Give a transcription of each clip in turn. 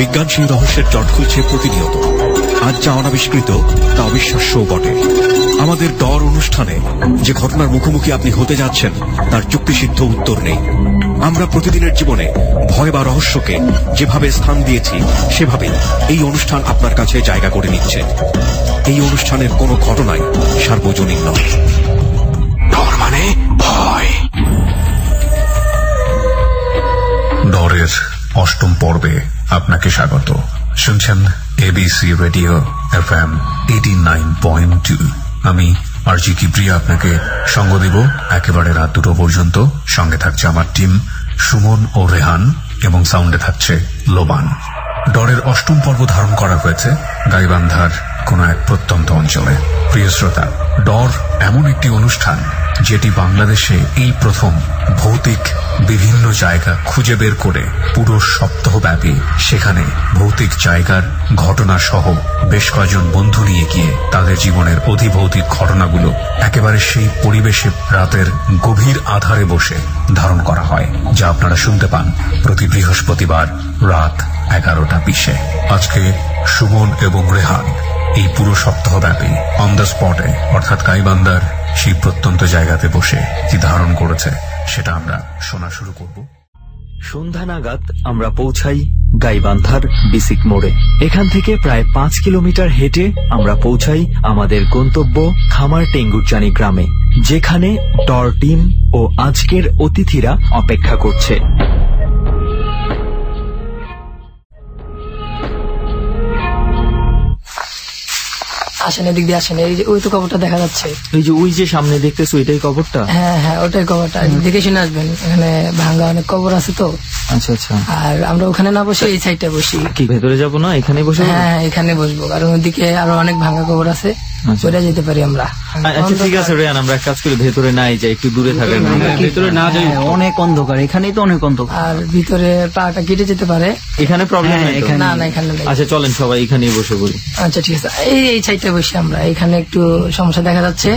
বিজ্ঞান সেই রহস্যের জট খুলছে প্রতিনিয়ত। আজ যা অনাবিষ্কৃত তা অবিশ্বাস্যও বটে। আমাদের ডর অনুষ্ঠানে যে ঘটনার মুখোমুখি আপনি হতে যাচ্ছেন তার যুক্তিসিদ্ধ উত্তর নেই। আমরা প্রতিদিনের জীবনে ভয় বা রহস্যকে যেভাবে স্থান দিয়েছি সেভাবে এই অনুষ্ঠান আপনার কাছে জায়গা করে নিচ্ছে। এই অনুষ্ঠানের কোনো ঘটনাই সার্বজনীন নয়। ডর মানে ভয়। ডরের অষ্টম পর্বে আপনাকে স্বাগত। শুনছেন এবিসি রেডিও FM 89.2। আমি আরজি কিপ্রিয়া আপনাকে সঙ্গ দেব একেবারে রাত 2টো পর্যন্ত। সঙ্গে থাকছে আমার টিম সুমন ও রেহান, এবং সাউন্ডে থাকছে লোবান। ডরের অষ্টম পর্ব ধারণ করা হয়েছে গাইবান্ধার কোন এক প্রত্যন্ত অঞ্চলে। প্রিয় শ্রোতা, ডর এমন একটি অনুষ্ঠান যেটি বাংলাদেশে এই প্রথম ভৌতিক বিভিন্ন জায়গা খুঁজে বের করে পুরো সপ্তাহব্যাপী সেখানে ভৌতিক জায়গার ঘটনা সহ বেশ কয়েকজন বন্ধু নিয়ে গিয়ে তাদের জীবনের অধিভৌতিক ঘটনাগুলো একেবারে সেই পরিবেশে রাতের গভীর আধারে বসে ধারণ করা হয়, যা আপনারা শুনতে পান প্রতি বৃহস্পতিবার রাত 11টা 20-এ। আজকে সুমন এবং রেহান এই পুরো সপ্তাহব্যাপী অন দ্য স্পটে অর্থাৎ গাইবান্ধার সেই প্রত্যন্ত জায়গাতে বসে কি ধারণ করেছে সেটা আমরা শোনা শুরু করব। সন্ধ্যা নাগাদ আমরা পৌঁছাই গাইবান্ধার বিসিক মোড়ে। এখান থেকে প্রায় 5 কিলোমিটার হেঁটে আমরা পৌঁছাই আমাদের গন্তব্য খামার টেঙ্গুরজানি গ্রামে, যেখানে ডর টিম ও আজকের অতিথিরা অপেক্ষা করছে। আসেন, এদিক দিয়ে আসেন। এই যে ওই তো কবরটা দেখা যাচ্ছে, এই যে ওই যে সামনে দেখতেছো এটাই কবরটা? হ্যাঁ হ্যাঁ, ওটাই কবরটা। দেখে শুনে আসবেন, এখানে ভাঙ্গা অনেক কবর আছে তো। আচ্ছা আচ্ছা। আর আমরা ওখানে না বসে এই সাইডটা বসি। কি ভেতরে যাবো না, এখানে বসে? হ্যাঁ, এখানে বসবো, কারণ ওইদিকে আরো অনেক ভাঙ্গা কবর আছে, ওটা যেতে পারি আমরা। আচ্ছা ঠিক আছে রেহান, আমরা এক কাজ করি, ভেতরে নাই যাই, একটু দূরে থাকেন। ভেতরে না যাই, অনেক অন্ধকার, এখানেই তো অনেক অন্ধকার। আর ভিতরে পাটা কেটে যেতে পারে, এখানে প্রবলেম নেই? না না, এখানে নেই। আচ্ছা চলেন সবাই এখানেই বসে পড়ি। আচ্ছা ঠিক আছে, এই সাইডটা বসি আমরা। এখানে একটু সমস্যা দেখা যাচ্ছে,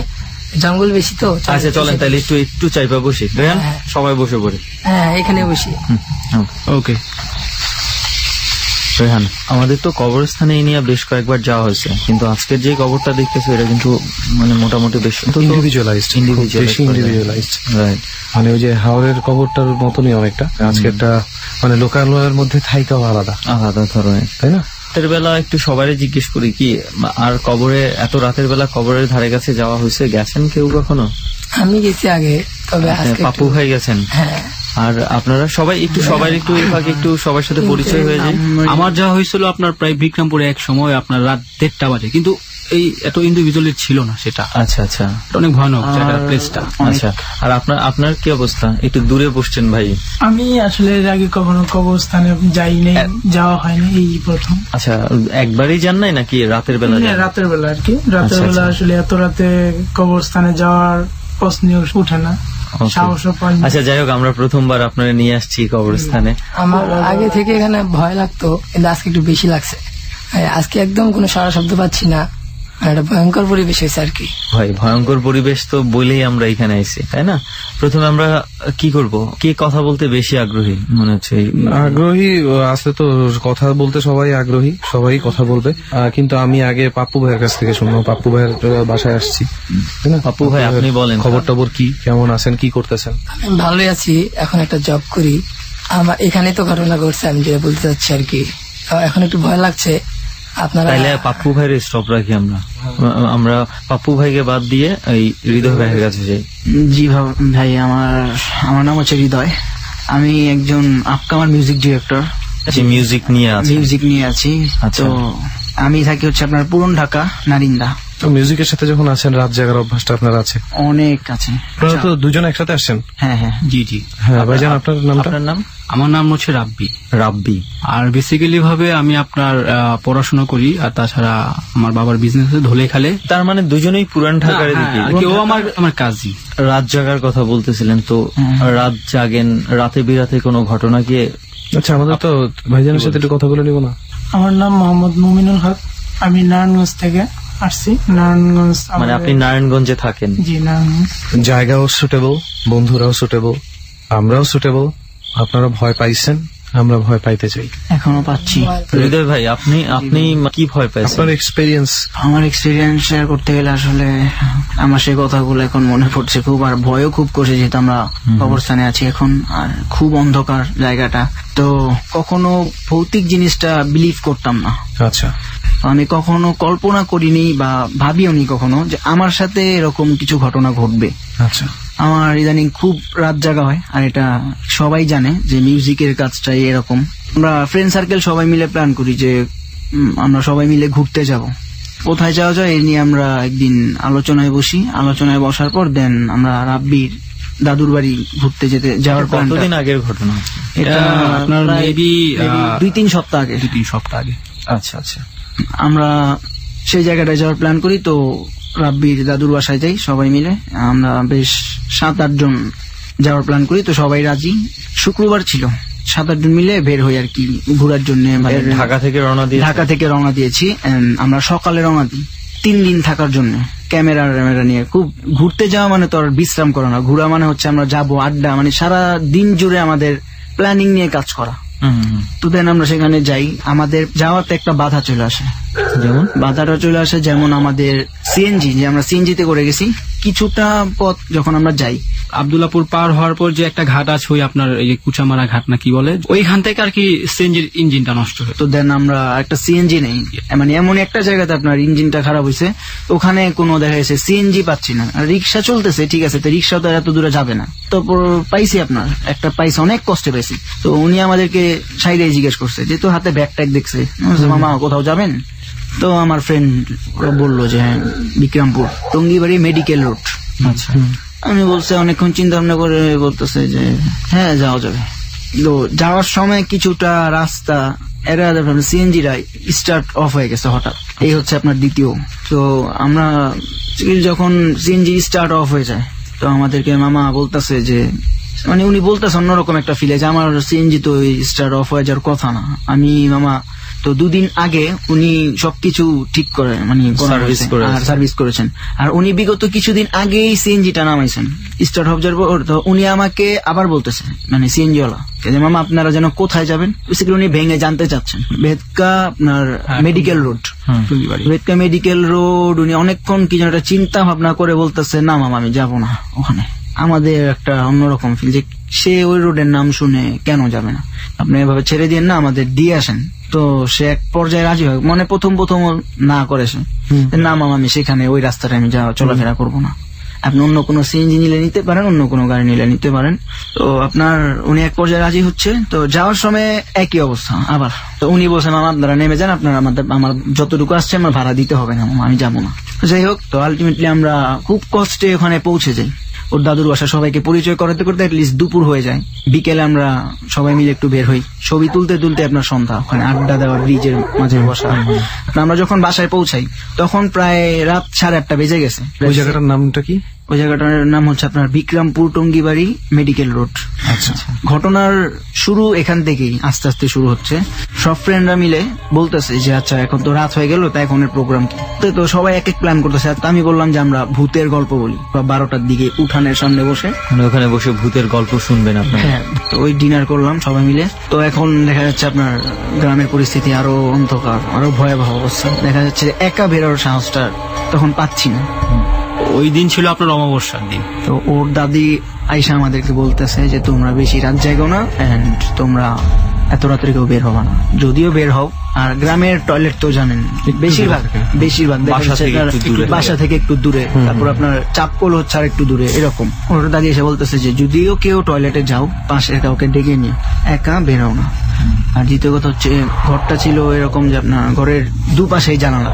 জঙ্গল বেশি তো। আচ্ছা চলেন তাহলে একটু চাইপা বসি। রেহান সবাই বসে পড়ি। হ্যাঁ, এখানে বসি। ওকে। রেহান, আমাদের তো কবরস্থানে এই নিয়ে বেশ কয়েকবার যাওয়া হয়েছে, কিন্তু আজকের যে কবরটা দেখতেছো এটা কিন্তু মানে মোটামুটি বেশ ইন্ডিভিজুয়ালাইজড। রাইট, মানে ওই যে হাওরের কবরটার মতনই অনেকটা। আজকেরটা মানে লোকালয়ের মধ্যে থাইকাও আলাদা ধরনের, তাই না? রাতের বেলা একটু সবাই জিজ্ঞেস করি কি, আর কবরে এত রাতের বেলা কবরের ধারে কাছে যাওয়া হয়েছে? গেছেন কেউ কখনো? আমি গেছি আগে, তবে পাপ্পু ভাই গেছেন? হ্যাঁ। আর আপনারা সবাই একটু একটু সবার সাথে পরিচয় হয়ে যায়। আমার যাওয়া হয়েছিল আপনার প্রায় বিক্রমপুরে এক সময় আপনার রাত 1:30 বাজে, কিন্তু এই এত ইন্ডিভিজুয়ালি ছিল না সেটা। আচ্ছা আচ্ছা, অনেক ভয়ানক জায়গা, প্লেসটা। আচ্ছা, আর আপনার কি অবস্থা? একটু দূরে বসছেন ভাই। আমি আসলে এর আগে কখনো কবরস্থানে যাইনি, যাওয়া হয়নি, এই প্রথম। আচ্ছা, একবারই যান নাই নাকি রাতের বেলা? রাতের বেলা আর কি। রাতের বেলা আসলে এত রাতে কবরস্থানে যাওয়ার প্রশ্ন উঠে না, সাহসও পাই। আচ্ছা যাই হোক, আমরা প্রথমবার আপনারা নিয়ে আসছি কবরস্থানে। আমার আগে থেকে এখানে ভয় লাগতো, কিন্তু আজকে একটু বেশি লাগছে। আজকে একদম কোনো সারা শব্দ পাচ্ছি না, একটা ভয়ঙ্কর পরিবেশ হয়েছে আর কি। ভাই ভয়ঙ্কর পরিবেশ তো বলেই আমরা এখানে এসেছি, তাই না? প্রথমে আমরা কি করব, কে কথা বলতে বেশি আগ্রহী মনে হচ্ছে? আগ্রহী আছে তো, কথা বলতে সবাই আগ্রহী, সবাই কথা বলবে। কিন্তু আমি আগে পাপ্পু ভাইয়ের কাছ থেকে শুনবো। পাপ্পু ভাইয়ের বাসায় আসছি, তাই না? পাপ্পু ভাই আপনি বলেন, খবর টবর কি, কেমন আছেন, কি করতেছেন? আমি ভালোই আছি, এখন একটা জব করি। আমার এখানে তো ঘটনা ঘটছে, আমি যেটা বলতে চাচ্ছি আর কি। এখন একটু ভয় লাগছে। আপনারা তাইলে পাপ্পু ভাইয়ের স্টপ রাখি, আমরা পাপ্পু ভাইকে বাদ দিয়ে এই হৃদয় ভাইয়ের কাছে যাই। জি ভাই, আমার নাম হচ্ছে হৃদয়। আমি একজন আপকামার মিউজিক ডিরেক্টর। মিউজিক নিয়ে আছি। তো আমি থাকি হচ্ছে আপনার পুরন ঢাকা, নারিন্দা। তো মিউজিকের সাথে যখন আছেন, রাত জাগার অভ্যাসটা আপনার আছে? অনেক আছে। আপনারা তো দুজন একসাথে আসছেন? হ্যাঁ হ্যাঁ। জি জি। হ্যাঁ ভাইজান, আপনার নাম? আমার নাম হচ্ছে রাব্বি। আর বেসিক্যালি ভাবে আমি আপনার পড়াশোনা করি, আর তাছাড়া আমার বাবার বিজনেস আছে ধলে খালে। তার মানে দুজনেই পুরান ঢাকার দিকে? কেউ আমার কাজী। রাত জাগার কথা বলতেছিলেন তো, রাত জাগেন, রাতে বিরাতে কোনো ঘটনা গিয়ে? আচ্ছা, আমাদের তো ভাইজানের সাথে একটু কথা বলে নিব না? আমার নাম মোহাম্মদ মুমিনুল হক, আমি নারায়ণগঞ্জ থেকে আসছি। নারায়ণগঞ্জ মানে আপনি নারায়ণগঞ্জে থাকেন? জি, নারায়ণগঞ্জ। জায়গাও সুটেবল, বন্ধুরাও সুটেবল, আমরাও সুটেবল। আপনারা ভয় পাইছেন, আমরা ভয় পাইতে চাই। এখনো পাচ্ছি। হৃদয় ভাই, আপনি কি ভয় পাইছেন? আপনার এক্সপেরিয়েন্স? আমার এক্সপিরিয়েন্স শেয়ার করতে গেলে আসলে আমার সেই কথাগুলো এখন মনে পড়ছে খুব, আর ভয়ও খুব করছে, যেহেতু আমরা অবস্থানে আছি এখন, আর খুব অন্ধকার জায়গাটা। তো কখনো ভৌতিক জিনিসটা বিলিভ করতাম না। আচ্ছা। আমি কখনো কল্পনা করিনি বা ভাবিও নি কখনো যে আমার সাথে এরকম কিছু ঘটনা ঘটবে। আচ্ছা। আমার ইদানিং খুব রাত জাগা হয়, আর এটা সবাই জানে যে মিউজিকের কাজটাই এরকম। আমরা ফ্রেন্ড সার্কেল সবাই মিলে প্ল্যান করি যে আমরা সবাই মিলে ঘুরতে যাব, কোথায় যাওয়া যায় এই নিয়ে আমরা একদিন আলোচনায় বসি। আলোচনায় বসার পর দেন আমরা রাব্বির দাদুর বাড়ি ঘুরতে যাওয়ার প্ল্যান। কতদিন আগের ঘটনা? এটা আপনার মেবি 2-3 সপ্তাহ আগে। 2-3 সপ্তাহ আগে। আচ্ছা আচ্ছা। আমরা সেই জায়গাটায় যাওয়ার প্ল্যান করি, তো রাব্বির দাদুর বাসায় যাই সবাই মিলে। আমরা বেশ 7-8 জন যাওয়ার প্ল্যান করি, তো সবাই রাজি। শুক্রবার ছিল, 7-8 জন মিলে বের হই আর কি ঘোরার জন্য। ঢাকা থেকে রওনা দিয়েছি। আমরা সকালে রওনা দিই 3 দিন থাকার জন্য, ক্যামেরা নিয়ে। খুব ঘুরতে যাওয়া মানে তো আর বিশ্রাম করা না, ঘোরা মানে হচ্ছে আমরা যাবো আড্ডা, মানে সারা দিন জুড়ে আমাদের প্ল্যানিং নিয়ে কাজ করা। তো দেন আমরা সেখানে যাই, আমাদের যাওয়াতে একটা বাধা চলে আসে। বাধাটা চলে আসে যেমন আমাদের সিএনজি, যে আমরা সিএনজিতে করে গেছি, কিছুটা পথ যখন আমরা যাই আব্দুল্লাহপুর পার হওয়ার পর যে একটা ঘাট আছে, ওই আপনার এই কুচামারা ঘাট না কি বলে, ওইখান থেকে আর কি সিএনজির ইঞ্জিনটা নষ্ট হয়। তো দেন আমরা একটা সিএনজি নেই, মানে এমন একটা জায়গাতে আপনার ইঞ্জিনটা খারাপ হয়েছে, ওখানে কোনো দেখা গেছে সিএনজি পাচ্ছি না। আর রিক্সা চলতেছে, ঠিক আছে, তো রিক্সা তো এত দূরে যাবে না। তারপর পাইছি আপনার একটা পাইছি, অনেক কষ্টে পাইছি। তো উনি আমাদেরকে সাইডে জিজ্ঞেস করছে, যেহেতু হাতে ব্যাগ ট্যাগ দেখছে, মামা কোথাও যাবেন? তো আমার ফ্রেন্ড বললো যে হ্যাঁ বিক্রমপুর টঙ্গিবাড়ি মেডিকেল রোড। আচ্ছা। আমি বলছি, অনেকক্ষণ চিন্তা ভাবনা করে বলতেছে যে হ্যাঁ যাওয়া যাবে। তো যাওয়ার সময় কিছুটা রাস্তা এরা সিএনজিরা স্টার্ট অফ হয়ে গেছে হঠাৎ, এই হচ্ছে আপনার দ্বিতীয়। তো আমরা যখন সিএনজি স্টার্ট অফ হয়ে যায়, তো আমাদেরকে মামা বলতেছে যে, মানে উনি বলতেছে অন্যরকম একটা ফিল আছে, আমার সিএনজি তো স্টার্ট অফ হয়ে যাওয়ার কথা না। আমি মামা তো 2 দিন আগে উনি সবকিছু ঠিক করে, মানে সার্ভিস করেছেন, আর উনি বিগত কিছুদিন আগেই সিএনজিটা নামাইছেন স্টার্ট অফ যাওয়ার পর। তো উনি আমাকে আবার বলতেছে, মানে সিএনজি ওয়ালা, যে মামা আপনারা যেন কোথায় যাবেন, বেসিক্যালি উনি ভেঙে জানতে চাচ্ছেন। ভেদকা আপনার মেডিকেল রোড, ভেদকা মেডিকেল রোড। উনি অনেকক্ষণ কি যেন একটা চিন্তা ভাবনা করে বলতেছে, না মামা আমি যাবো না ওখানে। আমাদের একটা অন্যরকম ফিল যে সে ওই রোডের নাম শুনে কেন যাবে না, আপনি এভাবে ছেড়ে দিয়ে না আমাদের দিয়ে আসেন। তো সে এক পর্যায়ে রাজি হয়, মানে প্রথম না করে সে, না মামা আমি সেখানে ওই রাস্তাটা আমি চলাফেরা করবো না, আপনি অন্য কোনো সিএনজি নিলে নিতে পারেন, অন্য কোনো গাড়ি নিলে নিতে পারেন। তো আপনার উনি এক পর্যায়ে রাজি হচ্ছে। তো যাওয়ার সময় একই অবস্থা আবার। তো উনি বলছেন মামা আপনারা নেমে যান, আপনারা আমার যতটুকু আসছে আমার ভাড়া দিতে হবে না মামা, আমি যাবো না। যাই হোক, তো আলটিমেটলি আমরা খুব কষ্টে ওখানে পৌঁছে যাই। ওর দাদুর বাসা সবাইকে পরিচয় করাতে করতে অ্যাটলিস্ট দুপুর হয়ে যায়। বিকেলে আমরা সবাই মিলে একটু বের হই, ছবি তুলতে তুলতে আপনার সন্ধ্যা, ওখানে আড্ডা দেওয়া, ব্রিজের মাঝে বসা। আমরা যখন বাসায় পৌঁছাই তখন প্রায় রাত 8:30 বেজে গেছে। ওই জায়গাটার নামটা কি? ওই জায়গাটার নাম হচ্ছে আপনার বিক্রমপুর টঙ্গিবাড়ি মেডিকেল রোড। আচ্ছা। ঘটনার শুরু এখান থেকেই আস্তে আস্তে শুরু হচ্ছে। সব ফ্রেন্ডরা মিলে বলতেছে যে আচ্ছা এখন তো রাত হয়ে গেল, তাই এখনের প্রোগ্রাম কি? তো সবাই এক এক প্ল্যান করতেছে। আমি বললাম যে আমরা ভূতের গল্প বলি, 12টার দিকে উঠানের সামনে বসে, ওখানে বসে ভূতের গল্প শুনবেন আপনারা। হ্যাঁ, তো ওই ডিনার করলাম সবাই মিলে। তো এখন দেখা যাচ্ছে আপনার গ্রামের পরিস্থিতি আরো অন্ধকার, আরো ভয়াবহ অবস্থা। দেখা যাচ্ছে একা বেরোর সাহসটা তখন পাচ্ছি না। ওই দিন ছিল আপনার অমাবস্যার দিন। তো ওর দাদি আইসা আমাদেরকে বলতেছে যে তোমরা বেশি রাত জাগো না, এন্ড তোমরা এত রাত্রে কেউ বের হবা না, যদিও বের হও। আর গ্রামের টয়লেট তো জানেন বেশিরভাগ বাসা থেকে একটু দূরে, তারপর আপনার চাপকল হচ্ছে আর একটু দূরে, এরকম। ওর দাদি এসে বলতেছে যে যদিও কেউ টয়লেটে যাও, পাশে কাউকে ডেকে নিয়ে একা বেরো না। আর দ্বিতীয় কথা হচ্ছে ঘরটা ছিল এরকম যে আপনার ঘরের দুপাশেই জানালা।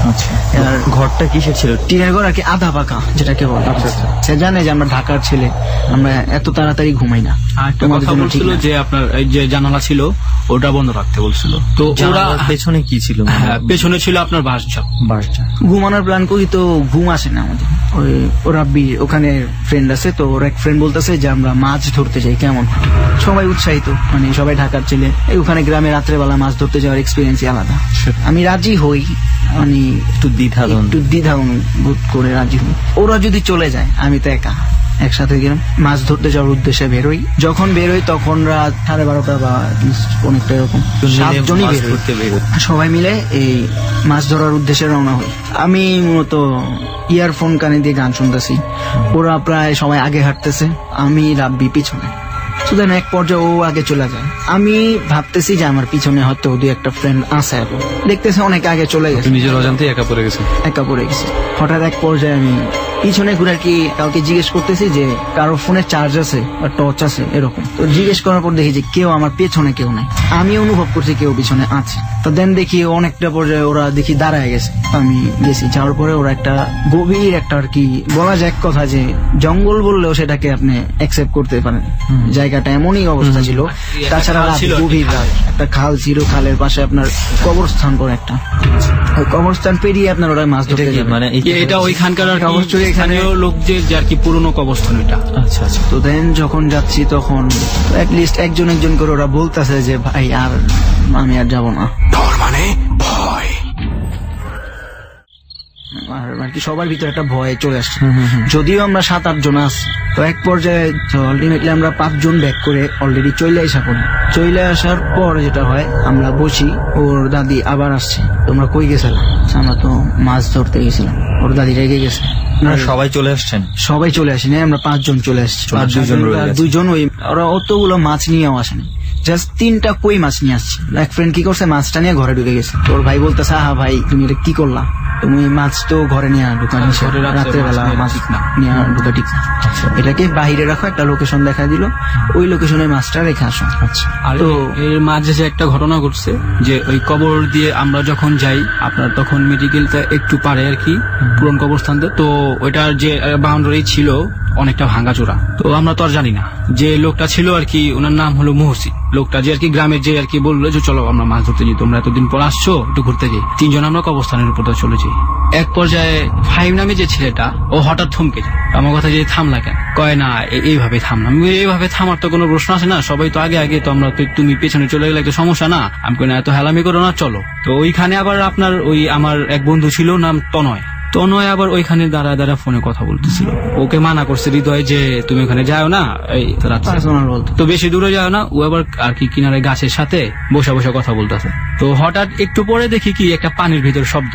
আচ্ছা, আর ঘরটা কিসের ছিল? টিনের ঘর আর কি, আধা পাকা যেটাকে বলে। সে জানে যে আমরা ঢাকার ছেলে, আমরা এত তাড়াতাড়ি ঘুমাই না। কথা বলছিল যে আপনার এই যে জানালা ছিল ওটা বন্ধ রাখতে বলছিল। তো ওরা পেছনে কি ছিল? পেছনে ছিল আপনার বাসটা। ঘুমানোর প্ল্যান করি তো ঘুম আসে না আমাদের। ওরা ওখানে ফ্রেন্ড আছে, তো ওর এক ফ্রেন্ড বলতেছে যে আমরা মাছ ধরতে যাই, কেমন? সবাই উৎসাহিত, মানে সবাই ঢাকার ছেলে, ওখানে গ্রামে রাত্রেবেলা মাছ ধরতে যাওয়ার এক্সপিরিয়েন্সই আলাদা। আমি রাজি হই, মানে একটু দ্বিধা বোধ করে রাজি হই। ওরা যদি চলে যায় আমি তো একা, একসাথে গেলাম মাছ ধরতে যাওয়ার উদ্দেশ্যে বেরোই। যখন বেরোই তখন রাত 12:30 বা অনেকটা এরকম, 7 জনই বেরোই, সবাই মিলে এই মাছ ধরার উদ্দেশ্যে রওনা হই। আমি মূলত ইয়ারফোন কানে দিয়ে গান শুনতেছি, ওরা প্রায় সবাই আগে হাঁটতেছে, আমি রাব্বি পিছনে। সুতরাং এক পর্যায়ে ও আগে চলে যায়, আমি ভাবতেছি যে আমার পিছনে হয়তো দুই একটা ফ্রেন্ড আছে, দেখতেছে অনেক আগে চলে গেছে, নিজের অজান্তে একা পড়ে গেছে। হঠাৎ এক পর্যায়ে আমি পিছনে ঘুরে কি কাউকে জিজ্ঞেস করতেছি যে কারো ফোনে চার্জ আছে বা টর্চ আছে এরকম। তো জিজ্ঞেস করার পর দেখি যে কেউ আমার পেছনে কেউ নাই, আমি অনুভব করছি কেউ পিছনে আছে। তো দেন দেখি অনেকটা পর্যায়ে ওরা দেখি দাঁড়ায় গেছে, আমি গেছি, যাওয়ার পরে ওরা একটা গভীর একটা আর কি বলা যায় এক কথা যে জঙ্গল বললেও সেটাকে আপনি অ্যাকসেপ্ট করতে পারেন, জায়গাটা এমনই অবস্থা ছিল। তাছাড়া গভীর রাত, একটা খাল ছিল, খালের পাশে আপনার কবরস্থান করে একটা, ওই কবরস্থান পেরিয়ে আপনার ওরা মাছ ধরতে যাবে। মানে এটা ওইখানকার অবশ্যই এখানে লোকদের যে আর কি পুরনো কবরস্থান এটা। আচ্ছা আচ্ছা। তো দেন যখন যাচ্ছি তখন অ্যাটলিস্ট একজন করে ওরা বলতেছে যে ভাই আর আমি আর যাবো না। ডর মানে ভয়, আর কি সবার ভিতরে একটা ভয় চলে আসছে। যদিও আমরা 7-8 জন আছি, তো এক পর্যায়ে আলটিমেটলি আমরা 5 জন ব্যাক করে অলরেডি চলে আসার পর যেটা হয় আমরা বসি, ওর দাদি আবার আসছে, তোমরা কই গেছিলাম? আমরা তো মাছ ধরতে গেছিলাম। ওর দাদি রেগে গেছে। সবাই চলে আসছেন? সবাই চলে আসেনি, আমরা 5 জন চলে আসছি। 2 জন ওই ওরা অতগুলো মাছ নিয়েও আসেনি, জাস্ট 3টা কই মাছ নিয়ে আসছে। এক ফ্রেন্ড কি করছে, মাছটা নিয়ে ঘরে ঢুকে গেছে। তোর ভাই বলতেছে, হা ভাই তুমি এটা কি করলা, তুমি মাছ তো ঘরে নিয়ে ঢুকা রাত্রেবেলা মাছ নিয়ে ঢুকা ঠিক না, এটাকে বাহিরে রাখো, একটা লোকেশন দেখা দিল, ওই লোকেশনে মাছটা রেখে আসো। আর তো এর মাঝে যে একটা ঘটনা ঘটছে যে ওই কবর দিয়ে আমরা যখন যাই আপনার তখন মেডিকেলটা একটু পারে আর কি পুরন কবরস্থানতে, তো ওইটার যে বাউন্ডারি ছিল অনেকটা ভাঙাচোরা। তো আমরা তো আর জানি না, যে লোকটা ছিল আর কি ওনার নাম হলো মুহসিন, লোকটা যে আর কি গ্রামের যে আর কি বললো যে চলো আমরা মাছ ধরতে যাই, তোমরা এতদিন পর আসছো একটু ঘুরতে যাই। 3 জন আমরা কবরস্থানের উপর চলে যাই। এক পর্যায়ে ফাহিম নামে যে ছেলেটা ও হঠাৎ থমকে যায়, আমার কথা যে থামলা কেন, কয় না এইভাবে থামলাম। এইভাবে থামার তো কোনো প্রশ্ন আসে না, সবাই তো আগে তো আমরা, তুমি পেছনে চলে গেলে একটা সমস্যা না। আমি কই না এত হেলামি করো না, চলো। তো ওইখানে আবার আপনার ওই আমার এক বন্ধু ছিল নাম তনয় আবার ওইখানে দাঁড়া ফোনে কথা বলতেছিল। ওকে মানা করছে হৃদয় যে তুমি ওখানে যাও না, এই তো বেশি দূরে যাও না। ও আবার আর কি কিনারে গাছের সাথে বসে কথা বলতেছে। তো হঠাৎ একটু পরে দেখি কি একটা পানির ভিতর শব্দ,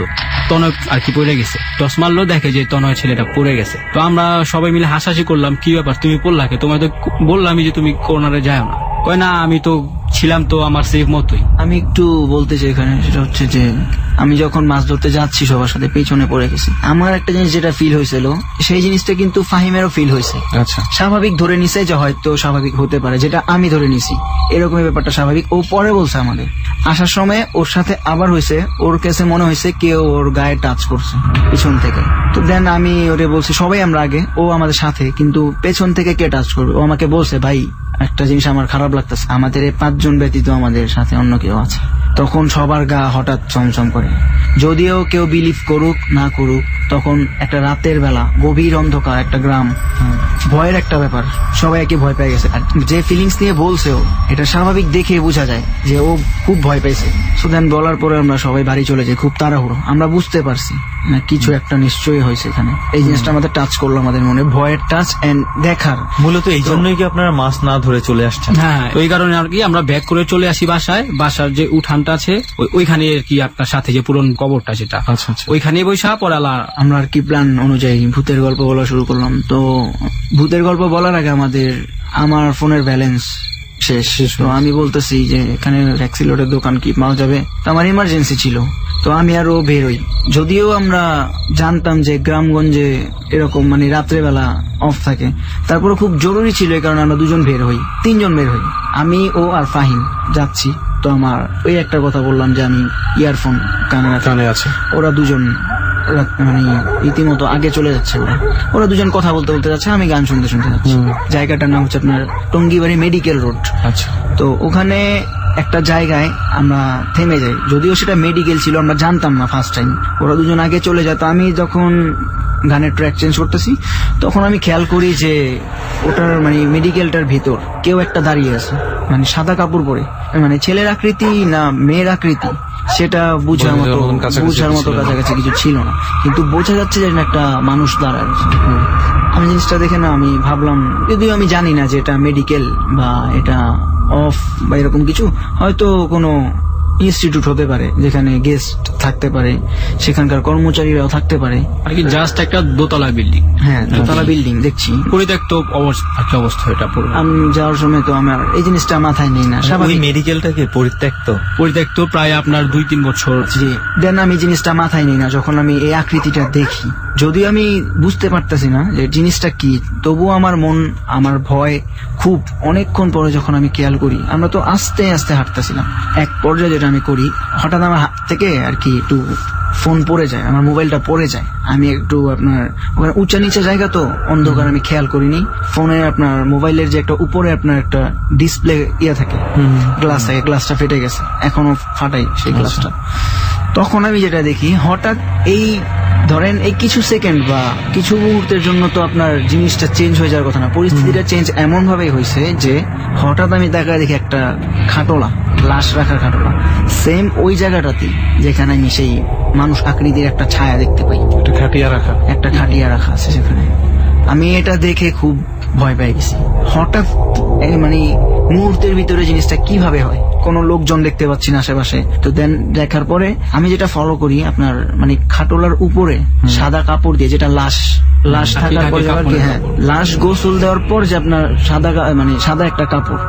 তনয় আর কি পড়ে গেছে। টস মারলো, দেখে যে তনয় ছেলেটা পড়ে গেছে। তো আমরা সবাই মিলে হাসাহাসি করলাম, কি ব্যাপার তুমি পড়লা কে? তোমায় তো বললামই যে তুমি কর্নারে যাও না। কয় না আমি তো ছিলাম তো আমার সেফ মতোই। আমি একটু বলতে চাই এখানে, সেটা হচ্ছে যে আমি যখন মাছ ধরতে যাচ্ছি সবার সাথে পেছনে পড়ে গেছি, আমার একটা জিনিস যেটা ফিল হয়েছিল সেই জিনিসটা কিন্তু ফাহিমেরও ফিল হয়েছে। আচ্ছা, স্বাভাবিক ধরে নিছে যে হয়তো স্বাভাবিক হতে পারে, যেটা আমি ধরে নিছি এরকমই ব্যাপারটা স্বাভাবিক। ও পরে বলছে আমাদের আসার সময় ওর সাথে আবার হয়েছে, ওর কাছে মনে হয়েছে কেউ ওর গায়ে টাচ করছে পিছন থেকে। তো দেন আমি ওরে বলছি সবাই আমরা আগে, ও আমাদের সাথে, কিন্তু পেছন থেকে কে টাচ করবে? ও আমাকে বলছে ভাই একটা জিনিস আমার খারাপ লাগতেছে, আমাদের এই 5 জন ব্যতীত আমাদের সাথে অন্য কেউ আছে। তখন সবার গা হঠাৎ চমচম করে, যদিও কেউ বিলিভ করুক না করুক, তখন একটা রাতের বেলা গভীর অন্ধকার একটা গ্রাম, ভয়ের একটা ব্যাপার, সবাই একে ভয় পেয়ে গেছে। আর যে ফিলিংস নিয়ে বলছে ও, এটা স্বাভাবিক দেখে বোঝা যায় যে ও খুব ভয় পেয়েছে। সো দেন বলার পরে আমরা সবাই বাড়ি চলে যাই খুব তাড়াহুড়ো। আমরা বুঝতে পারছি না কিছু একটা নিশ্চয়ই হয়েছে এখানে। এই জিনিসটা আমাদের টাচ করলো, আমাদের মনে ভয়ের টাচ এন্ড দেখার। মূলত এই জন্যই কি আপনারা মাছ না ধরে চলে আসছেন? হ্যাঁ, ওই কারণে আর কি আমরা ব্যাক করে চলে আসি বাসায়। বাসার যে উঠানটা আছে ওইখানে আর কি আপনার সাথে যে পুরন কবরটা সেটা, ওইখানে বৈশা পড়ালা। আমরা আর কি প্ল্যান অনুযায়ী ভূতের গল্প বলা শুরু করলাম। তো ভূতের গল্প বলার আগে আমার ফোনের ব্যালেন্স শেষ। তো আমি বলতেছি যে এখানে অ্যাক্সিলোডের দোকান কি পাওয়া যাবে? তো আমার ইমার্জেন্সি ছিল, তো আমি আরো বেরোই। যদিও আমরা জানতাম যে গ্রামগঞ্জে এরকম মানে রাত্রেবেলা অফ থাকে, তারপরে খুব জরুরি ছিল এই কারণে আমরা 2 জন বের হই, 3 জন বের হই, আমি ও আর ফাহিম যাচ্ছি। তো আমার ওই একটা কথা বললাম যে আমি ইয়ারফোন কানে আছে, ওরা 2 জন মানে রীতিমতো আগে চলে যাচ্ছে। ওরা 2 জন কথা বলতে যাচ্ছে, আমি গান শুনতে যাচ্ছি। জায়গাটার নাম হচ্ছে আপনার টঙ্গিবাড়ি মেডিকেল রোড। আচ্ছা, তো ওখানে একটা জায়গায় আমরা থেমে যাই, যদিও সেটা মেডিকেল ছিল, আমরা জানতাম না ফার্স্ট টাইম। ওরা 2 জন আগে চলে যায়। তো আমি যখন গানের ট্র্যাক চেঞ্জ করতেছি তখন আমি খেয়াল করি যে ওটার মানে মেডিকেলটার ভিতর কেউ একটা দাঁড়িয়ে আছে, মানে সাদা কাপড় পরে, মানে ছেলের আকৃতি না মেয়ের আকৃতি সেটা বোঝার মতো কাছাকাছি কিছু ছিল না, কিন্তু বোঝা যাচ্ছে যে একটা মানুষ দাঁড়ায়। আমি জিনিসটা দেখে না আমি ভাবলাম, যদিও আমি জানি না যে এটা মেডিকেল বা এটা অফ বা এরকম কিছু, হয়তো কোনো ইনস্টিটিউট হতে পারে যেখানে গেস্ট থাকতে পারে, সেখানকার কর্মচারীরাও থাকতে পারে, আর কি জাস্ট একটা দোতলা বিল্ডিং। হ্যাঁ, দোতলা বিল্ডিং দেখছি, পরিত্যক্ত অবস্থা এটা পুরো। আমি যাওয়ার সময় তো আমার এই জিনিসটা মাথায় নেই না। ওই মেডিকেলটাকে পরিত্যক্ত প্রায় আপনার 2-3 বছর। জি, দেন আমি জিনিসটা মাথায় নেই না যখন আমি এই আকৃতিটা দেখি, যদিও আমি বুঝতে পারতেছি না যে জিনিসটা কি, তবুও আমার মন, আমার ভয় খুব। অনেকক্ষণ পরে যখন আমি খেয়াল করি, আমরা তো আস্তে আস্তে হাঁটতেছিলাম, এক পর্যায়ে যেটা আমি করি, হঠাৎ আমার হাত থেকে আর কি একটু ফোন পড়ে যায়, আমার মোবাইলটা পড়ে যায়। আমি একটু আপনার ওখানে উঁচা নিচে জায়গা তো অন্ধকার, আমি খেয়াল করিনি। ফোনে আপনার মোবাইলের যে একটা উপরে আপনার একটা ডিসপ্লে থাকে, গ্লাস থাকে, গ্লাসটা ফেটে গেছে, এখনো ফাটাই সেই গ্লাসটা। তখন আমি যেটা দেখি, হঠাৎ এই ধরেন এই কিছু সেকেন্ড বা কিছু মুহূর্তের জন্য তো আপনার জিনিসটা চেঞ্জ হয়ে যাওয়ার কথা না, পরিস্থিতিটা চেঞ্জ এমন ভাবেই হয়েছে যে হঠাৎ আমি তাকায় দেখি একটা খাটোলা, লাশ রাখার খাটোলা, সেম ওই জায়গাটাতে যেখানে আমি সেই মানুষ আকৃতির একটা ছায়া দেখতে পাই, একটা খাটিয়া রাখা আছে সেখানে। আমি এটা দেখে খুব ভয় পেয়ে গেছি। হঠাৎ মানে মুহূর্তের ভিতরে জিনিসটা কিভাবে হয়, কোনো লোকজন দেখতে পাচ্ছি না আশেপাশে। তো দেন দেখার পরে আমি যেটা ফলো করি, আপনার মানে খাটোলার উপরে সাদা কাপড় দিয়ে, যেটা লাশ থাকার পরে, হ্যাঁ, লাশ গোসল দেওয়ার পর যে আপনার সাদা একটা কাপড়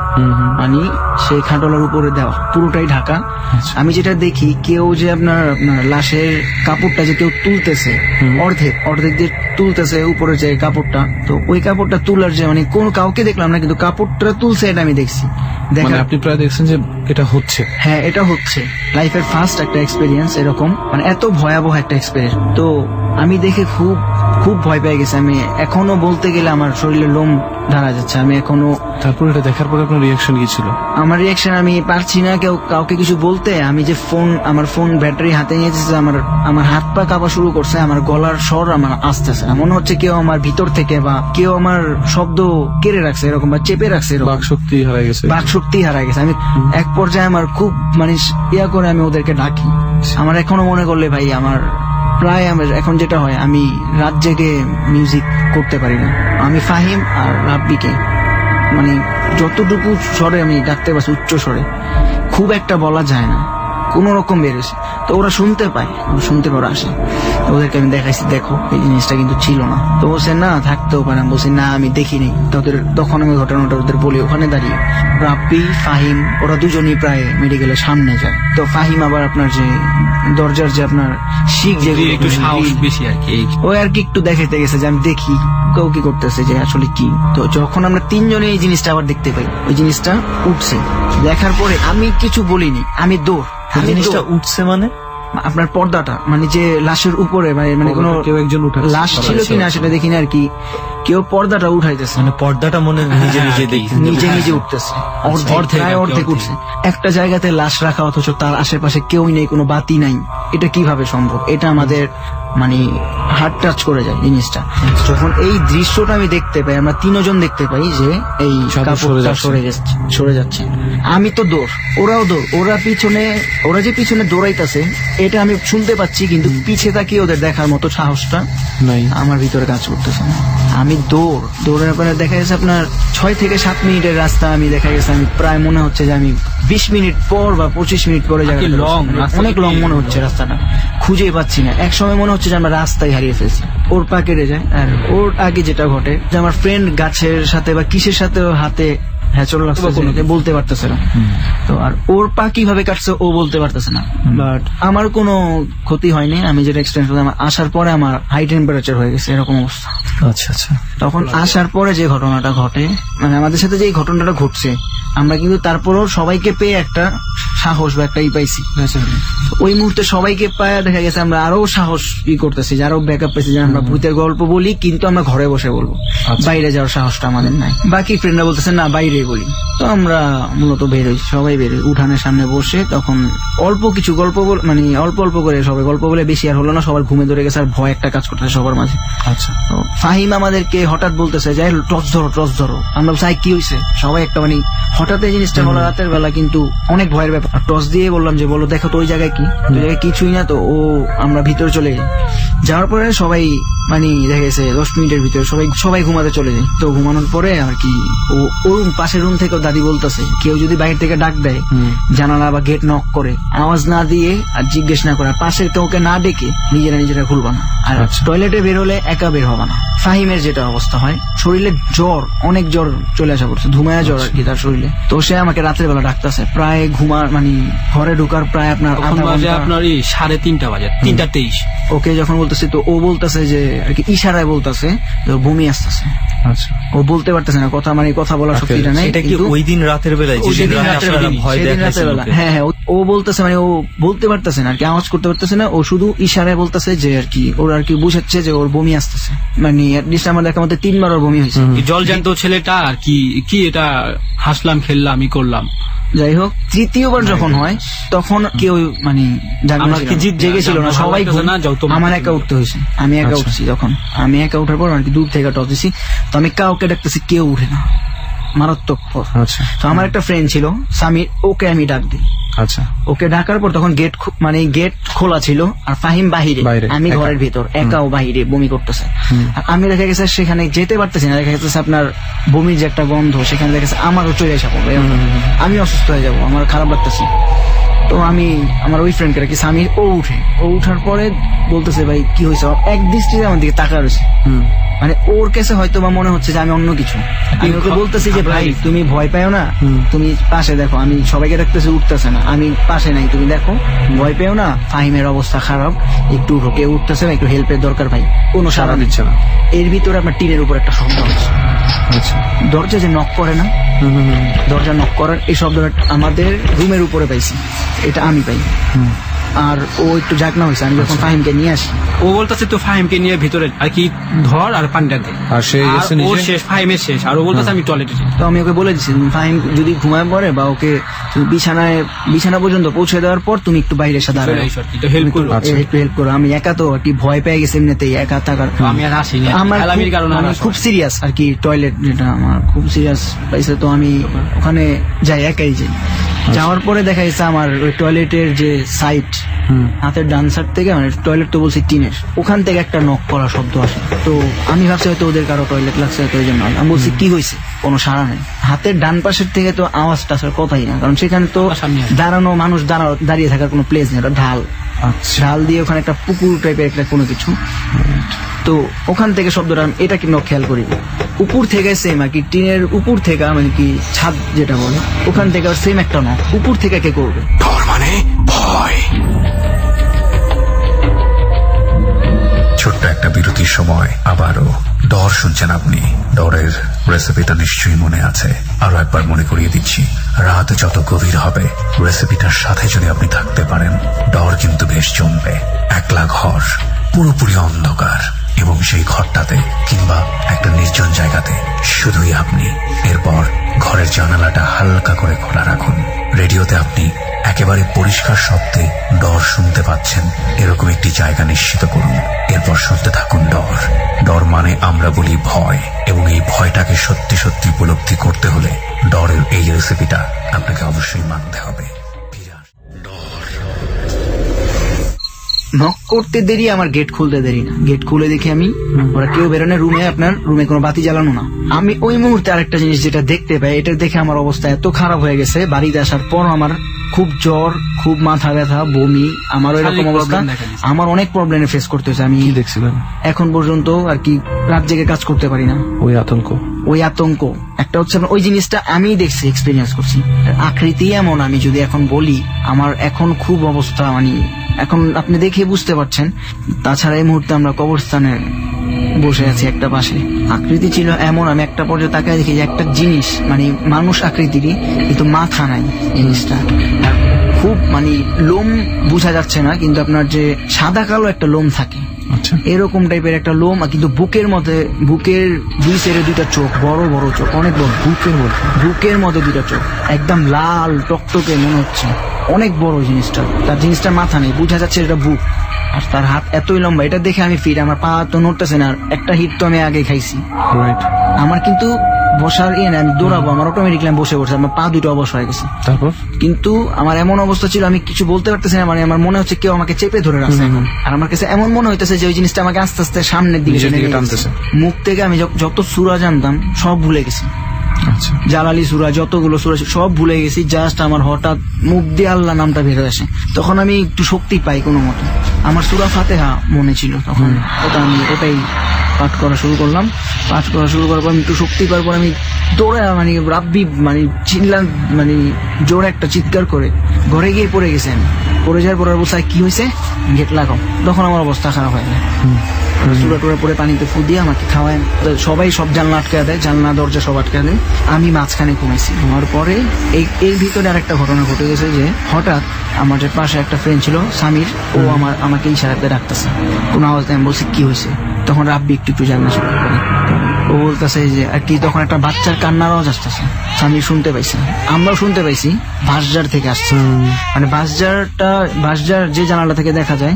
মানে সেই খাটোলার উপরে দেওয়া, পুরোটাই ঢাকা। আমি যেটা দেখি, কেউ যে আপনার লাশের কাপড়টা যে কেউ তুলতেছে, অর্ধেক দিয়ে তুলতেছে উপরে যে কাপড়টা, তো ওই কাপড়টা তোলার যে মানে কোন কাউকে দেখলাম না, কিন্তু কাপড়টা তুলছে এটা আমি দেখছি। আপনি প্রায় দেখছেন যে এটা হচ্ছে? হ্যাঁ, এটা হচ্ছে। লাইফের ফার্স্ট একটা এক্সপেরিয়েন্স এরকম, মানে এত ভয়াবহ একটা এক্সপেরিয়েন্স। তো আমি দেখে খুব খুব ভয় পেয়ে গেছি। আমি এখনো বলতে গেলে আমার শরীরে লোম দাঁড়া যাচ্ছে। আমি এখনো। তারপর এটা দেখার পরে আপনার রিয়াকশন কি ছিল? আমার রিয়াকশন, আমি পারছি না কাউকে কিছু বলতে। আমি যে আমার ফোন ব্যাটারি হাতে নিয়েছি, আমার হাত পা কাঁপা শুরু করছে, আমার গলার স্বর আমার আসতেছে, মনে হচ্ছে কেউ আমার ভিতর থেকে বা কেউ আমার শব্দ কেড়ে রাখছে এরকম, বা চেপে রাখছে এরকম। বাকশক্তি হারাই গেছে। আমি এক পর্যায়ে আমার খুব মানে করে আমি ওদেরকে ডাকি। আমার এখনো মনে করলে ভাই, আমার প্রায় এখন যেটা হয়, আমি রাত জেগে মিউজিক করতে পারি না। আমি ফাহিম আর রাব্বিকে মানে যতটুকু স্বরে আমি ডাকতে পারছি, উচ্চ স্বরে, খুব একটা বলা যায় না, কোন রকম বেরোছে। তো ওরা শুনতে পায়, শুনতে পারে আসে। তো ওদেরকে আমি দেখাইছি, দেখো এই জিনিসটা কিন্তু ছিল না। তো বলছে না, থাকতেও পারে। বলছি না, আমি দেখিনি। তখন আমি ঘটনাটা ওদের বলি, ওখানে দাঁড়িয়ে রাব্বি, ফাহিম, ওরা দুজনই প্রায় মেডিকেলের সামনে যায়। তো ফাহিম আবার আপনার যে দরজার যে আপনার শিখ, যে একটু সাহস বেশি আর কি, ওই আর কি একটু দেখাইতে গেছে যে আমি দেখি কেউ কি করতেছে, যে আসলে কি। তো যখন আমরা তিনজনে এই জিনিসটা আবার দেখতে পাই, ওই জিনিসটা উঠছে, দেখার পরে আমি কিছু বলিনি, আমি দৌড়। জিনিসটা উঠছে মানে আপনার পর্দাটা, মানে যে লাশের উপরে, মানে কোনো লাশ ছিল কিনা সেটা দেখিনি আর কি, কেউ পর্দাটা উঠাইতেছে, মানে পর্দাটা মনে নিজে উঠতেছে, অর্ধেক উঠছে। একটা জায়গাতে লাশ রাখা, অথচ তার আশেপাশে কেউই নেই, কোনো বাতি নাই। এটা কিভাবে সম্ভব? এটা আমাদের মানে হার্ট টাচ করে যায় জিনিসটা। যখন এই দৃশ্যটা আমি দেখতে পাই, আমরা তিনজন দেখতে পাই যে এই কাপড়টা সরে যাচ্ছে। আমি তো দৌড়, ওরাও দৌড়। ওরা যে পিছনে দৌড়াইতেছে এটা আমি শুনতে পাচ্ছি, কিন্তু পিছে তাকিয়ে ওদের দেখার মতো সাহসটা নাই, আমার ভিতরে কাজ করতেছে না। আমি দৌড়ের পরে দেখা গেছে আপনার 6 থেকে 7 মিনিটের রাস্তা। আমি দেখা গেছে আমি প্রায় মনে হচ্ছে যে আমি 20 মিনিট পর বা 25 মিনিট পরে যাই, অনেক লং মনে হচ্ছে রাস্তাটা, খুঁজেই পাচ্ছি না। এক সময় মনে হচ্ছে যে আমরা রাস্তায় হারিয়ে ফেলছি। ওর পা কেটে যায়। আর ওর আগে যেটা ঘটে, যে আমার ফ্রেন্ড গাছের সাথে বা কিসের সাথে হাতে হ্যাচড় লাগছে, বলতে পারতেছে না। তো আর ওর পা কিভাবে কাটছে ও বলতে পারতেছে না। বাট আমার কোনো ক্ষতি হয়নি। আমি যেটা এক্সপিরিয়েন্স করলাম, আসার পরে আমার হাই টেম্পারেচার হয়ে গেছে, এরকম অবস্থা। আচ্ছা। তখন আসার পরে যে ঘটনাটা ঘটে, মানে আমাদের সাথে যে ঘটনাটা ঘটছে, আমরা কিন্তু তারপরেও সবাইকে পেয়ে একটা সাহস বা একটা পাইছি। ওই মুহূর্তে সবাইকে পায় দেখা গেছে আমরা আরো সাহস করতেছি, যে আরো ব্যাকআপ পেয়েছি, যে আমরা ভূতের গল্প বলি, কিন্তু আমরা ঘরে বসে বলবো, বাইরে যাওয়ার সাহসটা আমাদের নাই। বাকি ফ্রেন্ডরা বলতেছে না, বাইরে বলি। তো আমরা মূলত বেরোই, সবাই বেরোই, উঠানের সামনে বসে। তখন অল্প কিছু গল্প, মানে অল্প করে সবাই গল্প বলে, বেশি আর হলো না, সবার ঘুমে ধরে গেছে, আর ভয় একটা কাজ করতেছে সবার মাঝে। আচ্ছা। তো ফাহিম আমাদেরকে হঠাৎ বলতেছে যে টর্চ ধরো। আমরা আমরা চাই কি হয়েছে, সবাই একটা মানে হঠাৎ এই জিনিসটা বলা রাতের বেলা কিন্তু অনেক ভয়ের ব্যাপার। টস দিয়ে বললাম যে বলো দেখো তো ওই জায়গায় কি, ওই জায়গায় কিছুই না। তো ও আমরা ভিতরে চলে যাই, যাওয়ার পরে সবাই মানে দেখা গেছে 10 মিনিটের ভিতরে সবাই ঘুমাতে চলে যায়। তো ঘুমানোর পরে আর কি ওর পাশের রুম থেকে দাদি বলতেছে কেউ যদি বাইরে থেকে ডাক দেয়, জানালা বা গেট নক করে, আওয়াজ না দিয়ে আর জিজ্ঞেস না করে, পাশের কাউকে না ডেকে নিজেরা খুলবা না। আর টয়লেটে বের হলে একা বের হবা না। ফাহিমের যেটা অবস্থা হয়, শরীরে জ্বর, অনেক জ্বর চলে আসা পড়ছে, ধুমায়া জ্বর আর কি তার শরীরে। তো সে আমাকে রাতের বেলা ডাকতেছে, প্রায় ঘুমার মানে ঘরে ঢোকার প্রায় আপনার আপনার 3:30 বাজে, 3:23। ওকে যখন বলতেছে তো ও বলতেছে যে আর কি ইশারায় বলতেছে বমি আসতেছে। আচ্ছা, ও বলতে পারতেছে না কথা, মানে কথা বলার শক্তিটা নাই। এটা কি ওই দিন রাতের বেলায়? হ্যাঁ, ও বলতেছে মানে ও বলতে পারতেছে না আর কি, আওয়াজ করতে পারতেছে না। ও শুধু ইশারায় বলতেছে যে আর কি ওর আর কি বুঝাচ্ছে যে ওর বমি আসতেছে। মানে অ্যাটলিস্ট আমার দেখা মধ্যে 3 বার ওর বমি হয়েছে। জল জ্যান্ত ছেলেটা আর কি এটা হাসলাম খেললাম আমি করলাম। যাই হোক, তৃতীয়বার যখন হয় তখন কেউ মানে জেগেছিল না, সবাই আমার একা উঠতে হয়েছে। আমি একা উঠছি, তখন আমি একা উঠার পর আর কি দূর থেকে টস দিছি। তো আমি কাউকে ডাকতেছি, কেউ উঠে না, মারাত্মক। তো আমার একটা ফ্রেন্ড ছিল সামির, ওকে আমি ডাক দিই। আচ্ছা, ওকে ডাকার পর তখন গেট খোলা ছিল আর ফাহিম বাহিরে, আমি ঘরের ভিতর একাও বাহিরে বমি করতেছে। আমি দেখা গেছে সেখানে যেতে পারতেছি না, দেখা গেছে আপনার বমির যে একটা গন্ধ, সেখানে দেখা গেছে আমারও চলে আসা পড়বে, আমি অসুস্থ হয়ে যাবো, আমার খারাপ লাগতেছে। তো আমি আমার ওই ফ্রেন্ডকে রাখি সামির, ও উঠার পরে বলতেছে ভাই কি হয়েছে, এক দৃষ্টিতে আমার দিকে তাকা রয়েছে। মানে ওর কাছে হয়তো বা মনে হচ্ছে যে আমি অন্য কিছু। আমি ওকে বলতেছি যে ভাই তুমি ভয় পাও না, তুমি পাশে দেখো, আমি সবাইকে দেখতেছি উঠতেছে না, আমি পাশে নাই, তুমি দেখো ভয় পেও না, ফাহিমের অবস্থা খারাপ, একটু ঢোকে উঠতেছে না, একটু হেল্পের দরকার ভাই। কোনো সাড়া দিচ্ছে না। এর ভিতরে আপনার টিনের উপর একটা শব্দ হচ্ছে, দরজা যে নক করে না, দরজা নক করার এই শব্দটা আমাদের রুমের উপরে পাইছি, এটা আমি পাই। আর ও একটু জাগনা হয়েছে, আমি যখন ফাহিমকে নিয়ে আসি, ও বলতেছে তো ফাহিমকে নিয়ে ভিতরে আর কি ধর আর পানিটা দে, আর ও শেষ, ফাহিমের শেষ। আর ও বলতেছে আমি টয়লেটে। তো আমি ওকে বলে দিচ্ছি ফাহিম যদি ঘুমায় পড়ে বা ওকে বিছানা পর্যন্ত পৌঁছে দেওয়ার পর তুমি একটু বাইরে এসে দাঁড়াও, একটু হেল্প করো। আমি একা তো আর কি ভয় পেয়ে গেছি এমনিতেই একা থাকার। আমি আর আসিনি, আমি খুব সিরিয়াস আর কি, টয়লেট যেটা আমার খুব সিরিয়াস পাইছে। তো আমি ওখানে যাই, একাই যাই। যাওয়ার পরে দেখা গেছে আমার ওই টয়লেটের যে সাইড, হাতের ডান সাইড থেকে, মানে টয়লেট তো বলছি টিনের, ওখান থেকে একটা নক করা শব্দ আসে। তো আমি ভাবছি হয়তো ওদের কারো টয়লেট লাগছে, হয়তো ওই জন্য। আমি বলছি কি হয়েছে, কোনো সাড়া নেই। হাতের ডান পাশের থেকে তো আওয়াজটা আসার কথাই না, কারণ সেখানে তো দাঁড়ানো মানুষ দাঁড়িয়ে থাকার কোনো প্লেস নেই, ওটা ঢাল দিয়ে ওখানে একটা পুকুর টাইপের একটা কোনো কিছু। তো ওখান থেকে শব্দটা এটা কিন্তু খেয়াল করি, উপর থেকে সেম আর কি, টিনের উপর থেকে, মানে কি ছাদ যেটা বলে, ওখান থেকে সেম একটা নক, উপর থেকে কে করবে, মানে ভয়। ছোট্ট একটা বিরতির সময় আবারও ডর শুনছেন আপনি। ডরের রেসিপিটা নিশ্চয়ই মনে আছে, আরো একবার মনে করিয়ে দিচ্ছি। রাত যত গভীর হবে, রেসিপিটার সাথে যদি আপনি থাকতে পারেন, ডর কিন্তু বেশ জমবে। একলা ঘর, পুরোপুরি অন্ধকার, এবং সেই ঘরটাতে কিংবা একটা নির্জন জায়গাতে শুধুই আপনি। এরপর ঘরের জানালাটা হালকা করে খোলা রাখুন। রেডিওতে আপনি একেবারে পরিষ্কার শব্দে ডর শুনতে পাচ্ছেন, এরকম একটি জায়গা নিশ্চিত করুন। এরপর শুনতে থাকুন ডর। ডর মানে আমরা বলি ভয়, এবং এই ভয়টাকে সত্যি সত্যি উপলব্ধি করতে হলে ডরের এই রেসিপিটা আপনাকে অবশ্যই মানতে হবে। নক করতে দেরি, আমার গেট খুলতে দেরি না। গেট খুলে দেখি আমি ওরা কেউ বেরোনে, আপনার রুমে কোনো বাতি জ্বালানো না। আমি ওই মুহূর্তে আরেকটা জিনিস যেটা দেখতে পাই, এটা দেখে আমার অবস্থা এত খারাপ হয়ে গেছে, বাড়িতে আসার পর আমার খুব জ্বর, খুব মাথা ব্যথা, বমি, আমার এরকম অবস্থা, আমার অনেক প্রবলেম ফেস করতে হয়েছে। আমি দেখছিলাম এখন পর্যন্ত আর কি রাত জেগে কাজ করতে পারি না। ওই আতঙ্ক একটা হচ্ছে, ওই জিনিসটা আমি দেখছি, এক্সপিরিয়েন্স করছি। আকৃতি এমন, আমি যদি এখন বলি, আমার এখন খুব অবস্থা, মানে এখন আপনি দেখে বুঝতে পারছেন। তাছাড়া এই মুহূর্তে আমরা কবরস্থানে বসে আছি, একটা পাশে আকৃতি ছিল এমন, আমি একটা পর্যায়ে তাকায় দেখি যে একটা জিনিস, মানে মানুষ আকৃতিরই, কিন্তু মাথা নাই জিনিসটা। খুব মানে লোম বোঝা যাচ্ছে না, কিন্তু আপনার যে সাদা কালো একটা লোম থাকে, এরকম টাইপের একটা লোম, কিন্তু বুকের মধ্যে, বুকের দুই সাইডে দুইটা চোখ, বড় বড় চোখ, অনেক বড়, বুকের মধ্যে দুইটা চোখ, একদম লাল টকটকে মনে হচ্ছে, অনেক বড় জিনিসটা। তার জিনিসটার মাথা নেই, বোঝা যাচ্ছে এটা বুক, আর তার হাত এতই লম্বা। এটা দেখে আমি ফিট, আমার পা তো নড়তেছে না, একটা হিট তো আমি আগে খাইছি। আমার কিন্তু বসার ইয়ে আমি দৌড়াবো, আমার অটোমেটিকলি আমি বসে পড়ছি, আমার পা দুটো অবশ হয়ে গেছে। তারপর কিন্তু আমার এমন অবস্থা ছিল আমি কিছু বলতে পারতেছি না, মানে আমার মনে হচ্ছে কেউ আমাকে চেপে ধরে রাখছে এখন। আর আমার কাছে এমন মনে হইতেছে যে ওই জিনিসটা আমাকে আস্তে আস্তে সামনের দিকে টানতেছে। মুখ থেকে আমি যত সূরা জানতাম সব ভুলে গেছি, জালালি সূরা যতগুলো সূরা সব ভুলে গেছি। জাস্ট আমার হঠাৎ মুখ দিয়ে আল্লাহ নামটা বের হয়ে আসে, তখন আমি একটু শক্তি পাই কোনো মতো। আমার সূরা ফাতিহা মনে ছিল তখন, ওটাই পাঠ করা শুরু করলাম। পাঠ করা শুরু করার পর আমি একটু শক্তি পাওয়ার পর আমি দৌড়ে মানে রাব্বি মানে চিল্লাম, মানে জোরে একটা চিৎকার করে ঘরে গিয়ে পড়ে গেছে। আমি পড়ে যাওয়ার পর অবস্থায় কি হয়েছে গেট লাগাও, তখন আমার অবস্থা খারাপ হয়ে যায়। চূড়া টুড়া পরে পানিতে ফু দিয়ে আমাকে খাওয়ায়, সবাই সব জানলা আটকে দেয়, জানলা দরজা সব আটকে দেয়। আমি মাঝখানে ঘুমাইছি। ঘুমার পরে এর ভিতরে আরেকটা ঘটনা ঘটে গেছে যে হঠাৎ আমার যে পাশে একটা ফ্রেন্ড ছিল সামির, ও আমাকে ইশারাতে ডাকতেছে, কোনো আওয়াজ নেই। আমি বলছি কি হয়েছে, তখন রাব্বি একটু জানলা শুরু করে। ও বলতেছে যে আর কি, তখন একটা বাচ্চার কান্নার আওয়াজ আসতেছে, সামির শুনতে পাইছে, আমরাও শুনতে পাইছি, বাঁশঝাড় থেকে আসছে। মানে বাঁশঝাড় যে জানালা থেকে দেখা যায়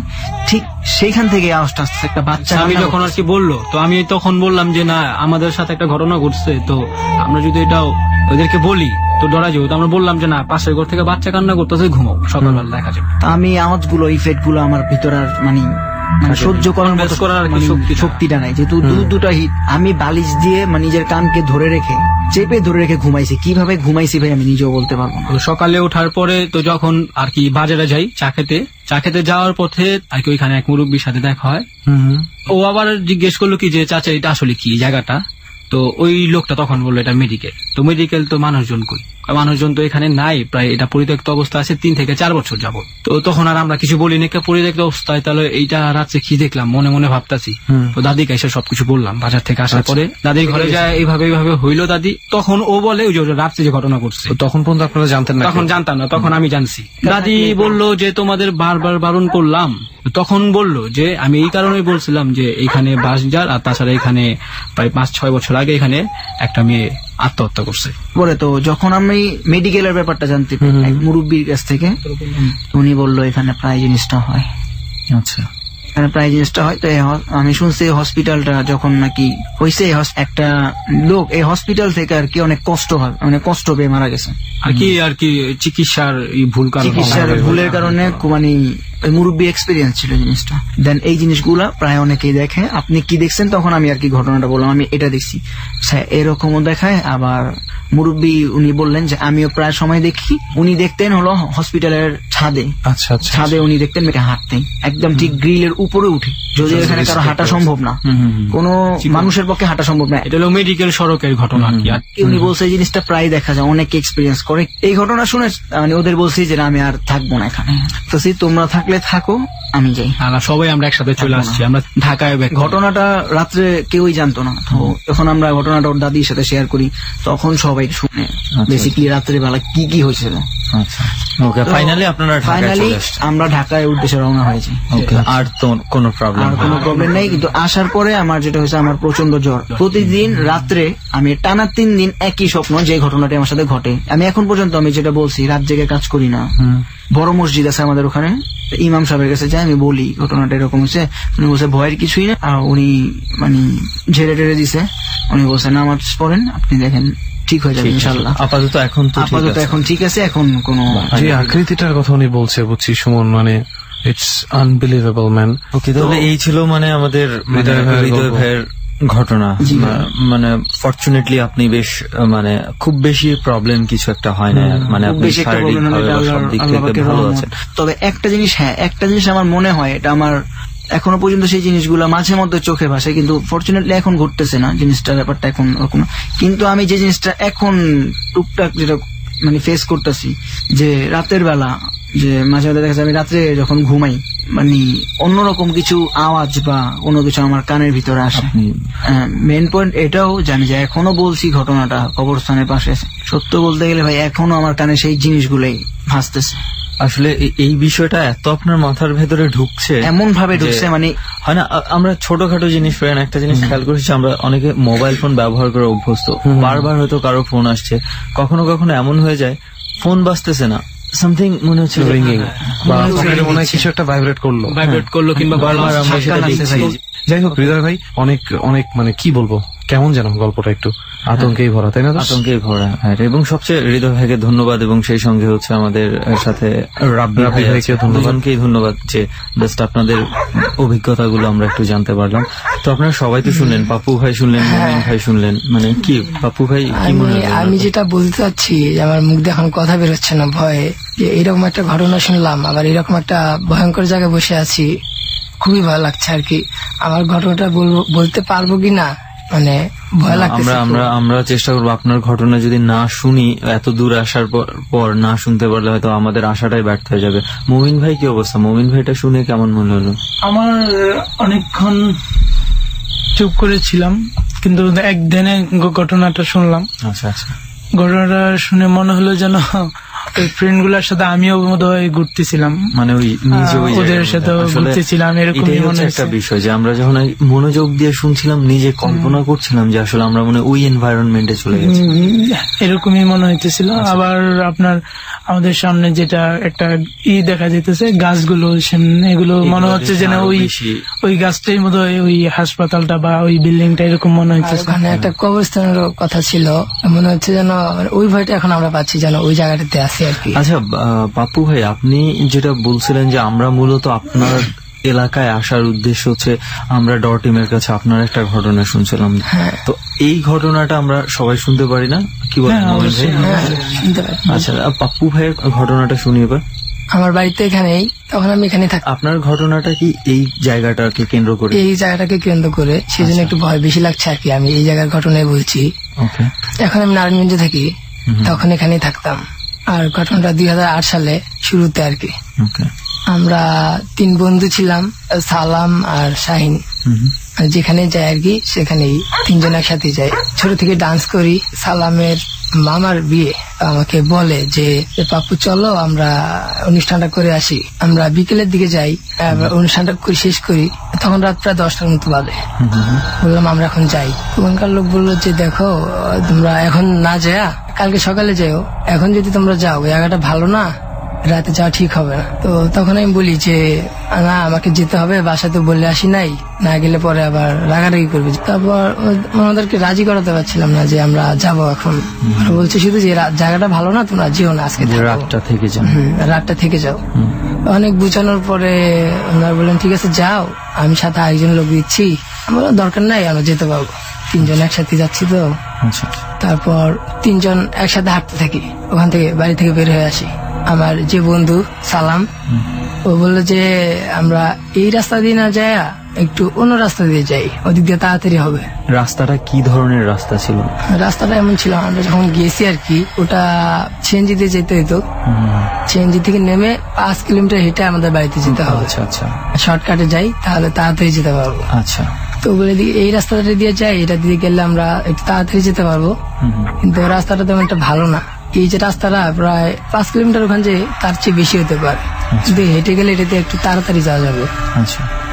ঠিক সেইখান থেকে আওয়াজটা আসছে, একটা বাচ্চা। আমি যখন আর কি বললো, তো আমি তখন বললাম যে না, আমাদের সাথে একটা ঘটনা ঘটছে, তো আমরা যদি এটাও ওদেরকে বলি তো ডরা যাবো। তো আমরা বললাম যে না, পাশের ঘর থেকে বাচ্চা কান্না করতেছে, ঘুমাও, সকালবেলা দেখা যাবে। আমি আওয়াজগুলো ইফেক্ট গুলো আমার ভিতরে আর মানে সহ্য করার মতো শক্তিটা নাই, যেহেতু দুটা হিট। আমি বালিশ দিয়ে মানে নিজের কানকে ধরে রেখে চেপে ধরে রেখে ঘুমাইছি। কিভাবে ঘুমাইছি ভাই আমি নিজেও বলতে পারবো না। সকালে ওঠার পরে তো যখন আর কি বাজারে যাই চা খেতে যাওয়ার পথে আর কি ওইখানে এক মুরব্বীর সাথে দেখা হয়। ও আবার জিজ্ঞেস করলো কি যে চাচা এটা আসলে কি জায়গাটা, তো ওই লোকটা তখন বললো এটা মেডিকেল। তো মেডিকেল তো মানুষজন কই, মানুষজন তো এখানে নাই, প্রায় এটা পরিত্যক্ত অবস্থা আছে 3 থেকে 4 বছর যাবত। তো তখন আর আমরা কিছু বলিনি, পরিত্যক্ত অবস্থায় তাহলে এইটা রাত্রে কি দেখলাম মনে মনে ভাবতাছি। তো দাদিকে এসে সবকিছু বললাম বাজার থেকে আসার পরে, দাদির ঘরে যায় এইভাবে হইলো দাদি। তখন ও বলে ওই যে রাত্রে যে ঘটনা ঘটছে। তখন পর্যন্ত আপনারা জানতেন না? তখন জানতাম না, তখন আমি জানছি। দাদি বললো যে তোমাদের বারবার বারণ করলাম। তখন বললো যে আমি এই কারণে বলছিলাম যে এখানে বাঁশঝাড়, আর তাছাড়া এখানে প্রায় 5-6 বছর আগে এখানে একটা মেয়ে আত্মহত্যা করছে বলে। তো যখন আমি মেডিকেলের ব্যাপারটা জানতে এক মুরব্বীর কাছ থেকে, উনি বললো এখানে প্রায় জিনিসটা হয়। আচ্ছা, এখানে প্রায় জিনিসটা হয়। তো আমি শুনছি হসপিটালটা যখন নাকি হয়েছে, একটা লোক এই হসপিটাল থেকে আর কি অনেক কষ্ট হয়, অনেক কষ্ট পেয়ে মারা গেছে আর কি চিকিৎসার ভুলের কারণে। মানে মুরব্বী এক্সপিরিয়েন্স ছিল জিনিসটা। দেন এই জিনিসগুলা প্রায় অনেকেই দেখে। আপনি কি দেখছেন? তখন আমি আর কি ঘটনাটা বললাম, আমি এটা দেখছি, এরকমও দেখায়। আবার মুরব্বী উনি বললেন যে আমিও প্রায় সময় দেখি। উনি দেখতেন হলো হসপিটালের ছাদে। আচ্ছা, ছাদে উনি দেখতেন মেয়েকে হাঁটতেন একদম ঠিক গ্রিলের উপরে উঠে, যদি এখানে কারো হাঁটা সম্ভব না, কোনো মানুষের পক্ষে হাঁটা সম্ভব না। এটা হলো মেডিকেল সড়কের ঘটনা। উনি বলছে এই জিনিসটা প্রায় দেখা যায়, অনেকে এক্সপিরিয়েন্স করে। এই ঘটনা শুনে মানে ওদের বলছি যে আমি আর থাকবো না এখানে, তো তোমরা থাকলে থাকো, আমি যাই। সবাই আমরা একসাথে চলে আসছি, আমরা ঢাকায়। ঘটনাটা রাত্রে কেউই জানতো না। তো যখন আমরা ঘটনাটা ওর দাদির সাথে শেয়ার করি, তখন সবাই শুনে বেসিক্যালি রাত্রে বেলা কি কি হয়েছিল। ফাইনালি আমরা ঢাকায় উদ্দেশ্যে রওনা হয়েছি। আর তো কোনো প্রবলেম নেই। কিন্তু আসার পরে আমার যেটা হয়েছে, আমার প্রচন্ড জ্বর। প্রতিদিন রাত্রে আমি টানা 3 দিন একই স্বপ্ন, যে ঘটনাটি আমার সাথে ঘটে। আমি এখন পর্যন্ত আমি যেটা বলছি, রাত জেগে কাজ করি না। বড় মসজিদ আছে আমাদের ওখানে, ইমাম সাহেবের কাছে যাই, আমি বলি ঘটনাটা এরকম হচ্ছে। উনি বলছে ভয়ের কিছুই না। উনি মানে ঝেড়ে টেড়ে দিছে। উনি বলছে নামাজ পড়েন, আপনি দেখেন ঠিক হয়ে যাবে ইনশাআল্লাহ। আপাতত এখন ঠিক আছে। এখন কোন যে আকৃতিটার কথা উনি বলছে, বুঝছি সুমন, মানে ইটস আনবিলিভেবল ম্যান। ওকে, তাহলে এই ছিল মানে আমাদের হৃদয় ভাইয়ের ঘটনা। মানে ফরচুনেটলি আপনি বেশ মানে খুব বেশি প্রবলেম কিছু একটা হয় না, মানে আপনি শারীরিকভাবে সব দিক থেকে ভালো আছেন। তবে একটা জিনিস আমার মনে হয়, এটা আমার এখনো পর্যন্ত সেই জিনিসগুলো মাঝে মধ্যে চোখে ভাসে, কিন্তু ফরচুনেটলি এখন ঘটতেছে না জিনিসটা, ব্যাপারটা এখন ওরকম। কিন্তু আমি যে জিনিসটা এখন টুকটাক যেটা মানে ফেস করতেছি, যে রাতের বেলা যে মাঝে মাঝে দেখা যায় আমি রাত্রে যখন ঘুমাই, মানে অন্যরকম কিছু আওয়াজ বা কোনো কিছু আমার কানের ভিতরে আসে। মেন পয়েন্ট এটাও জানি যে এখনো বলছি ঘটনাটা কবরস্থানের পাশে আছে। সত্য বলতে গেলে ভাই এখনো আমার কানে সেই জিনিসগুলোই ভাসতেছে। আসলে এই বিষয়টা এত আপনার মাথার ভেতরে ঢুকছে, এমন ভাবে ঢুকছে, মানে হয় না। আমরা ছোটখাটো জিনিস ফেরেন, একটা জিনিস খেয়াল করেছি, আমরা অনেকে মোবাইল ফোন ব্যবহার করে অভ্যস্ত। বারবার হয়তো কারো ফোন আসছে, কখনো কখনো এমন হয়ে যায় ফোন বাজতেছে না, সামথিং মনে হচ্ছে রিংিং, বা মনে হয় কিছু একটা ভাইব্রেট করলো কিংবা আমরা সেটা দেখছি। যাই হোক হৃদয় ভাই, অনেক অনেক মানে কি বলবো, কেমন যেন গল্পটা একটু আতঙ্কেই ভরা, তাই না? আতঙ্কেই ভরা। এবং সবচেয়ে হৃদয় ভাইকে ধন্যবাদ, এবং সেই সঙ্গে হচ্ছে আমাদের সাথে রাব্বি ভাইকে দুজনকেই ধন্যবাদ যে জাস্ট আপনাদের অভিজ্ঞতাগুলো আমরা একটু জানতে পারলাম। তো আপনারা সবাই তো শুনলেন, পাপ্পু ভাই শুনলেন, মুমিন ভাই শুনলেন, মানে কি পাপ্পু ভাই কি মনে হয়? আমি যেটা বলতে চাচ্ছি, আমার মুখ দিয়ে এখন কথা বেরোচ্ছে না ভয়ে, যে এরকম একটা ঘটনা শুনলাম, আবার এরকম একটা ভয়ঙ্কর জায়গায় বসে আছি, খুবই ভয় লাগছে আর কি। আমার ঘটনাটা বলতে পারবো কিনা, মানে ভয় লাগছে। আমরা চেষ্টা করবো আপনার ঘটনা যদি না শুনি, এত দূর আসার পর না শুনতে পারলে হয়তো আমাদের আশাটাই ব্যর্থ হয়ে যাবে। মুমিন ভাই কি অবস্থা? মুমিন ভাইটা শুনে কেমন মনে হলো? আমার অনেকক্ষণ চুপ করেছিলাম, কিন্তু একদিনে ঘটনাটা শুনলাম। আচ্ছা আচ্ছা। ঘটনাটা শুনে মনে হলো যেন ওই ফ্রেন্ড গুলার সাথে আমিও বোধহয় ঘুরতেছিলাম, মানে ওই নিজে ওদের সাথে ঘুরতেছিলাম, এরকমই মনে হচ্ছে। একটা বিষয় যে আমরা যখন মনোযোগ দিয়ে শুনছিলাম, নিজে কল্পনা করছিলাম যে আসলে আমরা মনে ওই এনভায়রনমেন্টে চলে গেছি, এরকমই মনে হইতেছিল। আবার আপনার আমাদের সামনে যেটা একটা দেখা যেতেছে, গাছগুলো, এগুলো মনে হচ্ছে যেন ওই গাছটাই মতো ওই হাসপাতালটা বা ওই বিল্ডিংটা, এরকম মনে হচ্ছে। ওখানে একটা কবরস্থানের কথা ছিল, মনে হচ্ছে যেন ওই ভয়টা এখন আমরা পাচ্ছি যেন ওই জায়গাটাতে আছি আর কি। আচ্ছা পাপ্পু ভাই, আপনি যেটা বলছিলেন যে আমরা মূলত আপনার এলাকায় আসার উদ্দেশ্য হচ্ছে আমরা ডর টিমের কাছে আপনার একটা ঘটনা শুনছিলাম, তো এই ঘটনাটা আমরা সবাই শুনতে পারি না? কি বলেন? আচ্ছা পাপ্পু ভাইয়ের ঘটনাটা শুনি এবার। আমার বাড়িতে এখানেই, তখন আমি এখানে থাকি। আপনার ঘটনাটা কি এই জায়গাটাকে কেন্দ্র করে? এই জায়গাটাকে কেন্দ্র করে, সেই জন্য একটু ভয় বেশি লাগছে আর কি। আমি এই জায়গার ঘটনাই বলছি। এখন আমি নারায়ণগঞ্জে থাকি, তখন এখানেই থাকতাম। আর ঘটনাটা 2008 সালে শুরুতে আর কি। আমরা 3 বন্ধু ছিলাম, সালাম আর শাহিন। যেখানে যাই আর কি, সেখানেই 3 জন একসাথে যাই। ছোট থেকে ডান্স করি। সালামের মামার বিয়ে, আমাকে বলে যে পাপ্পু চলো আমরা অনুষ্ঠানটা করে আসি। আমরা বিকেলের দিকে যাই, অনুষ্ঠানটা করে শেষ করি, তখন রাত প্রায় 10টার মতো বাজে। বললাম আমরা এখন যাই। ওখানকার লোক বললো যে দেখো তোমরা এখন না যাও, কালকে সকালে যাও। এখন যদি তোমরা যাও, জায়গাটা ভালো না, রাতে যাওয়া ঠিক হবে না। তো তখন আমি বলি যে না, আমাকে যেতে হবে, বাসায় তো বলে আসি নাই, না গেলে পরে আবার রাগারাগি করবে। তারপর আমাদেরকে রাজি করাতে পারছিলাম না যে আমরা যাবো এখন। বলছে শুধু যে জায়গাটা ভালো না, তোমরা যেও না, আজকে রাতটা থেকে যাও। রাতটা থেকে যাও। অনেক বুঝানোর পরে ওনারা বললেন ঠিক আছে যাও, আমি সাথে আরেকজন লোক দিচ্ছি। আমার দরকার নাই, আমরা যেতে পারবো, 3 জন একসাথে যাচ্ছি তো। তারপর 3 জন একসাথে হাঁটতে থাকি, ওখান থেকে বাড়ি থেকে বের হয়ে আসি। আমার যে বন্ধু সালাম, ও বললো যে আমরা এই রাস্তা দিয়ে না যাই, একটু অন্য রাস্তা দিয়ে যাই, ওদিক দিয়ে তাড়াতাড়ি হবে। রাস্তাটা কি ধরনের রাস্তা ছিল? রাস্তাটা এমন ছিল, আমরা যখন গেছি আর কি, ওটা সিএনজি দিয়ে যেতে হইতো। সিএনজি থেকে নেমে 5 কিলোমিটার হেঁটে আমাদের বাড়িতে যেতে হবে। আচ্ছা আচ্ছা। শর্টকাটে যাই, তাহলে তাড়াতাড়ি যেতে পারবো। আচ্ছা। তো বলে এই রাস্তাটা দিয়ে যাই, এটা দিয়ে গেলে আমরা একটু তাড়াতাড়ি যেতে পারবো। কিন্তু রাস্তাটা তেমন একটা ভালো না। এই যে রাস্তাটা প্রায় 5 কিলোমিটার, ওখান যে তার চেয়ে বেশি হতে পারে, কিন্তু হেঁটে গেলে এটাতে একটু তাড়াতাড়ি যাওয়া যাবে।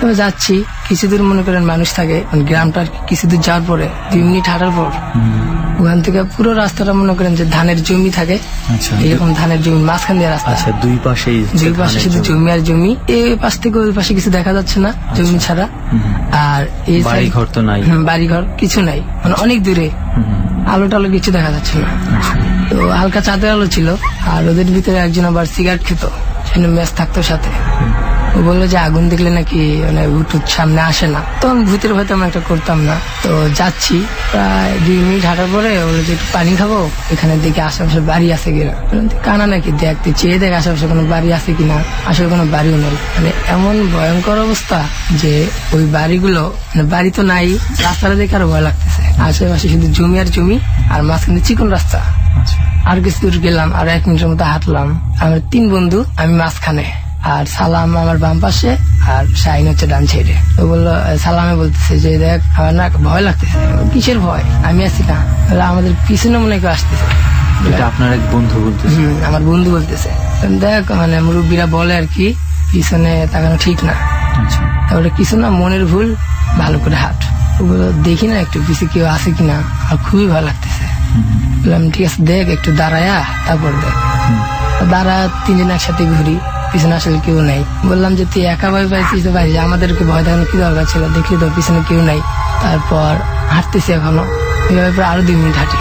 তো যাচ্ছি, কিছু দূর মনে করেন মানুষ থাকে, গ্রামটার কিছু দূর যাওয়ার পরে 2 মিনিট হাঁটার পর ওখান থেকে পুরো রাস্তাটা মনে করেন যে ধানের জমি থাকে, এরকম ধানের জমি মাঝখান দিয়ে রাস্তা। দুই পাশে শুধু জমি আর জমি, এই পাশ থেকে ওই পাশে কিছু দেখা যাচ্ছে না, জমি ছাড়া। আর এই বাড়িঘর তো নাই, বাড়িঘর কিছু নাই, মানে অনেক দূরে, আলো টালো কিছু দেখা যাচ্ছে না। তো হালকা চাঁদের আলো ছিল, আর ওদের ভিতরে একজন আবার সিগারেট খেত, সেখানে ম্যাচ থাকতো সাথে। ও বললো যে আগুন দেখলে নাকি মানে ভূত সামনে আসে না। তখন ভূতের ভয় তেমন একটা করতাম না। তো যাচ্ছি, প্রায় 2 মিনিট হাঁটার পরে বললো যে একটু পানি খাবো, এখানে দেখে আশেপাশে বাড়ি আছে কিনা। কানা নাকি, দেখতে চেয়ে দেখ আশেপাশে কোনো বাড়ি আছে কিনা। আসলে কোনো বাড়িও নেই, মানে এমন ভয়ঙ্কর অবস্থা যে ওই বাড়িগুলো, মানে বাড়ি তো নাই, রাস্তাটা দেখে আরো ভয় লাগতেছে। আশেপাশে শুধু জমি আর জমি, আর মাঝখানে চিকন রাস্তা। আর কিছু দূর গেলাম, আর 1 মিনিটের মতো হাঁটলাম। আমার 3 বন্ধু, আমি মাঝখানে, আর সালাম আমার বাম পাশে, আর শাহিন হচ্ছে ডান সাইডে। তো বললো, সালামে বলতেছে যে দেখ আমার না ভয় লাগতেছে। কিসের ভয়? আমি আছি না, আমাদের পিছনে মনে কেউ আসতেছে। আপনার এক বন্ধু বলতেছে? আমার বন্ধু বলতেছে। দেখ মানে মুরব্বীরা বলে আর কি, পিছনে তাকানো ঠিক না। তারপরে কিছু না, মনের ভুল, ভালো করে হাঁট। ওগুলো দেখি না একটু পিছিয়ে কেউ আছে কিনা, আর খুবই ভয় লাগতেছে। বললাম ঠিক আছে দেখ, একটু দাঁড়ায়া তারপর দেখ। দাঁড়া 3 জন একসাথে ঘুরি, পিছনে আসলে কেউ নাই। বললাম যে তুই একা ভয় পাইছিস তো ভাই, আমাদেরকে ভয় দেখানোর কি দরকার ছিল, দেখলি তো পিছনে কেউ নাই। তারপর হাঁটতেছি এখনো, এইভাবে প্রায় আরো 2 মিনিট হাঁটি।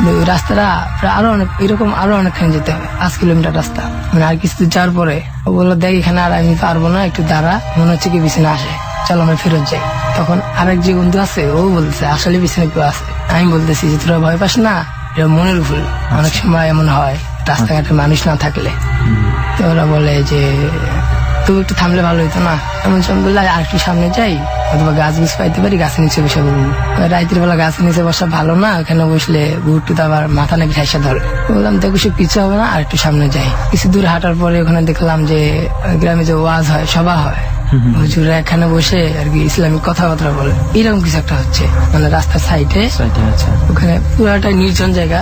ওই রাস্তাটা প্রায় আরো অনেক এরকম আরো অনেকখানি যেতে হবে, 5 কিলোমিটার রাস্তা। মানে আর কিছু যাওয়ার পরে ও বললো, দেখ এখানে আর আমি পারবো না, একটু দাঁড়া, মনে হচ্ছে কি পিছনে আসে, চলো আমরা ফেরত যাই। তখন আরেক যে বন্ধু আছে ও বলছে আসলে পিছনে কেউ আছে। আমি বলতেছি যে তোরা ভয় পাস না, এটা মনের ভুল, অনেক সময় এমন হয় রাস্তাঘাটে মানুষ না থাকলে। তো ওরা বলে যে তুই একটু থামলে ভালো হইতো না, এমন সময় বললে আর একটু সামনে যাই, অথবা গাছ গুছ পাইতে পারি, গাছের নিচে বসে বলবো। রাতের বেলা গাছের নিচে বসা ভালো না, ওখানে বসলে বুটটু আবার মাথা নাকি ঠাইসা ধরে। বললাম দেখো সে কিছু হবে না, আর একটু সামনে যাই। কিছু দূর হাঁটার পরে ওখানে দেখলাম যে গ্রামে যে ওয়াজ হয়, সভা হয়, হুজুরা এখানে বসে আর কি ইসলামিক কথাবার্তা বলে, এরকম কিছু একটা হচ্ছে। মানে রাস্তার সাইডে ওখানে পুরাটা নির্জন জায়গা,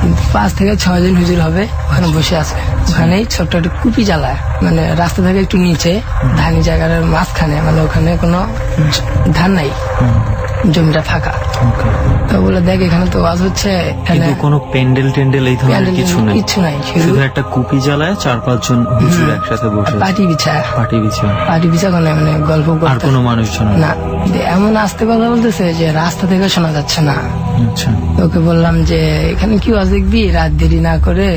কিন্তু 5 থেকে 6 জন হুজুর হবে ওখানে বসে আছে। ওখানে ছোট্ট একটা কুপি জ্বালায়, মানে রাস্তা থেকে একটু নিচে ধানি জায়গার মাঝখানে, মানে ওখানে কোনো ধান নাই, জমিটা ফাঁকা। তো বলে দেখ এখানে তো ওয়াজ হচ্ছে, কিন্তু কোনো প্যান্ডেল টেন্ডেল এই ধরনের কিছু নাই, শুধু একটা কুপি জ্বালায়, 4-5 জন হুজুর একসাথে বসে পাটি বিছা মানে গল্প করতে, আর কোনো মানুষজন না। এমন আস্তে কথা বলতেছে যে রাস্তা থেকে শোনা যাচ্ছে না। ওকে বললাম যে এখানে কি ওয়াজ দেখবি, রাত দেরি না করে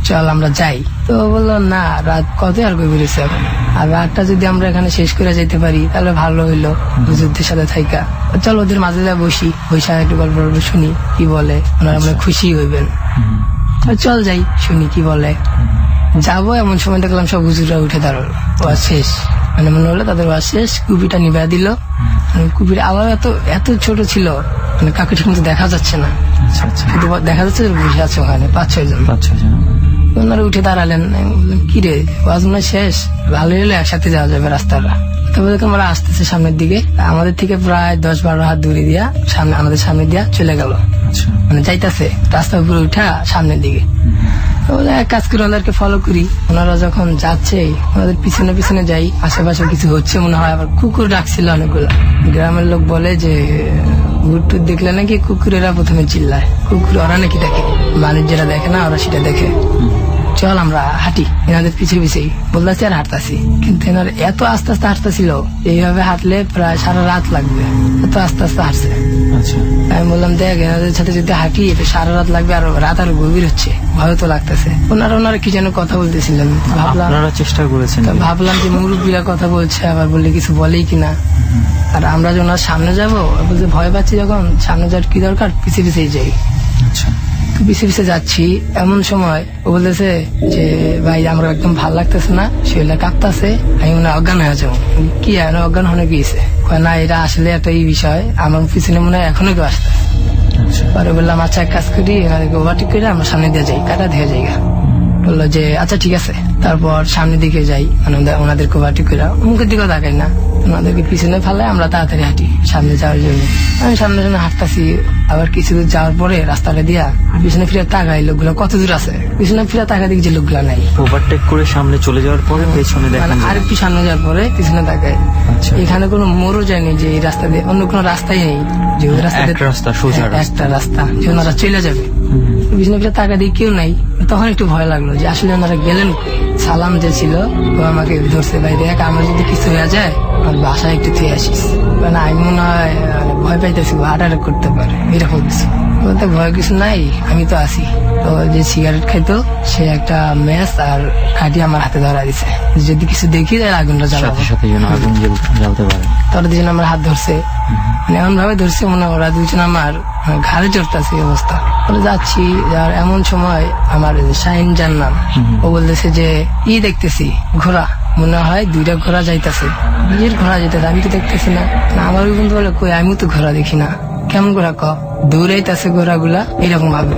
চল আমরা যাই। তো বললো না, রাত কত আর কই বেরিয়েছে এখন, আর রাতটা যদি আমরা এখানে শেষ করে যেতে পারি তাহলে ভালো হইলো, হুজুরদের সাথে থাইকা। চল ওদের মাঝে যা বসি, বৈশা একটু গল্প শুনি কি বলে, ওনারা আমরা খুশি হইবেন। চল যাই, শুনি কি বলে। যাবো এমন সময় দেখলাম সব হুজুররা উঠে দাঁড়ালো, ওয়াজ শেষ। মানে মনে হলো তাদের ওয়াজ শেষ, কুপিটা নিভা দিল। কুপির আলো এত ছোট ছিল, মানে কাকে ঠিক মতো দেখা যাচ্ছে না, দেখা যাচ্ছে বসে আছে ওখানে 5-6 জন। ওনারা উঠে দাঁড়ালেন, কি রে ওয়াজ মনে শেষ, ভালো হলে একসাথে যাওয়া যাবে রাস্তাটা। তবে দেখুন আমরা আসতেছে সামনের দিকে, আমাদের থেকে প্রায় 10-12 হাত দূরে দিয়া সামনে, আমাদের সামনে দিয়া চলে গেল, মানে যাইতেছে রাস্তার উপরে উঠা সামনের দিকে। এক কাজ করি, ওনাদেরকে ফলো করি। ওনারা যখন যাচ্ছে ওনাদের পিছনে পিছনে যাই, আশেপাশে কিছু হচ্ছে মনে হয়। আবার কুকুর ডাকছিল অনেকগুলো। গ্রামের লোক বলে যে ভুট্টুর দেখলে নাকি কুকুরেরা প্রথমে চিল্লায়, কুকুর ওরা নাকি দেখে, মানুষ যেটা দেখে না ওরা সেটা দেখে। চল আমরা হাঁটি, এনাদের পিছে পিছেই বলতেছি আর হাঁটতাছি। কিন্তু এনার এত আস্তে আস্তে হাঁটতেছিল, এইভাবে হাঁটলে প্রায় সারা রাত লাগবে, এত আস্তে আস্তে হাঁটছে। আমি বললাম দেখ এনাদের সাথে যদি হাঁটি এটা সারা রাত লাগবে, আর রাত আর গভীর হচ্ছে, ভয় তো লাগতেছে। ওনারা কি যেন কথা বলতেছিলেন, ভাবলাম চেষ্টা করেছেন, ভাবলাম যে মুরব্বীরা কথা বলছে, আবার বললে কিছু বলেই কিনা। আর আমরা যে ওনার সামনে যাবো, বলতে ভয় পাচ্ছি যখন, সামনে যাওয়ার কি দরকার, পিছিয়ে পিছিয়ে যাই। পিছিয়ে পিছিয়ে যাচ্ছি, এমন সময় ও বলতেছে যে ভাই আমরা একদম ভাল লাগতেছে না, শরীরটা কাঁপতেছে, আমি মনে হয় অজ্ঞান হয়ে যাবো। কি আর অজ্ঞান হয়ে গিয়েছে, না এটা আসলে একটা এই বিষয়, আমার পিছনে মনে হয় এখনো কেউ আসতে। পরে বললাম আচ্ছা এক কাজ করি, এনাদেরকে ওভারটেক করে আমরা সামনে দিয়ে যাই, কাটা দিয়ে যাই। বললো যে আচ্ছা ঠিক আছে। তারপর সামনের দিকে যাই, মানে ওনাদেরকে ওভারটেক করে, মুখের দিকেও তাকাই না, ওনাদেরকে পিছনে ফেলায় আমরা তাড়াতাড়ি হাঁটি সামনে যাওয়ার জন্য। আমি সামনে সামনে হাঁটতেছি, আবার কিছু দূর যাওয়ার পরে রাস্তাটা দিয়া পিছনে ফিরে তাকাই, লোকগুলো কত দূর আছে, পিছনে ফিরে তাকাই দেখি যে লোকগুলা নাই। ওভারটেক করে সামনে চলে যাওয়ার পরে পেছনে দেখলাম, আর একটু সামনে যাওয়ার পরে পিছনে তাকাই, এখানে কোনো মোড়ও যায়নি যে এই রাস্তা দিয়ে, অন্য কোনো রাস্তাই নেই, যে ওই রাস্তা সোজা একটা রাস্তা যে ওনারা চলে যাবে। পিছনে ফিরে তাকাই দিয়ে কেউ নাই। তখন একটু ভয় লাগলো যে আসলে ওনারা গেলেন। সালাম যে ছিল ও আমাকে ধরছে, ভাই দেখ আমার যদি কিছু হয়ে যায় আমার বাসায় একটু থেকে আসিস, মানে আমি মনে হয় ভয় পাইতেছি হার্ট অ্যাটাক করতে পারে, এরকম কিছু। বলতে ভয় কিছু নাই, আমি তো আছি। তো যে সিগারেট খাইতো সে একটা ম্যাচ আর কাঠি আমার হাতে ধরা দিছে, যদি কিছু দেখি তাহলে আগুনটা জ্বালাবো, আগুন জ্বালতে পারে। তোরা দুজন আমার হাত ধরছে, মানে এমন ভাবে ধরছে মনে হয় ওরা দুজন আমার ঘাড়ে চড়তেছে অবস্থা। যাচ্ছি, আর এমন সময় আমার শাহিন যার নাম, ও বলতেছে যে ই দেখতেছি ঘোড়া, মনে হয় 2টা ঘোড়া যাইতেছে, বিয়ের ঘোড়া যেতেছে, আমি তো দেখতেছি না। আমার বন্ধু বলে কই আমি তো ঘোড়া দেখি না, কেমন ঘোড়া ক দৌড়াইতেছে ঘোড়াগুলা এরকম ভাবে,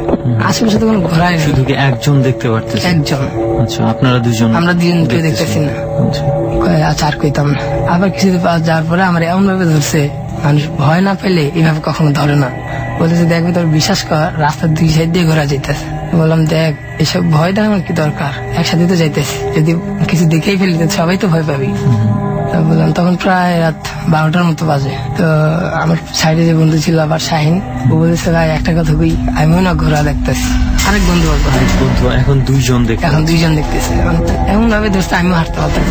আশেপাশে তো কোনো ঘোড়াই নেই, শুধু একজন দেখতে পারতেছে, একজন। আচ্ছা আপনারা দুজন? আমরা দুজন কেউ দেখতেছি না। আচ্ছা আর কইতাম না। আবার কিছুদিন পাশ যাওয়ার পরে আমার এমন ভাবে ধরছে, মানুষ ভয় না পেলে এইভাবে কখনো ধরে না। বলতেছে দেখবি তোর বিশ্বাস কর রাস্তার 2 সাইড দিয়ে ঘোরা যাইতেছে। বললাম দেখ এসব ভয় দেখানোর কি দরকার, একসাথে তো যাইতেছি, যদি কিছু দেখেই ফেলি সবাই তো ভয় পাবি। বললাম তখন প্রায় রাত 12টার মতো বাজে। তো আমার সাইডে যে বন্ধু ছিল আবার শাহিন, ও বলেছে ভাই একটা কথা কই, আমিও না ঘোরা দেখতেছি। আরেক বন্ধু বলতো এখন 2জন দেখতেছে, এমন ভাবে ধরছে আমিও হাঁটতে পারতাম।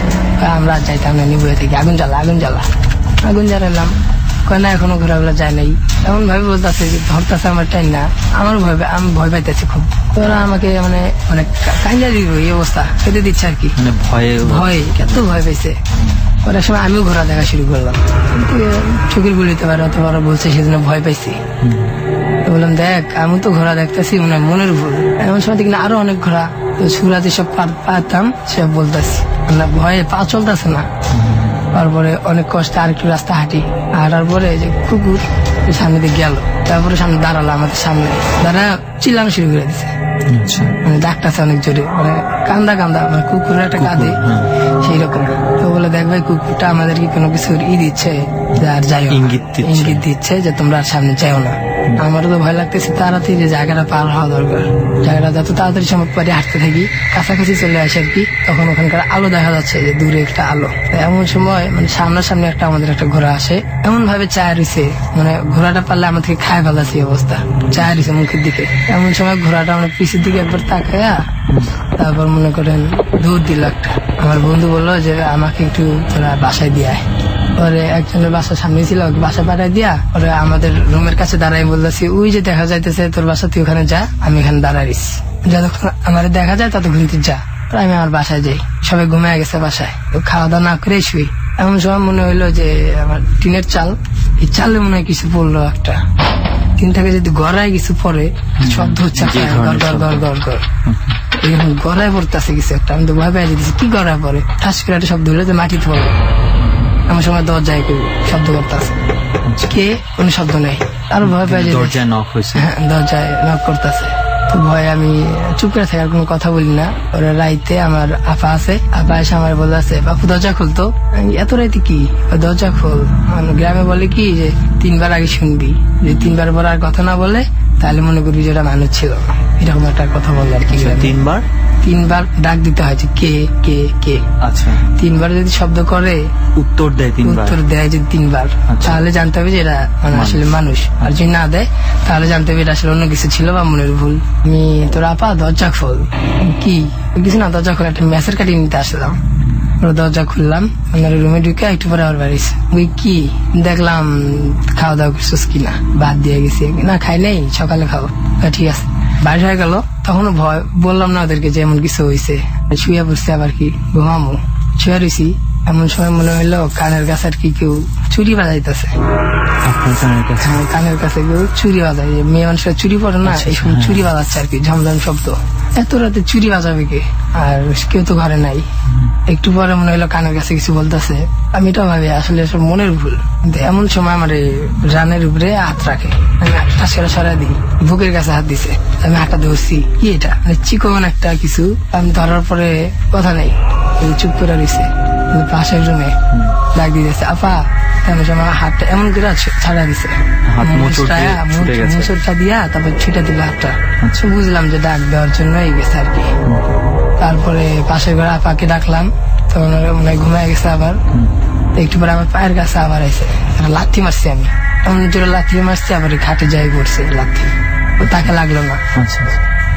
আমরা যাইতাম না, নিবুয়ে থেকে আগুন জ্বালা আগুন জ্বালালাম, কয় না এখনো ঘোরাগুলো যায় নাই, এমন ভাবে বলতেছে ধরতেছে আমার টাইম না, আমার আমি ভয় পাইতেছি খুব। তোরা আমাকে মানে মানে কাঞ্জা দিব এই অবস্থা খেতে দিচ্ছে আর কি, মানে ভয়ে এত ভয় পাইছে। অনেক সময় আমিও ঘোরা দেখা শুরু করলাম, কিন্তু চোখের গুলিতে পারে অত বড় বলছে সেজন্য ভয় পাইছি। বললাম দেখ আমি তো ঘোরা দেখতেছি মনের ভুল, এমন সময় দেখি আরো অনেক ঘোরা, সুরা যেসব পারতাম সব বলতেছি, ভয়ে পা চলতেছে না। তারপরে অনেক কষ্টে আরেকটু রাস্তা হাঁটার পরে যে কুকুর সামনে দিয়ে গেল, তারপরে সামনে দাঁড়ালো, আমাদের সামনে দাঁড়া চিল্লানো শুরু করে দিচ্ছে, মানে ডাকতেছে অনেক জোরে, মানে কান্দা মানে কুকুরের একটা কাঁদে সেই রকম। তো বলে দেখ ভাই কুকুরটা আমাদেরকে কোনো কিছু দিচ্ছে, আর যাই ইঙ্গিত দিচ্ছে যে তোমরা সামনে যাও না। আমারও তো ভয় লাগতেছে, তাড়াতাড়ি যে জায়গাটা পার হওয়া দরকার, জায়গাটা যত তাড়াতাড়ি সম্ভব পারি হাঁটতে থাকি, কাছাকাছি চলে আসে আর কি। তখন ওখানকার আলো দেখা যাচ্ছে যে দূরে একটা আলো, এমন সময় মানে সামনাসামনি আমাদের একটা ঘোড়া আসে, এমন ভাবে চায় রয়েছে, মানে ঘোড়াটা পারলে আমাদেরকে খায় ফেলাছে অবস্থা, চায় রয়েছে মুখের দিকে। এমন সময় ঘোড়াটা আমরা পিছের দিকে একবার তাকায়া তারপর মনে করেন দৌড় দিল একটা। আমার বন্ধু বললো যে আমাকে একটু তোরা বাসায় দিয়ে আয়। পরে একজনের বাসার সামনে ছিল, বাসা পাঠাই দিয়া ওরা আমাদের রুমের কাছে দাঁড়াই বলতেছি ওই যে দেখা যাইতেছে তোর বাসা, তুই ওখানে যা, আমি এখানে দাঁড়াইস, যতক্ষণ আমার দেখা যায় ততক্ষণ তুই যা। আমি আমার বাসায় যাই, সবাই ঘুমিয়ে গেছে বাসায়, খাওয়া দাওয়া না করে শুই। এমন সময় মনে হইলো যে আমার টিনের চাল, এই চালে মনে হয় কিছু পড়লো একটা, টিন থেকে যদি গড়ায় কিছু পরে শব্দ হচ্ছে গড়ায় পড়তেছে কিছু একটা। আমি তো ভয় পেয়ে যেতেছি কি গড়ায় পরে, ঠাস করে একটা শব্দ হলো যে মাটিতে পড়লো। এমন সময় দরজায় শব্দ করতেছে, কে কোনো শব্দ নেই, আরো ভয় পেয়ে যেতেছি, দরজায় নক করতেছে। তো ভয় আমি চুপ করে থাকার কোনো কথা বলি না। ওরা রাইতে আমার আপা আছে, আপা এসে আমার বলতেছে বাপু দরজা খুলতো। এত রাইতে কি দরজা খোল, গ্রামে বলে কি যে 3 বার আগে শুনবি, যে 3 বার পর আর কথা না বলে তাহলে মনে করবি যে ওটা মানুষ ছিল, এরকম একটা কথা বললো আর কি। 3 বার ডাক দিতে হয় যে কে কে কে। আচ্ছা 3 বার যদি শব্দ করে উত্তর দেয় যদি 3 বার, তাহলে জানতে হবে যে এরা মানে আসলে মানুষ, আর যদি না দেয় তাহলে জানতে হবে এটা আসলে অন্য কিছু ছিল বা মনের ভুল। আমি তোর আপা দরজা খোল, কি কিছু না দরজা খোল, একটা ম্যাচের কাটিয়ে নিতে আসলাম। দরজা খুললাম, রুমে ঢুকে একটু পরে আবার বাড়িস, ওই কি দেখলাম খাওয়া দাওয়া করছিস কিনা, ভাত দিয়ে গেছি না, খাই নাই সকালে খাবো, ঠিক আছে। বাইরে হয়ে গেল, তখনও ভয়, বললাম না ওদেরকে যে এমন কিছু হয়েছে, শুয়ে পড়ছে আবার কি ঘুমামো, শুয়ে রয়েছি। এমন সময় মনে হইলো কানের কাছে আর কি কেউ চুরি বাজাইতেছে, কানের কাছে কেউ চুরি বাজায়, মেয়ে মানুষের চুরি পড়ে না, এই সময় চুরি বাজাচ্ছে আর কি, ঝমঝম শব্দ। এত রাতে চুরি বাজাবে কে, আর কেউ তো ঘরে নাই। একটু পরে মনে হলো কানের কাছে কিছু বলতেছে, আমি এটা ভাবি আসলে সব মনের ভুল। এমন সময় আমার রানের উপরে হাত রাখে, আমি ঠাস করে সরাই দিই, বুকের কাছে হাত দিছে, আমি হাতটা ধরছি, কি এটা মানে চিকন একটা কিছু। আমি ধরার পরে কথা নেই, চুপ করে রয়েছে। পাশের রুমে ডাক দিয়েছে আপা, আমার হাতটা এমন করে ছাড়া দিছে, মুসুরটা দিয়া তারপর ছুটে দিল হাতটা। বুঝলাম যে ডাক দেওয়ার জন্য গেছে আর কি। তারপরে পাশের ঘরে আপাকে ডাকলাম, তখন মনে হয় ঘুমায় গেছে আবার। একটু পরে আমার পায়ের কাছে আবার আছে, লাথি মারছি আমি, এমন জোরে লাথি মারছি, আবার ঘাটে যাই পড়ছে লাথি, তাকে লাগলো না।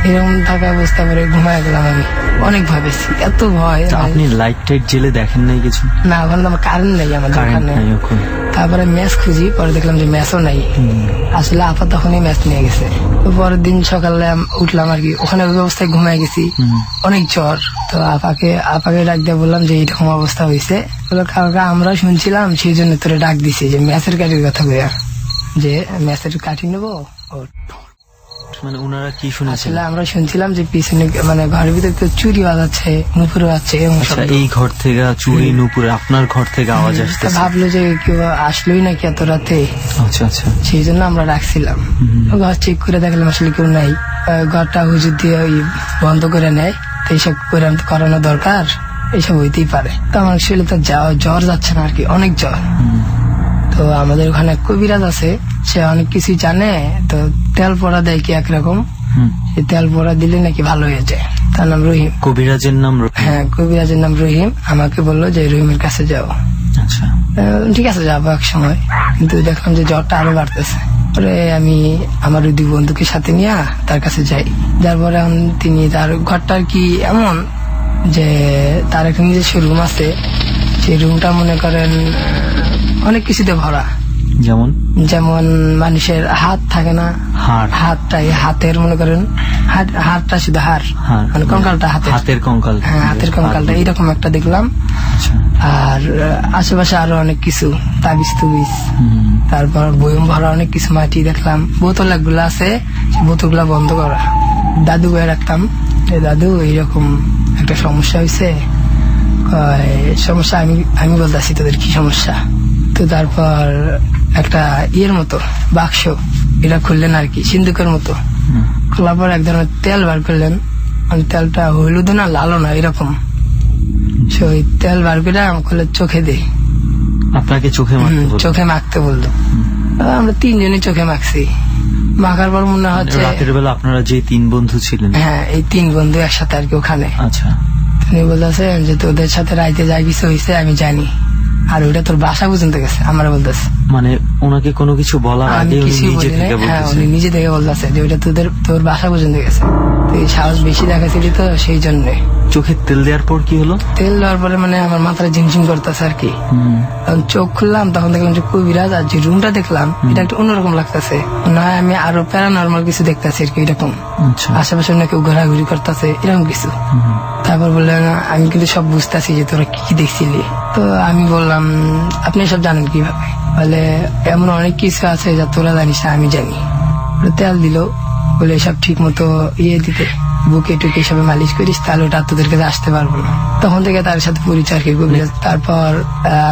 এরকম থাকা অবস্থা করে ঘুমায় গেলাম আমি, অনেক ভয় পেয়েছি, এত ভয়। আপনি লাইট টাইট জেলে দেখেন নাই কিছু? না, ওখানে আমার কারেন্ট নেই, আমার দোকানে। তারপরে ম্যাচ খুঁজি, পরে দেখলাম যে ম্যাচও নাই, আসলে আপা তখনই ম্যাচ নিয়ে গেছে। পরের দিন সকালে উঠলাম আর কি, ওখানে ওই অবস্থায় ঘুমায় গেছি, অনেক জ্বর। তো আপাকে ডাক দিয়ে বললাম যে এইরকম অবস্থা হয়েছে, বললো কাকা আমরা শুনছিলাম সেই জন্য তোরে ডাক দিছি, যে ম্যাচের কাঠির কথা বইয়া, যে ম্যাচের কাঠি নেবো। মানে ওনারা কি শুনেছিল? আমরা শুনছিলাম যে পিছনে মানে ঘরের ভিতরে কেউ চুরি বাজাচ্ছে, নুপুর বাজছে। এই ঘর থেকে চুরি নুপুর, আপনার ঘর থেকে আওয়াজ আসছে, ভাবলো যে কেউ আসলোই নাকি এত রাতে। আচ্ছা আচ্ছা, সেই জন্য আমরা রাখছিলাম। ঘর চেক করে দেখলাম আসলে কেউ নাই, ঘরটা হুজুর দিয়ে ওই বন্ধ করে নেয়, তো এইসব করানো দরকার, এইসব হইতেই পারে। তো আমার শরীরে তো জ্বর যাচ্ছে না আর কি, অনেক জ্বর। তো আমাদের ওখানে কবিরাজ আছে, সে অনেক কিছুই জানে, তো তেল পড়া দেয় কি একরকম, তেল পড়া দিলে নাকি ভালো হয়ে যায়। তার নাম রহিম। কবিরাজের নাম? হ্যাঁ, কবিরাজের নাম রহিম। আমাকে বললো যে রহিমের কাছে যাও। আচ্ছা ঠিক আছে যাবো এক সময়, কিন্তু দেখলাম যে জ্বরটা আরো বাড়তেছে। পরে আমি আমার ওই 2 বন্ধুকে সাথে নিয়ে তার কাছে যাই। যার পরে তিনি, তার ঘরটা আর কি এমন যে তার একটা নিজস্ব রুম আছে, সেই রুমটা মনে করেন অনেক কিছুতে ভরা, যেমন মানুষের হাত থাকে না, হাতটাই হাতের মনে করেন হাতটা শুধু হাড়, মানে কঙ্কালটা হাতের কঙ্কাল, হ্যাঁ হাতের কঙ্কালটা এইরকম একটা দেখলাম। আর আশেপাশে আরো অনেক কিছু তাবিজ তুবিজ, তারপর বয়ম ভরা অনেক কিছু মাটি দেখলাম। বোতল গুলো আছে, বোতল গুলা বন্ধ করা। দাদু বয়ে রাখতাম, দাদু এইরকম একটা সমস্যা হয়েছে, সমস্যা আমি বলতেছি তোদের কি সমস্যা। তো তারপর একটা ইয়ের মতো বাক্স এটা খুললেন আর কি, সিন্ধুকের মতো। খোলার পর এক ধরনের তেল বার করলেন, মানে তেলটা হলুদ না লালও না এরকম। ওই তেল বার করে আমাকে চোখে দে, আপনাকে চোখে মাখতে বললো। আমরা 3 জনই চোখে মাখছি। মাখার পর মনে হচ্ছে রাতের বেলা আপনারা যে 3 বন্ধু ছিলেন, হ্যাঁ এই 3 বন্ধু একসাথে আর কি ওখানে। আচ্ছা, তিনি বলতেছেন যে তোদের সাথে রাইতে যাই কিছু হয়েছে আমি জানি, আর ওইটা তোর বাসা পর্যন্ত গেছে। আমরা বলতেছে মানে ওনাকে কোনো কিছু বলার আগে উনি নিজে থেকে বলতেছে যে ওইটা তোর বাসা পর্যন্ত গেছে। তুই সাহস বেশি দেখাচ্ছিলি তো সেই জন্য। চোখে তেল দেওয়ার পর কি হলো? তেল দেওয়ার পরে মানে আমার মাথাটা ঝিমঝিম করতেছে আর কি। তখন চোখ খুললাম, তখন দেখলাম যে কবিরাজ, আর যে রুমটা দেখলাম এটা একটু অন্যরকম লাগতেছে, মনে হয় আমি আরো প্যারানর্মাল কিছু দেখতেছি আর কি এরকম। আশেপাশে অন্য কেউ ঘোরাঘুরি করতেছে এরকম কিছু। তারপর বললেন আমি কিন্তু সব বুঝতেছি যে তোরা কি দেখছিলি। তো আমি বললাম আপনি সব জানেন কিভাবে? বলে এমন অনেক কিছু আছে যা তোরা জানিস না আমি জানি। তেল দিল, বলে এসব ঠিক মতো দিতে, বুকে টুকে সবে মালিশ করিস, তাহলে ওটা তোদের কাছে আসতে পারবো না। তখন থেকে তার সাথে পরিচয় আর কি। তারপর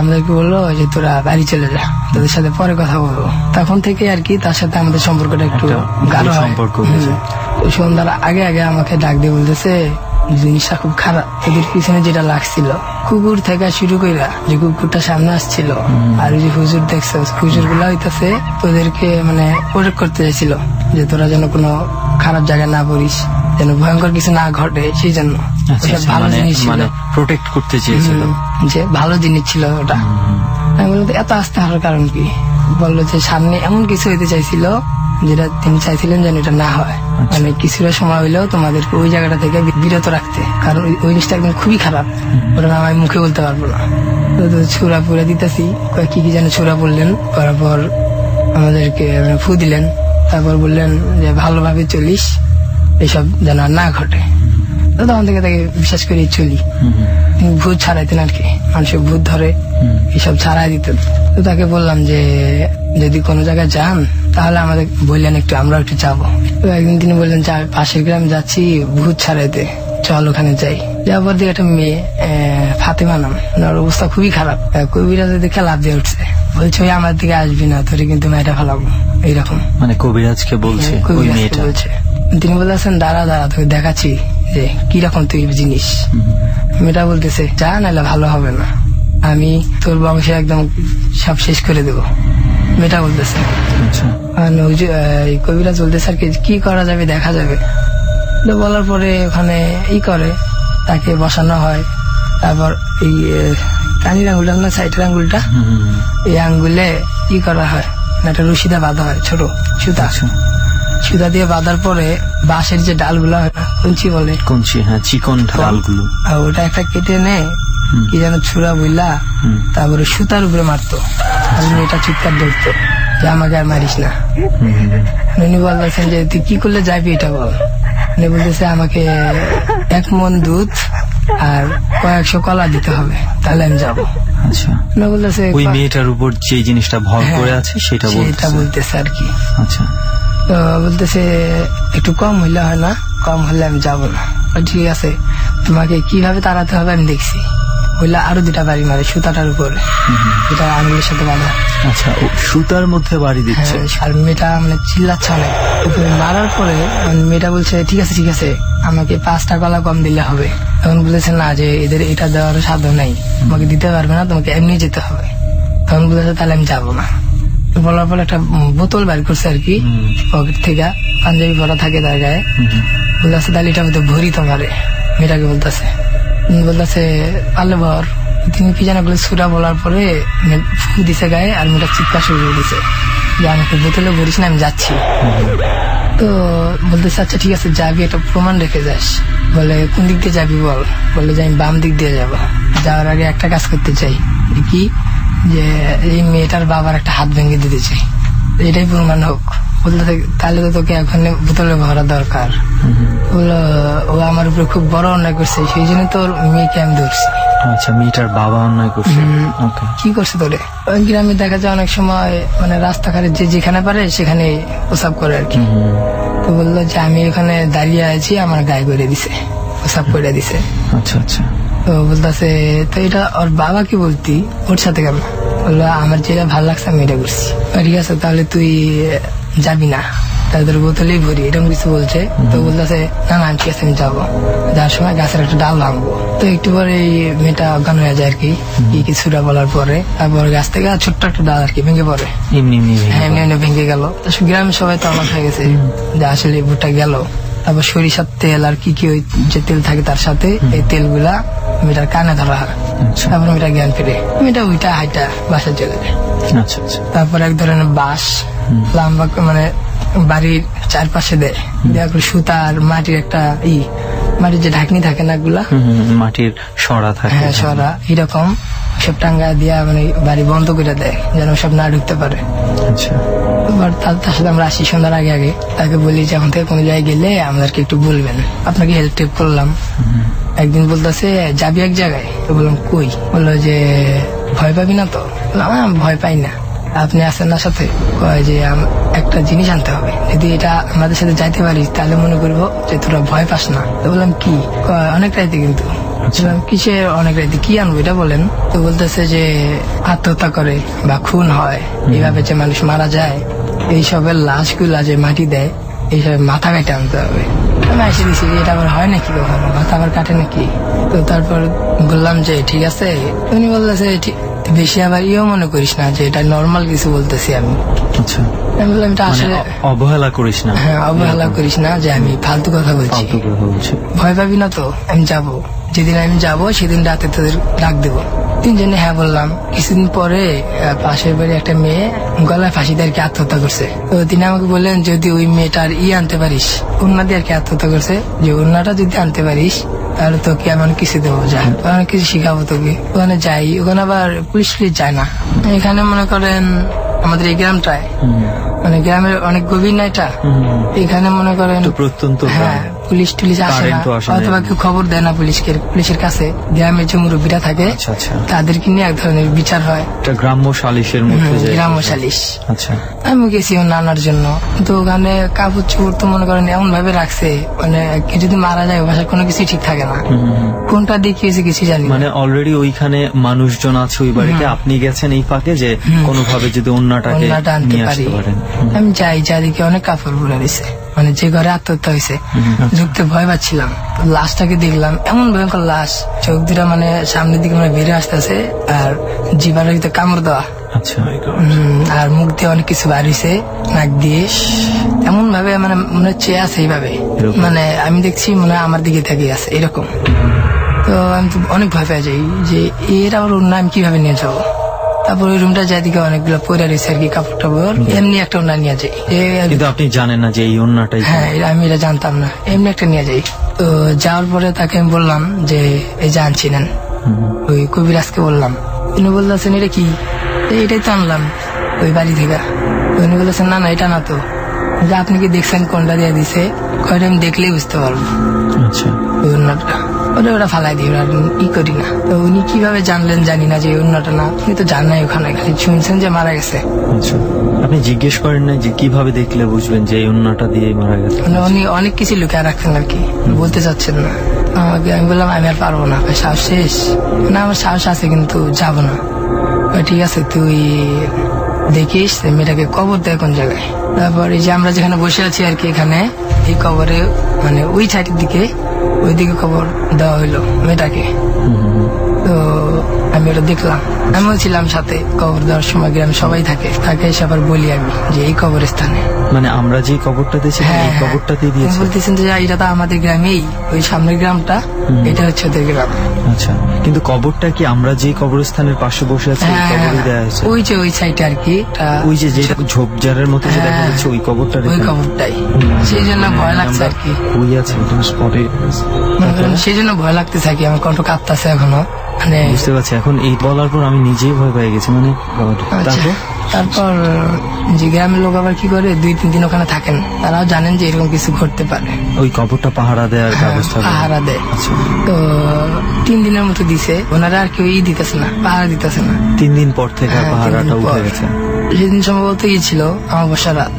আমাদেরকে বললো যে তোরা বাড়ি চলে যা, তোদের সাথে পরে কথা বলবো। তখন থেকে আর কি তার সাথে আমাদের সম্পর্কটা একটু গাঢ় সম্পর্ক। সন্ধ্যার আগে আগে আমাকে ডাক দিয়ে বলতেছে জিনিসটা খুব খারাপ, তোদের পিছনে যেটা লাগছিল কুকুর থেকে শুরু করে যে কুকুরটা সামনে আসছিল, আর ওই যে হুজুর দেখছো, হুজুর গুলা হইতেছে তোদেরকে মানে প্রোটেক্ট করতে চাইছিল যে তোরা যেন কোনো খারাপ জায়গায় না পড়িস, যেন ভয়ঙ্কর কিছু না ঘটে, সেই জন্য ভালো জিনিস ছিল, প্রোটেক্ট করতে চেয়েছিল, যে ভালো জিনিস ছিল ওটা। আমি বললাম এত আস্তে হওয়ার কারণ কি? বললো যে সামনে এমন কিছু হইতে চাইছিল যেটা তিনি চাইছিলেন যেন এটা না হয়, মানে কিছুটা সময় হইলেও তোমাদেরকে ওই জায়গাটা থেকে বিরত রাখতে, কারণ ওই জিনিসটা একদম খুবই খারাপ, ওটা না আমি মুখে বলতে পারবো না। ছুরা পুরা দিতেছি, কি কি যেন ছুরা বললেন, করার পর আমাদেরকে ফু দিলেন, তারপর বললেন যে ভালোভাবে চলিস, এসব যেন আর না ঘটে। তখন থেকে তাকে বিশ্বাস করে চলি। ভূত ছাড়াইতেন আর কি, মানুষের ভূত ধরে এসব ছাড়াই দিতেন। তো তাকে বললাম যে যদি কোনো জায়গায় যান তাহলে আমাদের বললেন একটু, আমরা একটু যাবো। তো একদিন তিনি বললেন যে পাশের গ্রামে যাচ্ছি ভূত ছাড়াইতে, চল ওখানে যাই। যাওয়ার দিকে একটা মেয়ে ফাতেমা নাম, ওনার অবস্থা খুবই খারাপ, কবিরাজ দেখে লাভ দিয়ে উঠছে, বলছে ওই আমার দিকে আসবি না, তোরে কিন্তু মেয়েটা ফেলাবো, এইরকম মানে কবিরাজকে বলছে। বলছে তিনি বলেছেন দাঁড়া দাঁড়া তোকে দেখাচ্ছি যে কিরকম তুই জিনিস। মেয়েটা বলতেছে যা, নাহলে ভালো হবে না, আমি তোর বংশে একদম সব শেষ করে দেবো। মেয়েটা বলতেছে, কবিরাজ বলতেছে আর কি করা যাবে দেখা যাবে। বলার পরে ওখানে করে তাকে বসানো হয়, তারপর এই কানির আঙ্গুলটা না সাইডের আঙ্গুলটা, এই আঙ্গুলে করা হয়, একটা রশিদা বাঁধা হয়, ছোট সুতা, সুতা দিয়ে বাঁধার পরে বাঁশের যে ডালগুলো হয় না, কঞ্চি বলে, কঞ্চি, হ্যাঁ চিকন ডালগুলো, ওটা একটা কেটে নে কি যেন ছুরা বইলা, তারপরে সুতার উপরে মারতো, এটা চিৎকার ধরতো যে আমাকে আর মারিস না। উনি বলতেছেন যে তুই কি করলে যাবি এটা বল। উনি বলতেছে আমাকে 1 মণ দুধ আর কয়েকশো কলা দিতে হবে, তাহলে আমি যাবো। আচ্ছা, বলতেছে ওই মেয়েটার উপর যে জিনিসটা ভর করে আছে সেটা বলতেছে আর কি। আচ্ছা, তো বলতেছে একটু কম হইলে হয় না, কম হলে আমি যাবো না। ঠিক আছে, তোমাকে কিভাবে তাড়াতে হবে আমি দেখছি। হইলে আরো 2টা বাড়ি মারে সুতাটার উপরে, যেটা আঙুলের সাথে বাঁধা। আচ্ছা, সুতার মধ্যে বাড়ি দিচ্ছে। আর মেয়েটা মানে চিল্লাচ্ছে অনেক। মারার পরে মেয়েটা বলছে ঠিক আছে ঠিক আছে, আমাকে 5টা কলা কম দিলে হবে। তখন বলেছে না, যে এদের এটা দেওয়ার সাধ্য নাই, তোমাকে দিতে পারবে না, তোমাকে এমনি যেতে হবে। তখন বলেছে তাহলে আমি যাবো না। বলার পর একটা বোতল বের করছে আর কি পকেট থেকে, পাঞ্জাবি পরা থাকে তার গায়ে। বলতেছে তাহলে এটা মধ্যে ভরি তোমারে। মেয়েটাকে বলতেছে পারলে ভর। তিনি কি জানা বলে সুরা বলার পরে ফু দিছে গায়ে, আর মেয়েটা চিৎকার শুরু করে দিছে যে আমাকে বোতলে ভরিস না, আমি যাচ্ছি। তো বলতেছে আচ্ছা ঠিক আছে যাবি, এটা প্রমাণ রেখে যাস। বলে কোন দিক দিয়ে যাবি বল। বলে যে আমি বাম দিক দিয়ে যাবো। যাওয়ার আগে একটা কাজ করতে চাই, কি যে এই মেয়েটার বাবার একটা হাত ভেঙে দিতেছে, এটাই প্রমাণ হোক। বলতে তাহলে তো তোকে এখন বোতলে ভরা দরকার। বললো ও আমার উপরে খুব বড় অন্যায় করছে, সেই জন্য তোর মেয়েকে আমি ধরছি। আচ্ছা, মেয়েটার বাবা অন্যায় করছে। কি করছে তোরে? ওই গ্রামে দেখা যায় অনেক সময় মানে রাস্তাঘাটে যে যেখানে পারে সেখানে প্রসাব করে আর কি। তো বললো যে আমি ওখানে দাঁড়িয়ে আছি, আমার গায়ে করে দিছে, প্রসাব করে দিছে। আচ্ছা আচ্ছা। তো বলতেছে তো এটা ওর বাবা কি বলতি ওর সাথে কেমন? বললো আমার যেটা ভালো লাগছে আমি এটা করছি। ঠিক আছে, তাহলে তুই যাবি না, তাদের বোতলেই ভরি, এরকম কিছু বলছে। তো বলতেছে না না ঠিক আছে আমি যাবো। যাওয়ার সময় গাছের একটা ডাল ভাঙবো। তো একটু পরে এই মেয়েটা অজ্ঞান হয়ে যায় আর কি, কিছুটা বলার পরে। তারপর গাছ থেকে ছোট্ট একটা ডাল আর কি ভেঙে পড়ে, এমনি এমনি ভেঙে গেল। গ্রামের সবাই তো অবাক হয়ে গেছে যে আসলে ভুট্টা গেল। তারপর সরিষার তেল আর কি কি ওই যে তেল থাকে তার সাথে এই তেলগুলা মেয়েটার কানে ধরা হয়। তারপর মেয়েটা জ্ঞান ফিরে, মেয়েটা উইটা হাইটা বাসায় চলে যায়। তারপর এক ধরনের বাঁশ লম্বা মানে বাড়ির চারপাশে দেয়, দেওয়া করে সুতা আর মাটির একটা মাটির যে ঢাকনি থাকে না গুলা, মাটির সরা থাকে, হ্যাঁ সরা, এরকম সব টাঙ্গা দিয়া মানে বাড়ি বন্ধ করে দেয় যেন সব না ঢুকতে পারে। তার সাথে আমরা আসি সন্ধ্যার আগে আগে। তাকে বলি যে এখন থেকে কোনো জায়গায় গেলে আমাদেরকে একটু বলবেন, আপনাকে হেল্প টেপ করলাম। একদিন বলতেছে যাবি এক জায়গায়, তো বললাম কই? বললো যে ভয় পাবি না তো? বললাম ভয় পাই না, আপনি আসেন না সাথে? কয় যে একটা জিনিস আনতে হবে, যদি এটা আমাদের সাথে যাইতে পারিস তাহলে মনে করবো যে তোরা ভয় পাস না। তো বললাম কি? অনেক রাইতে কিন্তু। কিসে অনেক রাইতে? কি আনবো এটা বলেন। তো বলতেছে যে আত্মহত্যা করে বা খুন হয়, এইভাবে যে মানুষ মারা যায়, এইসবের লাশগুলা যে মাটি দেয়, এইসব মাথা কেটে আনতে হবে। আমি এসে দিচ্ছি যে এটা আবার হয় নাকি, কখনো মাথা আবার কাটে নাকি? তো তারপর বললাম যে ঠিক আছে। উনি বলতেছে বেশি আবার মনে করিস না যে এটা নর্মাল কিছু বলতেছি আমি। আচ্ছা, আমি বললাম এটা আসলে অবহেলা করিস না। হ্যাঁ, অবহেলা করিস না যে আমি ফালতু কথা বলছি। ভয় পাবি না তো? আমি যাবো, যেদিন আমি যাবো সেদিন রাতে তোদের ডাক দেবো। তিনজনে হ্যাঁ বললাম। কিছুদিন পরে পাশের বাড়ি একটা মেয়ে গলায় ফাঁসি দিয়ে আর কি আত্মহত্যা করছে। তো তিনি আমাকে বললেন যদি ওই মেয়েটার আনতে পারিস, উন্না দিয়ে আর কি আত্মহত্যা করছে, যে উন্নাটা যদি আনতে পারিস তাহলে তোকে এমন কিছু দেবো, যা অনেক কিছু শিখাবো তোকে। ওখানে যাই, ওখানে আবার পুলিশ যায় না। এখানে মনে করেন আমাদের এই গ্রামটায় মানে গ্রামের অনেক গভীর না এটা, এখানে মনে করেন প্রত্যন্ত, হ্যাঁ পুলিশ টুলিশ আসে না, অথবা কেউ খবর দেয় না পুলিশের কাছে। গ্রামের যে মুরব্বীরা থাকে তাদেরকে নিয়ে এক ধরনের বিচার হয়, গ্রাম্য সালিশের মধ্যে। গ্রাম্য সালিশ। আচ্ছা, আমি গেছি নানার জন্য। কিন্তু ওখানে কাপড় চোপড় তো মনে করেন এমন ভাবে রাখছে, মানে কেউ যদি মারা যায় বাসায় কোনো কিছু ঠিক থাকে না, কোনটা দেখিয়েছে কিছু জানি। মানে অলরেডি ওইখানে মানুষজন আছে ওই বাড়িতে, আপনি গেছেন এই ফাঁকে যে কোনোভাবে যদি অন্যটা আনতে পারি। আমি যাই, যাদিকে অনেক কাপড় পরে রয়েছে, মানে যে ঘরে আত্মহত্যা হয়েছে, ঢুকতে ভয় পাচ্ছিলাম। লাশটাকে দেখলাম, এমন ভয়ঙ্কর লাশ, চোখ দুটা মানে সামনের দিকে মানে বেরিয়ে আসতেছে, আর জিভার ভিতরে কামড় দেওয়া, আর মুখ দিয়ে অনেক কিছু বাড়িছে, নাক দিয়ে এমন ভাবে মানে মনে হচ্ছে আছে এইভাবে, মানে আমি দেখছি মনে হয় আমার দিকে তাকিয়ে আছে এরকম। তো আমি তো অনেক ভয় পেয়ে যাই যে এর আবার অন্য আমি কিভাবে নিয়ে যাবো। তারপর ওই রুমটা যাইদিকে অনেকগুলো পরে রয়েছে আর কি, কাপড় টাপড়, এমনি একটা ওনা নিয়ে যাই। কিন্তু আপনি জানেন না যে এই ওনাটাই? হ্যাঁ, আমি এটা জানতাম না, এমনি একটা নিয়ে যাই। তো যাওয়ার পরে তাকে আমি বললাম যে এই যে আনছিলেন, ওই কবিরাজকে বললাম। তিনি বলতেছেন এটা কি? এটাই তো আনলাম ওই বাড়ি থেকে। উনি বলেছেন না না এটা না তো, যে আপনি কি দেখছেন কোনটা দিয়ে দিছে? কয়টা আমি দেখলেই বুঝতে পারবো। আচ্ছা, ওই ওনাটা ওটা ফালাই দিই, ওরা ই করি না। তো উনি কিভাবে জানলেন জানি না যে অন্যটা না, উনি তো জান নাই, ওখানে খালি শুনছেন যে মারা গেছে। আচ্ছা, আপনি জিজ্ঞেস করেন না যে কিভাবে দেখলে বুঝবেন যে এই অন্যটা দিয়ে মারা গেছে? উনি অনেক কিছু লুকিয়ে রাখছেন আর কি, বলতে চাচ্ছেন না আমাকে। আমি বললাম আমি আর পারবো না, সাহস শেষ। না আমার সাহস আছে কিন্তু যাবো না। ঠিক আছে তুই দেখিস মেয়েটাকে কবর দেয় কোন জায়গায়। তারপর এই যে আমরা যেখানে বসে আছি আর কি, এখানে এই কবরে মানে ওই সাইডের দিকে, ওইদিকে কবর দেওয়া হইলো মেয়েটাকে। তো আমি ওটা দেখলাম, আমিও ছিলাম সাথে। কবর দেওয়ার সময় গ্রামে সবাই থাকে, তাকে এসে আবার বলি আমি যে এই কবরস্থানে, মানে আমরা যে কবরটা দিয়েছি এই কবরটাতেই দিয়েছি। বলতেছেন যে এটা তো আমাদের গ্রামেই, ওই সামনের গ্রামটা, এটা হচ্ছে ওদের গ্রাম। আচ্ছা, কিন্তু কবরটা কি আমরা যে কবরস্থানের পাশে বসে আছি কবরই দেওয়া হয়েছে? ওই যে ওই সাইডে আর কি, ওই যে যেটা ঝোপঝাড়ের মতো যেটা হচ্ছে ওই কবরটা, ওই কবরটাই। সেই জন্য ভয় লাগছে আর কি, ওই আছে স্পটে, সেই জন্য ভয় লাগতেছে আর কি। আমার কণ্ঠ কাঁপতেছে এখনো, মানে বুঝতে পারছি। এখন এই বলার পর আমি নিজেই ভয় পেয়ে গেছি। মানে তারপর যে গ্রামের লোক আবার কি করে 2-3 দিন ওখানে থাকেন, তারাও জানেন যে এরকম কিছু ঘটতে পারে, ওই কবরটা পাহারা দেওয়ার ব্যবস্থা পাহারা দেয়। তো 3 দিনের মতো দিছে, ওনারা আর কেউ দিতেছে না, পাহারা দিতেছে না। 3 দিন পর থেকে পাহারাটা উঠে গেছে। সেদিন সম্ভবত ছিল অমাবস্যা রাত।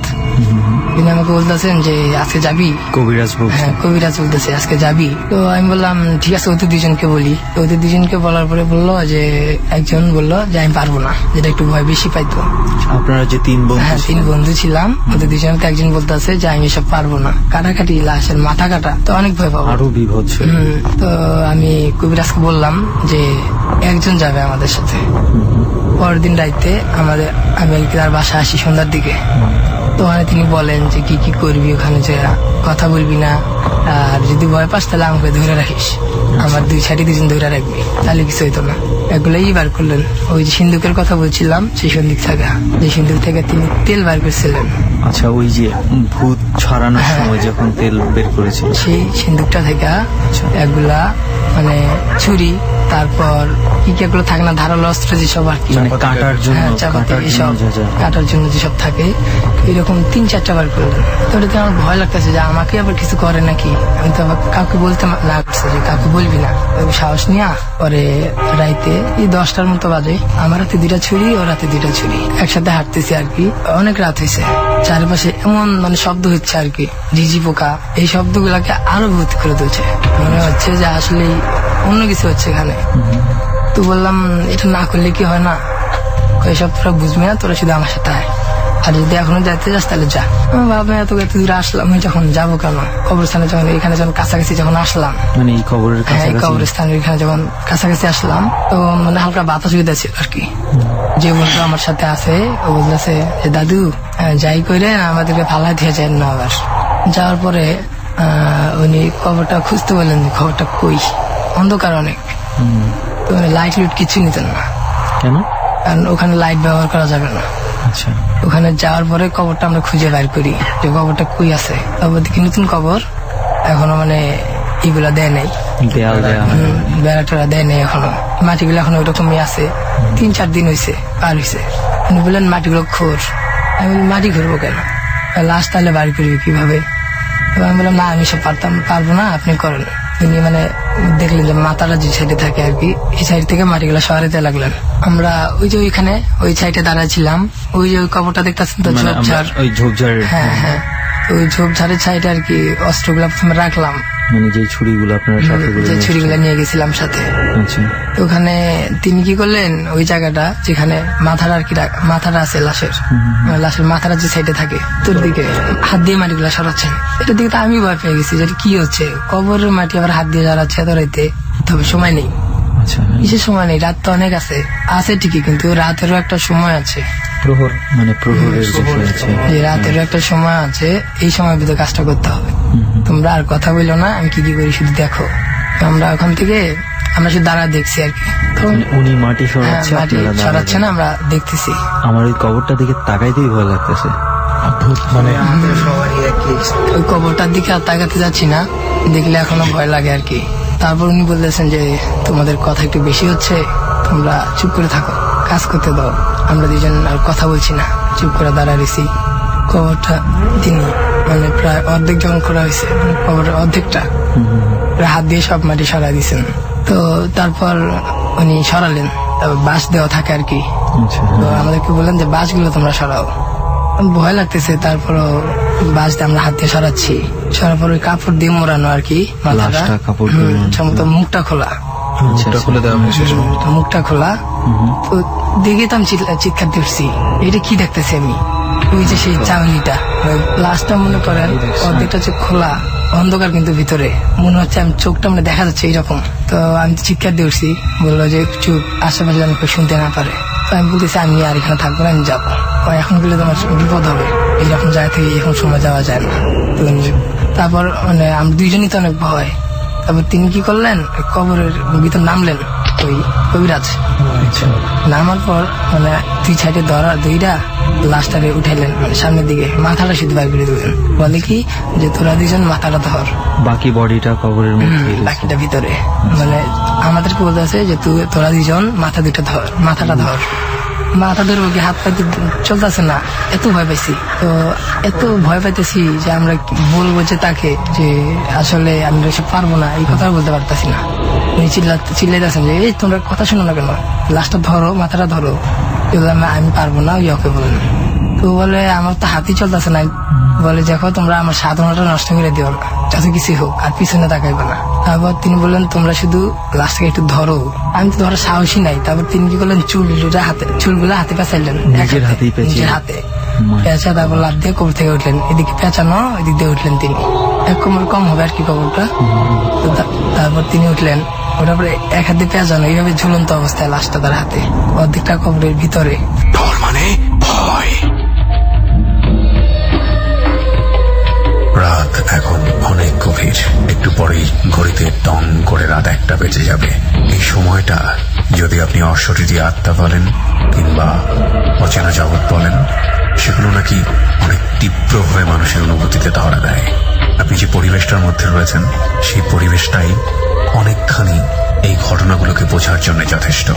তিনি আমাকে বলতেছেন যে আজকে যাবি? কবিরাজ বলছে। হ্যাঁ, কবিরাজ বলতেছে আজকে যাবি। তো আমি বললাম ঠিক আছে, ওদের 2জনকে বলি। ওদের 2জনকে বলার পরে বললো যে, একজন বললো যে আমি পারবো না, যেটা একটু ভয় বেশি পাইতো। আপনারা যে 3 বন্ধু? হ্যাঁ, 3 বন্ধু ছিলাম। ওদের 2জনকে একজন বলতেছে যে আমি এসব পারবো না, কাটাকাটি, লাশের মাথা কাটা, তো অনেক ভয় পাবো, আরো বিভৎস। তো আমি কবিরাজকে বললাম যে একজন যাবে আমাদের সাথে। পরের দিন রাইতে আমি তার বাসা আসি সন্ধ্যার দিকে। তো তিনি বলেন যে কি কি করবি ওখানে, যে কথা বলবি না, আর যদি ভয় পাস তাহলে আমাকে ধরে রাখিস, আমার 2 সাইডে 2জন ধরে রাখবি, তাহলে কিছু হইতো না। এগুলোই বার করলেন। ওই যে সিন্ধুকের কথা বলছিলাম, সেই সিন্ধুক থেকে, যে সিন্ধুক থেকে তিনি তেল বার করছিলেন। আচ্ছা, ওই যে ভূত ছড়ানোর সময় যখন তেল বের করেছিল, সেই সিন্ধুকটা থেকে এগুলা মানে ছুরি, তারপর কি কি এগুলো থাকে না, ধারালো অস্ত্র যেসব আর কি, কাটার জন্য, কাটার জন্য যেসব থাকে, এরকম 3-4টা বার করলেন। তো ওটাতে আমার ভয় লাগতেছে যে আমাকে আবার কিছু করে নাকি। আমি তো কাউকে বলতে না করছে যে কাউকে বলবি না। সাহস নিয়ে পরে রাইতে এই 10টার মতো বাজে, আমার হাতে 2টা ছুরি, ওর হাতে 2টা ছুরি, একসাথে হাঁটতেছি আর কি। অনেক রাত হয়েছে, চারপাশে এমন মানে শব্দ হচ্ছে আর কি, ঝিঝি পোকা, এই শব্দগুলাকে আরো ভূত করে দিচ্ছে। মনে হচ্ছে যে আসলে অন্য কিছু হচ্ছে এখানে। তো বললাম এটা না করলে কি হয় না, এসব তোরা বুঝবি না, তোরা শুধু আমার সাথে আয়, আর যদি এখনো যাইতে যাস তাহলে যা। ভাবলাম এত দূরে আসলাম, যখন যাবো কেন, কবরস্থানে যখন এখানে যখন কাছাকাছি যখন আসলাম, মানে এই কবরস্থানের এখানে যখন কাছাকাছি আসলাম, তো মানে হালকা বাতাস ছিল আর কি। যে বলতো আমার সাথে আছে, ও বলতেছে যে দাদু যাই করে আমাদেরকে ফালাই দিয়ে যায় না। আবার যাওয়ার পরে উনি কবরটা খুঁজতে বললেন, খবরটা কই, অন্ধকার অনেক, তো লাইট লুট কিছু নিতেন না। কেন? কারণ ওখানে লাইট ব্যবহার করা যাবে না। আচ্ছা, ওখানে যাওয়ার পরে কবরটা আমরা খুঁজে বের করি যে কবরটা কই আছে। কবর দিকে নতুন কবর, এখনো মানে এগুলা দেয় নেই, বেড়া টেড়া দেয় নেই এখনো, মাটিগুলো এখনো ওইরকমই আছে। 3-4 দিন হয়েছে, পার হয়েছে। উনি বললেন মাটিগুলো খোর। আমি মাটি ঘুরবো কেন, লাশ তাহলে বাড়ি করবি কিভাবে? আমি বললাম না, আমি সব পারবো না, আপনি করেন। তিনি মানে দেখলেন যে মাথাটা যে সাইডে থাকে আর কি, এই সাইড থেকে মাটিগুলো সরাইতে লাগলেন। আমরা ওই যে ওইখানে ওই সাইডে দাঁড়াচ্ছিলাম, ওই যে ওই কবরটা দেখতেছেন তো, ঝোপঝাড়, হ্যাঁ হ্যাঁ, ওই ঝোপঝাড়ের সাইডে আর কি অস্ত্রগুলো প্রথমে রাখলাম, মানে যে ছুরিগুলো আপনারা সাথে যে ছুরিগুলো নিয়ে গেছিলাম সাথে। ওখানে তিনি কি করলেন, ওই জায়গাটা যেখানে মাথাটা আর কি, মাথাটা আছে লাশের মাথাটা যে সাইডে থাকে, তোর দিকে হাত দিয়ে মাটিগুলো সরাচ্ছেন। এটার দিকে তো আমি ভয় পেয়ে গেছি যে কি হচ্ছে, কবরের মাটি আবার হাত দিয়ে সরাচ্ছে এত রাইতে, তবে সময় নেই। কিসের সময় নেই, রাত তো অনেক আছে ঠিকই, কিন্তু রাতেরও একটা সময় আছে, প্রহর, মানে প্রহরের রাতেরও একটা সময় আছে, এই সময়ের ভিতরে কাজটা করতে হবে। তোমরা আর কথা বললো না, আমি কি কি করি শুধু দেখো। আমরা ওখান থেকে আমরা শুধু দাঁড়া দেখছি আর কি। উনি মাটি সরাচ্ছে না, আমরা দেখতেছি। আমার ওই কবরটার দিকে তাকাইতেই ভয় লাগতেছে, মানে ওই কবরটার দিকে আর তাকাতে যাচ্ছি না, দেখলে এখনো ভয় লাগে আর কি। তারপর উনি বলতেছেন যে তোমাদের কথা একটু বেশি হচ্ছে, তোমরা চুপ করে থাকো, কাজ করতে দাও। আমরা 2জন আর কথা বলছি না, চুপ করে দাঁড়াইছি। কবরটা তিনি মানে প্রায় অর্ধেক যখন করা হয়েছে, কবরের অর্ধেকটা হাত দিয়ে সব মাটি সরাই দিয়েছেন। তো তারপর উনি সরালেন, তারপর বাঁশ দেওয়া থাকে আর কি। তো আমাদেরকে বললেন যে বাঁশগুলো তোমরা সরাও। ভয় লাগতেছে, তারপরও বাঁশ দিয়ে আমরা হাত দিয়ে সরাচ্ছি। সরার পর ওই কাপড় দিয়ে মোড়ানো আর কি, মাথাটা সম্ভবত মুখটা খোলা, মুখটা খোলা। তো দেখে তো আমি চিৎকার দিচ্ছি, এটা কি দেখতেছি আমি, ওই যে সেই চাউনিটা, লাশটা মনে করেন অর্ধেকটা হচ্ছে খোলা, অন্ধকার কিন্তু ভিতরে মনে হচ্ছে আমি চোখটা মানে দেখা যাচ্ছে এইরকম। তো আমি চিৎকার দিয়ে উঠছি, বললো যে চুপ, আশেপাশে যেন কেউ শুনতে না পারে। তো আমি বলতেছি আমি আর এখানে থাকবো না, আমি যাবো, এখন গেলে তোমার বিপদ হবে, এইরকম জায়গা থেকে এখন সময় যাওয়া যায় না। তো তারপর মানে আমরা 2জনই তো অনেক ভয়। তারপর তিনি কি করলেন, কবরের ভিতর নামলেন, ওই কবিরাজ। নামার পর মানে দুই সাইডে ধরা দুইটা লাশটারে উঠাইলেন, মানে সামনের দিকে মাথাটা শুধু বাইর করে দিলেন, বলে কি যে তোরা দুজন মাথাটা ধর, বাকি বডিটা কবরের মধ্যে, বাকিটা ভিতরে। মানে আমাদেরকে বলতে আছে যে তোরা দুজন মাথা দুইটা ধর, মাথাটা ধর। মাথা ধরে ওকে হাত পাইতে চলতেছে না, এত ভয় পাইছি। তো এত ভয় পাইতেছি যে আমরা বলবো যে তাকে যে আসলে আমরা এসব পারবো না, এই কথা বলতে পারতেছি না। উনি চিল্লাইতেছেন যে এই তোমরা কথা শোনো না কেন, লাশটা ধরো, মাথাটা ধরো। আমি পারবো না, ওই ওকে বলেন। তো বলে আমার তো হাতই চলতেছে না। বলে দেখো তোমরা আমার সাধনাটা নষ্ট করে দিও না, যত কিছু হোক, আর পিছনে তাকাইবে না। তারপর তিনি বললেন তোমরা শুধু লাশটাকে একটু ধরো। আমি তো ধরার সাহসী নাই। তারপর তিনি কি করলেন, চুলগুলো হাতে পেঁচাইলেন, নিজের হাতে পেঁচা। তারপর লাভ দিয়ে কবর থেকে উঠলেন, এদিকে পেঁচানো, এদিক দিয়ে উঠলেন তিনি। এক কোমর কম হবে আর কি কবরটা। তারপর তিনি উঠলেন, ওটার পরে এক হাতে পেঁচানো, এইভাবে ঝুলন্ত অবস্থায় লাশটা তার হাতে, অর্ধেকটা কবরের ভিতরে। ডর মানে ভয়। রাত এখন অনেক গভীর, একটু পরেই ঘড়িতে টং করে রাত 1টা বেজে যাবে। এই সময়টা যদি আপনি অশরীরী আত্মা বলেন কিংবা অচেনা জগৎ বলেন, সেগুলো নাকি অনেক তীব্রভাবে মানুষের অনুভূতিতে ধরা দেয়। আপনি যে পরিবেশটার মধ্যে রয়েছেন, সেই পরিবেশটাই অনেকখানি এই ঘটনাগুলোকে বোঝার জন্য যথেষ্ট।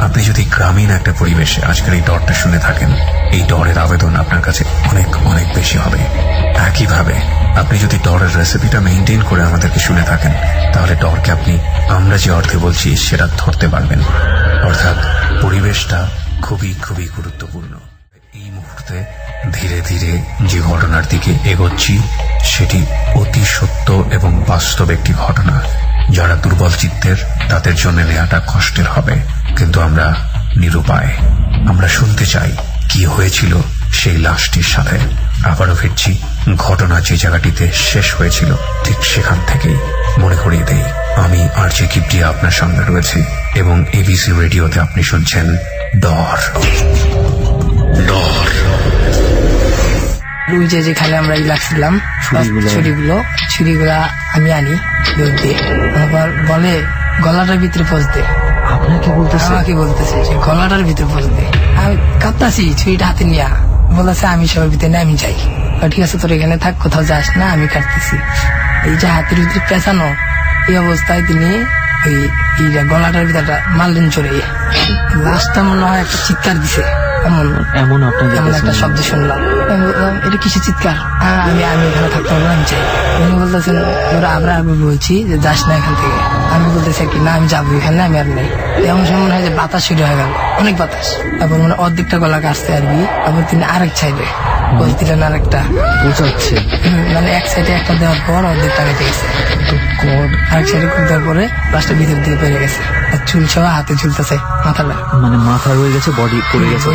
আপনি যদি গ্রামীণ একটা পরিবেশে আজকের এই ডরটা শুনে থাকেন, এই ডরের আবেদন আপনার কাছে অনেক অনেক বেশি হবে। একইভাবে আপনি যদি ডরের রেসিপিটা মেইনটেইন করে আমাদেরকে শুনে থাকেন, তাহলে ডরকে আপনি আমরা যে অর্থে বলছি সেটা ধরতে পারবেন। অর্থাৎ পরিবেশটা খুবই খুবই গুরুত্বপূর্ণ। এই মুহূর্তে ধীরে ধীরে যে ঘটনার দিকে এগোচ্ছি, সেটি অতি সত্য এবং বাস্তব একটি ঘটনা। যারা দুর্বল চিত্তের, তাদের জন্য নেওয়াটা কষ্টের হবে, কিন্তু আমরা নিরুপায়। আমরা শুনতে চাই কি হয়েছিল সেই লাশটির সাথে। আবারও ফিরছি, ঘটনা যে জায়গাটিতে শেষ হয়েছিল ঠিক সেখান থেকেই। মনে করিয়ে দেই, আমি আরজে কিবরিয়া আপনার সঙ্গে রয়েছি এবং এবিসি রেডিওতে আপনি শুনছেন ডর। ওই যে যেখানে আমরা লাগছিলাম, ছুরিগুলা আমি আনি দৌড় দিয়ে। আবার বলে গলাটার ভিতরে পৌঁছতে, আপনাকে বলতেছে, আমাকে বলতেছে যে গলাটার ভিতরে পৌঁছতে। আমি কাঁপতাছি, ছুরিটা হাতে নিয়ে বলেছে আমি সবার ভিতরে আমি যাই। ঠিক আছে তোর এখানে থাক, কোথাও যাস না, আমি কাটতেছি। এই যে হাতের ভিতরে পেঁচানো, এই অবস্থায় তিনি ওই গলাটার ভিতরটা মারলেন চড়ে। লাস্টটা মনে হয় একটা চিৎকার দিছে, এমন একটা শব্দ শুনলাম। আমি বললাম এটা কিসের চিৎকার? আমি এখানে থাকতে পারবো, আমি চাই। উনি বলতেছেন আমরা বলছি যে যাস না এখান থেকে। আমি বলতেছি কি না আমি যাবো এখানে, আমি আর নেই। এমন সময় মনে হয় যে বাতাস শুরু হয়ে গেল, অনেক বাতাস। তারপর মানে অর্ধেকটা গলা কাটছে আর কি। তারপর তিনি আরেক সাইডে বলছিলেন, আরেকটা বোঝাচ্ছে, মানে এক সাইডে একটা দেওয়ার পর অর্ধেকটা কেটে গেছে, আরেক সাইডে দেওয়ার পরে লাস্টের ভিতর দিকে পেরে গেছে। চুল সহ হাতে ঝুলতেছে, মাথাটা মানে মাথা রয়ে গেছে, বডি পড়ে গেছে।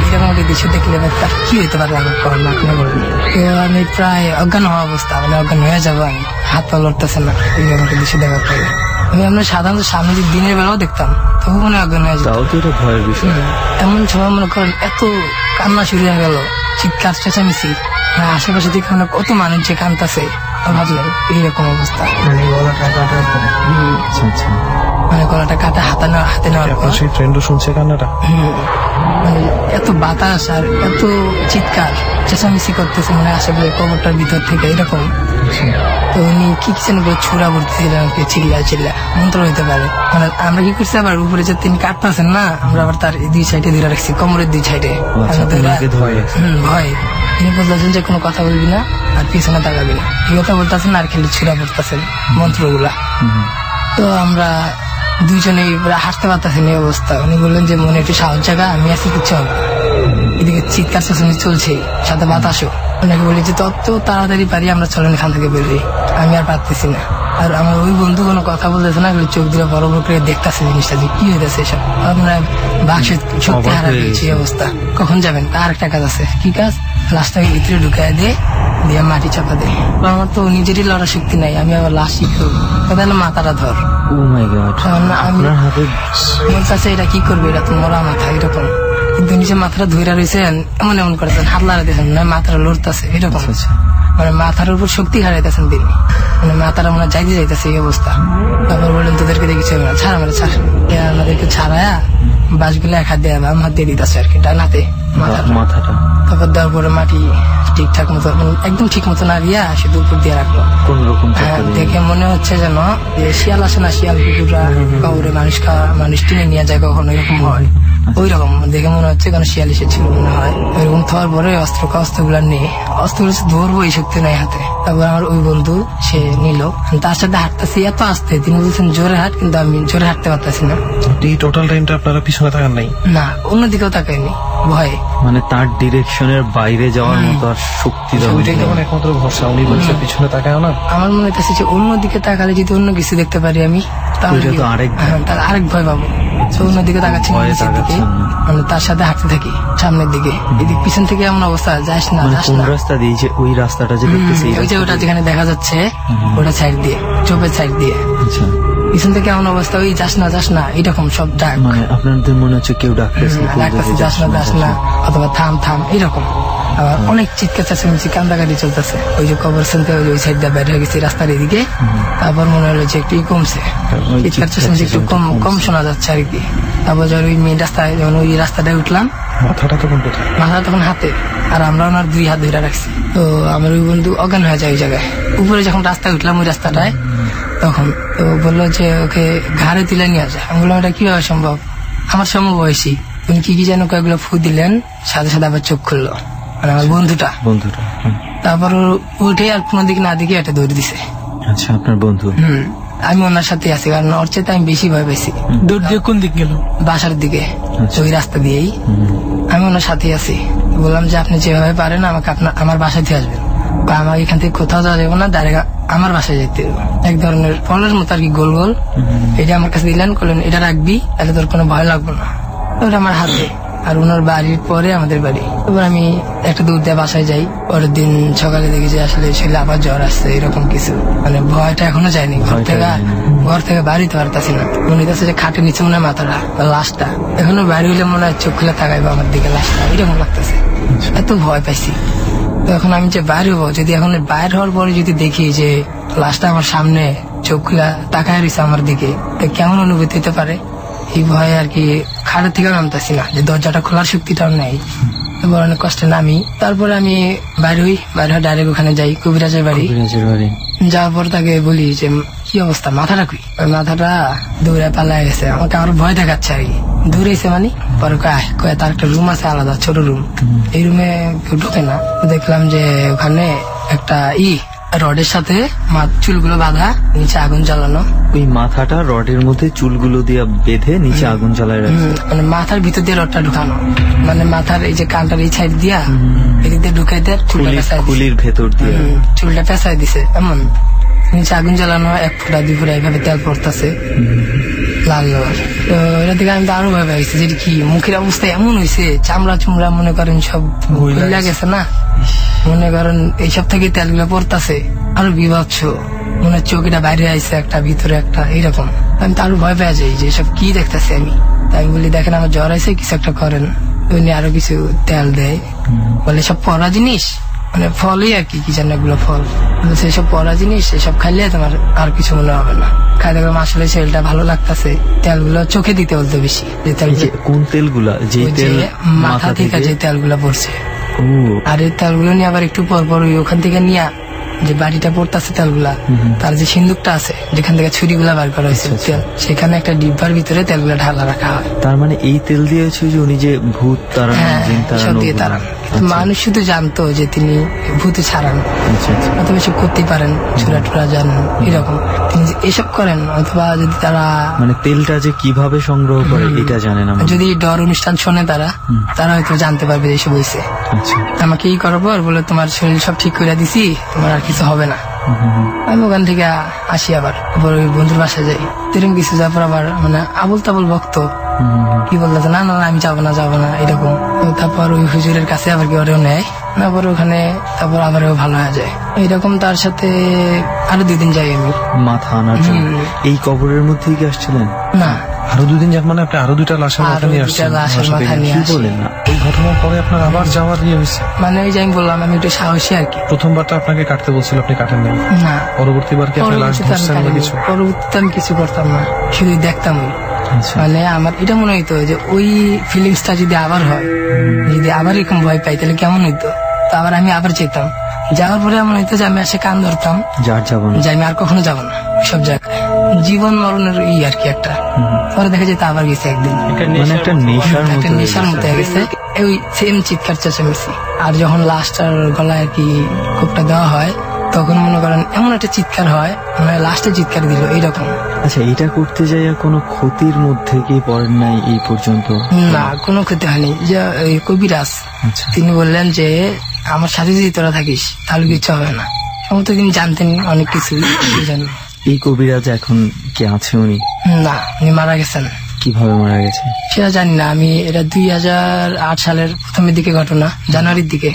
এরকম একটা দৃশ্য দেখলে তার কি হইতে পারে আমার কর না, আপনি বলেন। তো আমি প্রায় অজ্ঞান হওয়া অবস্থা, মানে অজ্ঞান হয়ে যাবো আমি, হাত পা লড়তেছে না এইরকম একটা দৃশ্য দেখার পরে। আমি আমরা সাধারণত সামনে দিনের বেলাও দেখতাম, তবু মনে অজ্ঞান হয়ে যেত। ভয়ের বিষয় এমন সময় মনে করেন এত কান্না শুরু হয়ে গেল, চিৎকার চেঁচামেচি, আশেপাশে থেকে কত মানুষ যে কাঁদতেছে, ভাবলেন এইরকম অবস্থা। মানে গলাটা কাটা হাতে নেওয়ার পর সেই ট্রেন্ডও শুনছে কান্নাটা। মানে এত বাতাস আর এত চিৎকার চেঁচামেচি করতেছে, মানে আশেপাশে কবরটার ভিতর থেকে এরকম। তো উনি কি যেন ছুড়া পড়তেছিলেন, চিল্লা মন্ত্র হইতে পারে। মানে আমরা কি করছি, আবার উপরে যে তিনি কাটতেছেন না, আমরা আবার তার দুই সাইডে ধরে রাখছি, কোমরের দুই সাইডে ভয়। তিনি বলতেছেন যে কোনো কথা বলবি না আর পিছনে তাকাবি না, এই কথা বলতেছেন আর খেলে ছুড়া পড়তেছেন মন্ত্রগুলা। তো আমরা দুইজনেই হাসতে পারতেছেন এই অবস্থা। উনি বললেন যে মনে একটু সাহস জায়গা, আমি আছি, কিচ্ছু হবে। এদিকে চিৎকার চেঁচামেচি চলছে, সাথে বাতাসও। ওনাকে বলি যে তত তাড়াতাড়ি পারি আমরা চলেন এখান থেকে বেরোই, আমি আর পারতেছি না। আর আমার ওই বন্ধু কোনো কথা বলতেছে না, চোখ দিয়ে বড় বড় করে দেখতেছে জিনিসটা যে কি হইতেছে এসব। আমরা বাক্স সত্যি হারা দিয়েছি অবস্থা। কখন যাবেন? আর একটা কাজ আছে। কি কাজ? লাশটাকে ভিতরে ঢুকাই দিয়ে মাটি চাপা দেয়। আমার তো নিজেরই লড়ার শক্তি নাই, আমি আবার লাশ শিখবো, তাহলে মাথাটা ধর। আমি বলতেছে এটা কি করবে, এটা তো মরা মাথা এরকম। কিন্তু নিজে মাথাটা ধরে রয়েছেন, এমন করেছেন, হাত লাগা দিয়েছেন, মাথাটা লড়তেছে এরকম। মানে মাথার উপর শক্তি হারাইতেছেন তিনি, মানে মাথাটা মনে যাইতে যাইতেছে এই অবস্থা। তারপর বললেন তোদেরকে দেখেছি না, ছাড় আমরা ছাড়, আমাদেরকে ছাড়ায়া বাসগুলো এক হাত দিয়ে বাম হাত দিয়ে দিতেছে আর কি, ডান হাতে মাথাটা। তারপর দেওয়ার পরে মাটি ঠিকঠাক মতো একদম ঠিক মতো না দিয়া শুধু উপর দিয়ে রাখলো কোন রকম। দেখে মনে হচ্ছে যেন শিয়াল আসে না, শিয়াল কুকুররা কাউরে মানুষ টেনে নিয়ে যায় কখনো, এরকম হয় ওই রকম দেখে মনে হচ্ছে কারণ শিয়াল এসেছিল মনে হয়। এরকম থাকার পরে অস্ত্র গুলা নিয়ে অস্ত্রগুলো ধরবো এই শক্তি নাই হাতে। তারপর আমার ওই বন্ধু সে নিল, তার সাথে হাঁটতেছি এত আসতে, তিনি বলছেন জোরে হাঁট, কিন্তু আমি জোরে হাঁটতে পারতেছি না। এই টোটাল টাইমটা আপনারা পিছনে তাকান নাই? না, অন্যদিকেও তাকাইনি ভয়ে, মানে তার ডিরেকশনের বাইরে যাওয়ার মতো আর শক্তি একমাত্র ভরসা। উনি বলছে পিছনে তাকায় না। আমার মনে হচ্ছে যে অন্যদিকে তাকালে যদি অন্য কিছু দেখতে পারি আমি তাহলে আরেক ভয় পাবো। অন্যদিকে তাকাচ্ছি, মানে তার সাথে হাঁটতে থাকি সামনের দিকে, এদিক পিছন থেকে এমন অবস্থা যাস না রাস্তা দিয়ে যে ওই রাস্তাটা যে দেখতেছি, ওই যে ওটা যেখানে দেখা যাচ্ছে ওটা সাইড দিয়ে, চোপের সাইড দিয়ে পিছন থেকে এমন অবস্থা, ওই যাস না এরকম সব ডাক। মানে আপনাদের মনে হচ্ছে কেউ ডাকতেছে যাস না অথবা থাম এরকম। আবার অনেক চিৎকার চেঁচামেচি কান্দাকাটি চলতেছে। ওই যে কবরস্থান থেকে ওই সাইড দিয়ে বের হয়ে গেছি রাস্তার এদিকে, তারপর মনে হলো যে একটু কমছে, চিৎকার চেঁচামেচি একটু কম শোনা যাচ্ছে আর কি। তারপর যখন ওই মেন রাস্তায় যখন ওই রাস্তাটায় উঠলাম, মাথাটা তখন হাতে, আর আমরা ওনার 2 হাত ধরে রাখছি। তো আমার ওই বন্ধু অজ্ঞান হয়ে যায় ওই জায়গায়। উপরে যখন রাস্তায় উঠলাম ওই রাস্তাটায়, তখন তো বললো যে ওকে ঘাড়ে তুলে নিয়ে আসে। আমি বললাম এটা কিভাবে সম্ভব, আমার সমবয়সী। উনি কি যেন কয়েকগুলো ফু দিলেন, সাথে সাথে আবার চোখ খুললো, মানে আমার বন্ধুটা। তারপর উঠে আর কোনো দিকে না দিকে একটা দৌড় দিছে। আচ্ছা, আপনার বন্ধু? আমি ওনার সাথে আছি, কারণ ওর চেয়ে আমি বেশি ভয় পেয়েছি। দৌড় দিয়ে কোন দিক গেল? বাসার দিকে, ওই রাস্তা দিয়েই। আমি ওনার সাথে আছি, বললাম যে আপনি যেভাবে পারেন আমাকে আমার বাসায় দিয়ে আসবেন, বা আমাকে এখান থেকে কোথাও যাওয়া যাবো না, ডাইরেক্ট আমার বাসায় যেতে হবে। এক ধরনের ফলের মতো আর কি, গোল গোল, এটা আমার কাছে দিলেন, করলেন এটা রাখবি, তাহলে তোর কোনো ভয় লাগবে না। ওটা আমার হাতে, আর ওনার বাড়ির পরে আমাদের বাড়ি। এবার আমি একটা দূর দিয়ে বাসায় যাই। পরের দিন সকালে দেখি যে আসলে শরীরে আবার জ্বর আসছে, এরকম কিছু, মানে ভয়টা এখনো যায়নি। ঘর থেকে বাড়িতে পারতাছি না, মনে হচ্ছে যে খাটের নিচে মনে হয় মাথাটা, লাশটা এখনো বাইরে হইলে মনে হয় চোখ খুলে তাকাইবো আমার দিকে, লাশটা এরকম লাগতেছে, এত ভয় পাইছি। তো এখন আমি যে বাইরে হবো, যদি এখন বাইরে হওয়ার পরে যদি দেখি যে লাশটা আমার সামনে চোখ খুলে তাকায় রয়েছে আমার দিকে, কেমন অনুভূতি হতে পারে, এই ভয়ে আর কি খাটের থেকে নামতেছি না, যে দরজাটা খোলার শক্তিটাও নেই। এবার অনেক কষ্টে নামি। তারপরে আমি বাইরে হয়ে ডাইরেক্ট ওখানে যাই, কবিরাজের বাড়ি। যাওয়ার পর তাকে বলি যে কি অবস্থা, মাথাটা কই? মাথাটা দৌড়ে পালায় গেছে, আমাকে আরো ভয় দেখাচ্ছে আর কি। দৌড়েছে মানে পরে কয় তার একটা রুম আছে আলাদা, ছোট রুম, এই রুমে কেউ ঢোকে না। দেখলাম যে ওখানে একটা রডের সাথে চুলগুলো বাঁধা, নিচে আগুন জ্বালানো। ওই মাথাটা রডের মধ্যে চুলগুলো দিয়ে বেঁধে নিচে আগুন জ্বালায় রাখছে, মানে মাথার ভিতর দিয়ে রডটা ঢুকানো, মানে মাথার এই যে কানটার এই সাইড দিয়া এদিক দিয়ে ঢুকাই দেয়, খুলির ভেতর দিয়ে চুলটা পেঁচাই দিছে। এমন নিচে আগুন জ্বালানো, 1 ফুটা 2 ফুটা এইভাবে তেল পড়তেছে লাল লাল। তো এটা থেকে আমি তো আরো ভয় পাইছি, যেটা কি মুখের অবস্থা এমন হয়েছে, চামড়া চুমড়া মনে করেন সব গেছে না, মনে করেন এইসব থেকে তেলগুলো পড়তেছে, আরো বিভৎস, মনে চোখটা বাইরে আইছে একটা, ভিতরে একটা, এইরকম। আমি তো আরো ভয় পেয়ে যাই যে এসব কি দেখতেছি আমি। তাই আমি বলি দেখেন আমার জ্বর আইছে, কিছু একটা করেন। উনি আরো কিছু তেল দেয়, বলে সব পড়া জিনিস, মানে ফলই আর কি যেন এগুলো ফল, সেসব পড়া জিনিস, এসব খাইলে তোমার আর কিছু মনে হবে না। খাই দেখলাম আসলে শরীরটা ভালো লাগতেছে। তেলগুলো চোখে দিতে বলতে বেশি, যে কোন তেলগুলা, যে মাথা থেকে যে তেলগুলা পড়ছে, আর এই তেলগুলো নিয়ে আবার একটু পর পর ওখান থেকে নিয়ে যে বাড়িটা পড়তেছে তেলগুলা, তার যে সিন্দুকটা আছে যেখান থেকে ছুরিগুলা বার করা হয়েছে তেল, সেখানে একটা ডিব্বার ভিতরে তেলগুলা ঢালা রাখা হয়। তার মানে এই তেল দিয়েছে যে উনি যে ভূত তাড়ান, মানুষ শুধু জানতো যে তিনি ভূতে ছাড়ান, অথবা এসব করতে পারেন, ছুরা টুরা জানেন, এরকম তিনি এসব করেন। অথবা যদি তারা মানে তেলটা যে কিভাবে সংগ্রহ করে এটা জানে না, যদি ডর অনুষ্ঠান শোনে তারা হয়তো জানতে পারবে এইসব হয়েছে। আমাকে এই করার পর বলে তোমার শরীর সব ঠিক করে দিছি, তোমার আর কিছু হবে না। আমি ওখান থেকে আসি, আবার ওই বন্ধুর বাসায় যাই। তেরম কিছু যাওয়ার পর আবার মানে আবল তাবল ভক্ত কি বলতেছে, না আমি যাবো না এরকম। তারপর ওই হুজুরের কাছে আবার কেউ নেয়, তারপর ওখানে তারপর আবার ভালো হয়ে যায় এইরকম। তার সাথে আরো 2 দিন যাই আমি মাথা আনার জন্য। এই কবরের মধ্যেই কি আসছিলেন? না, আরো 2 দিন যাক মানে আপনি আরো 2টা লাশের মাথা নিয়ে আসছেন? কি বলেন না, এই ঘটনার পরে আপনার আবার যাওয়ার ইয়ে হয়েছে? মানে ওই যে আমি বললাম আমি একটু সাহসী আর কি। প্রথমবার তো আপনাকে কাটতে বলছিল, আপনি কাটেন নাই? না। পরবর্তীবার কি আপনি লাশ ধরছেন বা কিছু? পরবর্তীতে আমি কিছু করতাম না, শুধু দেখতাম। মানে আমার এটা মনে হইতো যে ওই ফিলিংসটা যদি আবার হয়, যদি আবার এরকম ভয় পাই তাহলে কেমন হইতো। তো আবার আমি আবার যেতাম, যাওয়ার পরে এমন হইতো যে আমি আসে কান ধরতাম যে আমি আর কখনো যাবো না সব জায়গায়। জীবন মরণের আর কি একটা। পরে দেখা যেত আবার গেছে একদিন, মানে একটা নেশার মতো হয়ে গেছে। ওই সেম চিৎকার চেঁচামেচি। আর যখন লাস্টার গলায় আর কি কোপটা দেওয়া হয় তখন মনে করেন এমন একটা চিৎকার হয়, মানে লাস্টে চিৎকার দিল এইরকম। আচ্ছা, এটা করতে যাইয়া কোনো ক্ষতির মধ্যে কি পড়েন নাই এই পর্যন্ত? না, কোনো ক্ষতি হয়নি। যে কবিরাজ তিনি বললেন যে আমার সাথে যদি তোরা থাকিস তাহলে কিছু হবে না। সমস্ত তিনি জানতেন অনেক কিছু। এই কবিরাজ এখন কি আছে? উনি না, উনি মারা গেছেন। কিভাবে মারা গেছে সেটা জানি না আমি। এটা 2008 সালের প্রথমের দিকে ঘটনা, জানুয়ারির দিকে।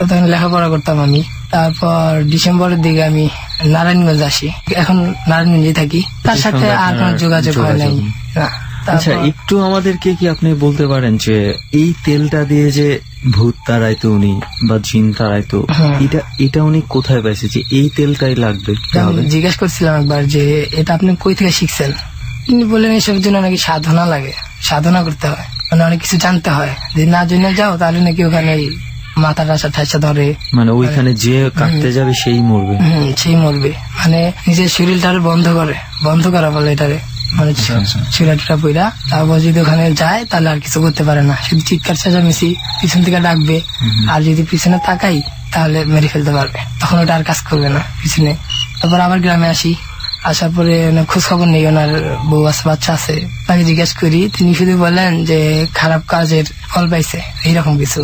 তখন লেখাপড়া করতাম আমি। তারপর ডিসেম্বরের দিকে আমি নারায়ণগঞ্জ আসি। এখন নারায়ণগঞ্জে থাকি। তার সাথে আর কোন যোগাযোগ হয় নাই। আচ্ছা, একটু আমাদেরকে কি আপনি বলতে পারেন যে এই তেলটা দিয়ে যে ভূত তাড়াইতো উনি বা জিন তাড়াইতো, এটা উনি কোথায় পাইছে যে এই তেলটাই লাগবে? জিজ্ঞেস করছিলাম একবার যে এটা আপনি কই থেকে শিখছেন। তিনি বললেন এসবের জন্য নাকি সাধনা লাগে, সাধনা করতে হয়, মানে অনেক কিছু জানতে হয়। যদি না জেনে যাও তাহলে নাকি ওখানে মাথাটা ঠাসা ধরে, মানে ওইখানে যে কাটতে যাবে সেই মরবে। সেই মরবে, মানে নিজের শরীরটারে বন্ধ করা বলে এটারে, মানে চুরাটা পইরা। তারপর যদি ওখানে যায় তাহলে আর কিছু করতে পারে না, শুধু চিৎকার চেঁচামেচি পিছন থেকে ডাকবে। আর যদি পিছনে তাকাই তাহলে মেরে ফেলতে পারবে, তখন ওটা আর কাজ করবে না পিছনে। তারপর আবার গ্রামে আসি। আসার পরে খোঁজ খবর নেই, ওনার বউ আছে, বাচ্চা আছে। তাকে জিজ্ঞেস করি, তিনি শুধু বলেন যে খারাপ কাজের ফল পাইছে, এইরকম কিছু।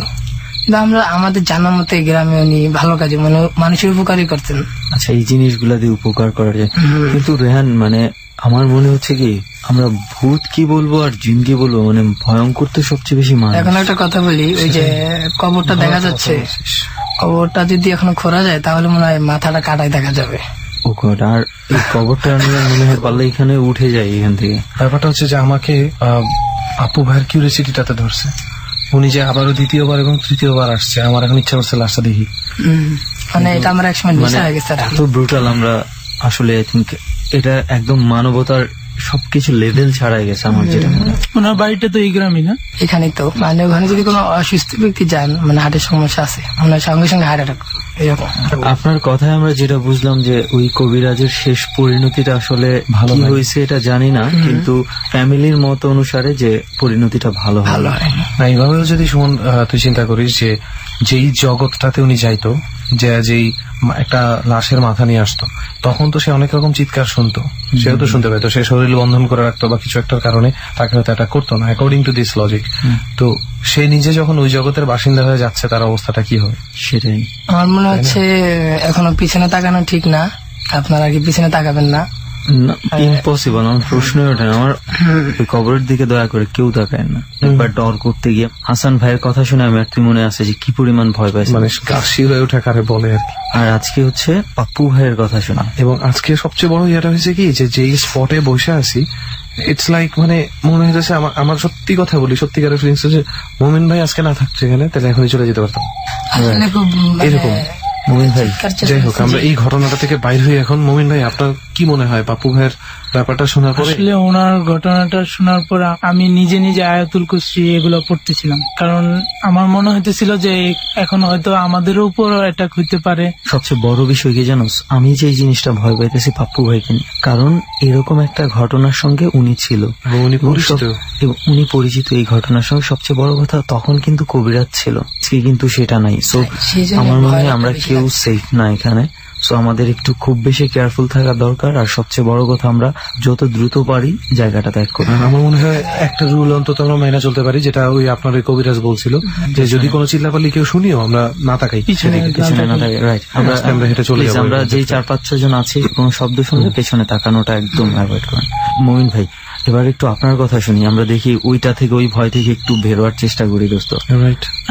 কিন্তু আমরা আমাদের জানার মতে গ্রামে উনি ভালো কাজে, মানে মানুষের উপকারই করতেন। আচ্ছা, এই জিনিসগুলা দিয়ে উপকার করা যায়। কিন্তু রেহান, মানে আমার মনে হচ্ছে কি আমরা ভূত কি বলবো আর জিন কি বলবো, মানে ভয়ঙ্কর তো সবচেয়ে বেশি মানুষ। এখন একটা কথা বলি, ওই যে কবরটা দেখা যাচ্ছে, কবরটা যদি এখনো খোঁড়া যায় তাহলে মনে হয় মাথাটা কাটাই দেখা যাবে। আর এই কবরটা মনে হয় পারলে এখানে উঠে যায় এখান থেকে। ব্যাপারটা হচ্ছে যে আমাকে আপু ভাইয়ের কিউরিয়াসিটিটাতে ধরছে। উনি যে আবারও দ্বিতীয়বার এবং তৃতীয়বার আসছে, আমার এখন ইচ্ছা করছে লাশটা দেখি। মানে এটা আমার একসময় নেশা হয়ে গেছে। এত ব্রুটাল আমরা আসলে আই থিঙ্ক এটা একদম মানবতার সবকিছু লেভেল ছাড়াই গেছে আমার যেটা মনে হয়। ওনার বাড়িটা তো এই গ্রামই না? এখানেই তো, মানে ওখানে যদি কোনো অসুস্থ ব্যক্তি যান, মানে হার্টের সমস্যা আছে, মনে সঙ্গে সঙ্গে হার্ট অ্যাটাক এরকম। আপনার কথায় আমরা যেটা বুঝলাম যে ওই কবিরাজের শেষ পরিণতিটা আসলে ভালো হয়েছে এটা জানি না, কিন্তু ফ্যামিলির মত অনুসারে যে পরিণতিটা ভালো হয় না। এইভাবে যদি সুমন তুই চিন্তা করিস যে যেই জগৎটাতে উনি যাইতো, যে যেই একটা লাশের মাথা নিয়ে আসতো, তখন তো সে অনেক রকম চিৎকার শুনতো, সেও তো শুনতে পেতো। সে শরীর বন্ধন করে রাখতো বা কিছু একটার কারণে তাকে হয়তো অ্যাটাক করতো না, অ্যাকর্ডিং টু দিস লজিক। তো সে নিজে যখন ওই জগতের বাসিন্দা হয়ে যাচ্ছে, তার অবস্থাটা কি হবে? সেটাই আমার মনে হচ্ছে এখনো পিছনে তাকানো ঠিক না। আপনারা কি পিছনে তাকাবেন না? ইম্পসিবল, আমার প্রশ্নই ওঠে না। আমার ওই কবরের দিকে দয়া করে কেউ তাকায় না। একবার ডর করতে গিয়ে হাসান ভাইয়ের কথা শুনে আমার তুই মনে আছে যে কি পরিমাণ ভয় পাইছে, মানে কাশির হয়ে ওঠা কারে বলে আর কি। আর আজকে হচ্ছে পাপ্পু ভাইয়ের কথা শোনা। এবং আজকে সবচেয়ে বড় ইয়েটা হয়েছে কি, যে যেই স্পটে বসে আছি, ইটস লাইক মানে মনে হইতেছে আমার সত্যি কথা বলি, সত্যিকারের ফিলিংস হচ্ছে মুমিন ভাই আজকে না থাকছে এখানে, তাহলে এখনই চলে যেতে পারতাম এরকম। মুমিন ভাই, যাই হোক, আমরা এই ঘটনাটা থেকে বাইর হই এখন। মুমিন ভাই, আপনার কি মনে হয় পাপ্পু ভাইয়ের ব্যাপারটা শোনার পরে? আসলে ওনার ঘটনাটা শোনার পর আমি নিজে আয়াতুল কুরসি এগুলো পড়তেছিলাম, কারণ আমার মনে হইতেছিল যে এখন হয়তো আমাদের উপর অ্যাটাক হইতে পারে। সবচেয়ে বড় বিষয় কি জানোস, আমি যে জিনিসটা ভয় পাইতেছি পাপ্পু ভাইকে নিয়ে, কারণ এরকম একটা ঘটনার সঙ্গে উনি ছিল, উনি পরিচিত এই ঘটনার সঙ্গে। সবচেয়ে বড় কথা, তখন কিন্তু কবিরাজ ছিল, কিন্তু সেটা নাই। সো আমার মনে হয় আমরা কেউ সেফ না এখানে। সো আমাদের একটু খুব বেশি কেয়ারফুল থাকা দরকার। আর সবচেয়ে বড় কথা, আমরা যত দ্রুত পারি জায়গাটা ত্যাগ করি। আমার মনে হয় একটা রুল অন্তত আমরা মেনে চলতে পারি, যেটা ওই আপনার ওই কবিরাজ বলছিল, যে যদি কোনো চিল্লাপাল্লি কেউ শুনিও আমরা না তাকাই, পিছনে না তাকাই। রাইট, আমরা হেঁটে চলে যাবো। আমরা যে 4-5-6 জন আছি, কোনো শব্দ শুনলে পেছনে তাকানোটা একদম অ্যাভয়েড করেন। মুমিন ভাই, এবার একটু আপনার কথা শুনি, আমরা দেখি ওইটা থেকে, ওই ভয় থেকে একটু বেরোয়ার চেষ্টা করি দোস্ত।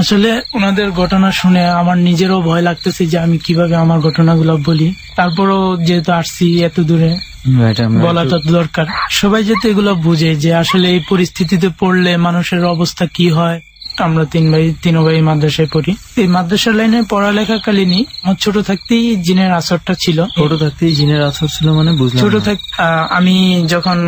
আসলে ওনাদের ঘটনা শুনে আমার নিজেরও ভয় লাগতেছে যে আমি কিভাবে আমার ঘটনাগুলো বলি। তারপরও যেহেতু আসছি এত দূরে, বলাটা দরকার। সবাই যাতে এগুলো বুঝে যে আসলে এই পরিস্থিতিতে পড়লে মানুষের অবস্থা কি হয়। আমরা তিন ভাই মাদ্রাসায় পড়ি। এই মাদ্রাসা লাইনে পড়ালেখাকালীনই আমার ছোট থাকতেই জিনের আসরটা ছিল। ছোট থাকতেই জিনের আসর ছিল মানে বুঝলাম। ছোট আমি যখন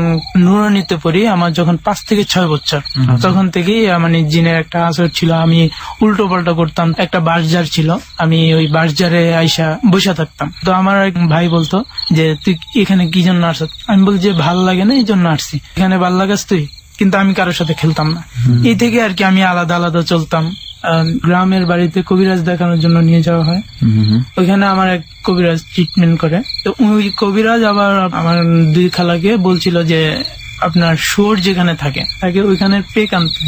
নুরানিতে পড়ি, আমার যখন 5 থেকে 6 বছর, তখন থেকেই মানে জিনের একটা আসর ছিল। আমি উল্টো পাল্টা করতাম। একটা বাঁশঝাড় ছিল, আমি ওই বাঁশঝাড়ে আইসা বসে থাকতাম। তো আমার এক ভাই বলতো যে তুই এখানে কি জন্য আসছ? আমি বলছি যে ভাল লাগে না, এই জন্য আসছি। এখানে ভাল লাগাস তুই? কিন্তু আমি কারোর সাথে খেলতাম না। এই থেকে আর কি আমি আলাদা আলাদা চলতাম। গ্রামের বাড়িতে কবিরাজ দেখানোর জন্য নিয়ে যাওয়া হয়। ওইখানে আমার এক কবিরাজ ট্রিটমেন্ট করে। তো ওই কবিরাজ আবার আমার 2 খালাকে বলছিল যে আপনার শুয়োর যেখানে থাকে ওইখানে পেক আনতে,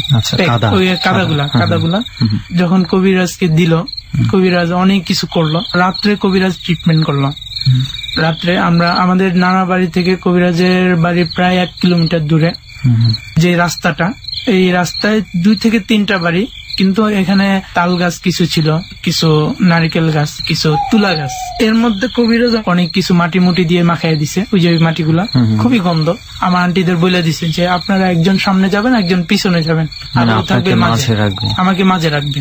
ওই কাদাগুলা যখন কবিরাজকে দিল, কবিরাজ অনেক কিছু করলো। রাত্রে কবিরাজ ট্রিটমেন্ট করলো। রাত্রে আমাদের নানা বাড়ি থেকে কবিরাজের বাড়ি প্রায় 1 কিলোমিটার দূরে। যে রাস্তাটা, এই রাস্তায় 2 থেকে 3টা বাড়ি, কিন্তু এখানে তাল গাছ কিছু ছিল, কিছু নারকেল গাছ, কিছু তুলা গাছ। এর মধ্যে কবিরাজ অনেক কিছু মাটি মুটি দিয়ে মাখাই দিছে। ওই যে মাটিগুলা খুবই গন্ধ। আমার আন্টিদের বলে দিছে যে আপনারা একজন সামনে যাবেন, একজন পিছনে যাবেন, আমাকে মাঝে রাখবে।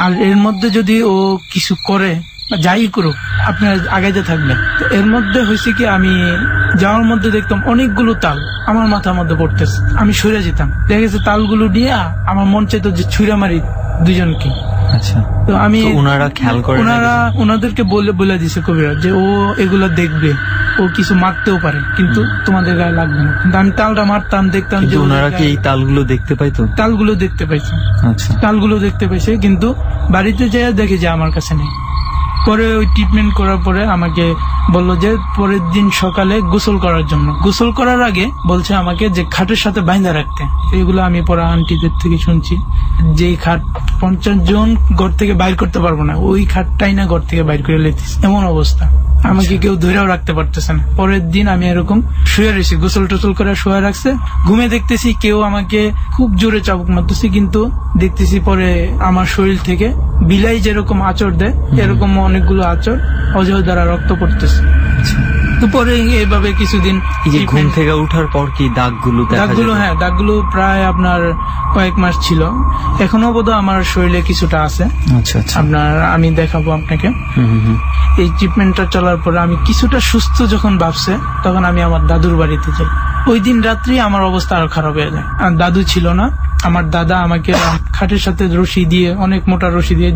আর এর মধ্যে যদি ও কিছু করে, যাই করুক, আপনার আগাইতে থাকবেন। এর মধ্যে হয়েছে কি, আমি যাওয়ার মধ্যে দেখতাম অনেকগুলো তাল আমার মাথার মধ্যে পড়তেছে। আমি সরে যেতাম, দেখা গেছে তালগুলো নিয়ে আমার মন চাইতো যে ছুঁড়া মারি দুজনকে। আচ্ছা, তো আমি ওনারা খেয়াল করে, ওনাদেরকে বলে দিছে কবিরাজ যে ও এগুলো দেখবে, ও কিছু মারতেও পারে, কিন্তু তোমাদের গায়ে লাগবে না। কিন্তু আমি তালটা মারতাম, দেখতাম যে ওনারা কি এই তালগুলো দেখতে পাইতো? তালগুলো দেখতে পাইছে। আচ্ছা, তালগুলো দেখতে পাইছে, কিন্তু বাড়িতে যেয়ে দেখে যে আমার কাছে নেই। পরে ওই ট্রিটমেন্ট করার পরে আমাকে বললো যে পরের দিন সকালে গোসল করার জন্য। গোসল করার আগে বলছে আমাকে যে খাটের সাথে বাইন্ধা রাখতে। এগুলো আমি পরে আন্টিদের থেকে শুনছি যে খাট 50 জন ঘর থেকে বাইর করতে পারবো না, ওই খাটটাই না ঘর থেকে বাইর করে লেতিস, এমন অবস্থা। আমাকে কেউ ধরেও রাখতে পারতেছে না। পরের দিন আমি এরকম শুয়ে রয়েছি, গোসল টোসল করে শুয়ে রাখছে। ঘুমে দেখতেছি কেউ আমাকে খুব জোরে চাবুক মারতেছি, কিন্তু দেখতেছি পরে আমার শরীর থেকে বিলাই যেরকম আঁচড় দেয়, এরকম অনেকগুলো আঁচড় অজয় দ্বারা রক্ত পড়তেছে। তো পরে এইভাবে কিছুদিন ঘুম থেকে উঠার পর কি দাগগুলো? হ্যাঁ, দাগগুলো প্রায় আপনার কয়েক মাস ছিল। এখনো বোধহয় আমার শরীরে কিছুটা আছে। আচ্ছা, আপনার আমি দেখাবো আপনাকে। এই ট্রিটমেন্টটা চলার পরে আমি কিছুটা সুস্থ যখন ভাবছে, তখন আমি আমার দাদুর বাড়িতে যাই। ওই দিন রাত্রি আমার অবস্থা আরো খারাপ হয়ে যায়। আর দাদু ছিল না, আমার দাদা আমাকে খাটের সাথে রশি দিয়ে, অনেক মোটা রশি দিয়ে,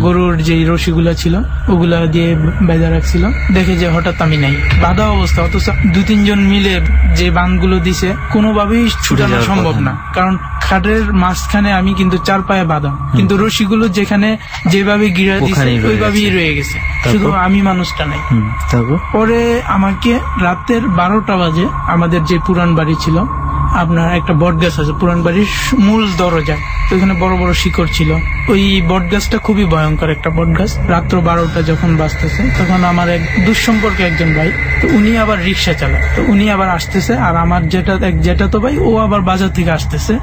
গরুর যে রশিগুলা ছিল ওগুলা দিয়ে বেঁধে রাখছিল। দেখে যে হঠাৎ আমি নাই, বাঁধা অবস্থা। অথচ 2-3 জন মিলে যে বাঁধগুলো দিছে কোনোভাবেই ছুটানো সম্ভব না, কারণ খাটের মাঝখানে আমি কিন্তু 4 পায়ে বাঁধা, কিন্তু রশিগুলো যেখানে যেভাবে গিরা দিছে ওইভাবেই রয়ে গেছে, শুধু আমি মানুষটা নাই। পরে আমাকে রাতের 12টা বাজে, আমাদের যে পুরান বাড়ি ছিল, আপনার একটা বট গাছ আছে পুরান বাড়ির মূল দরজায়, তো ওখানে বড় বড় শিকড় ছিল। ওই বট গাছটা খুবই ভয়ঙ্কর একটা বট গাছ। রাত্র 12টা যখন বাজতেছে, তখন আমার এক দুঃসম্পর্কে একজন ভাই, তো উনি আবার রিক্সা চালায়, তো উনি আবার আসতেছে। আর আমার যেটা তো ভাই, ও আবার বাজার থেকে আসতেছে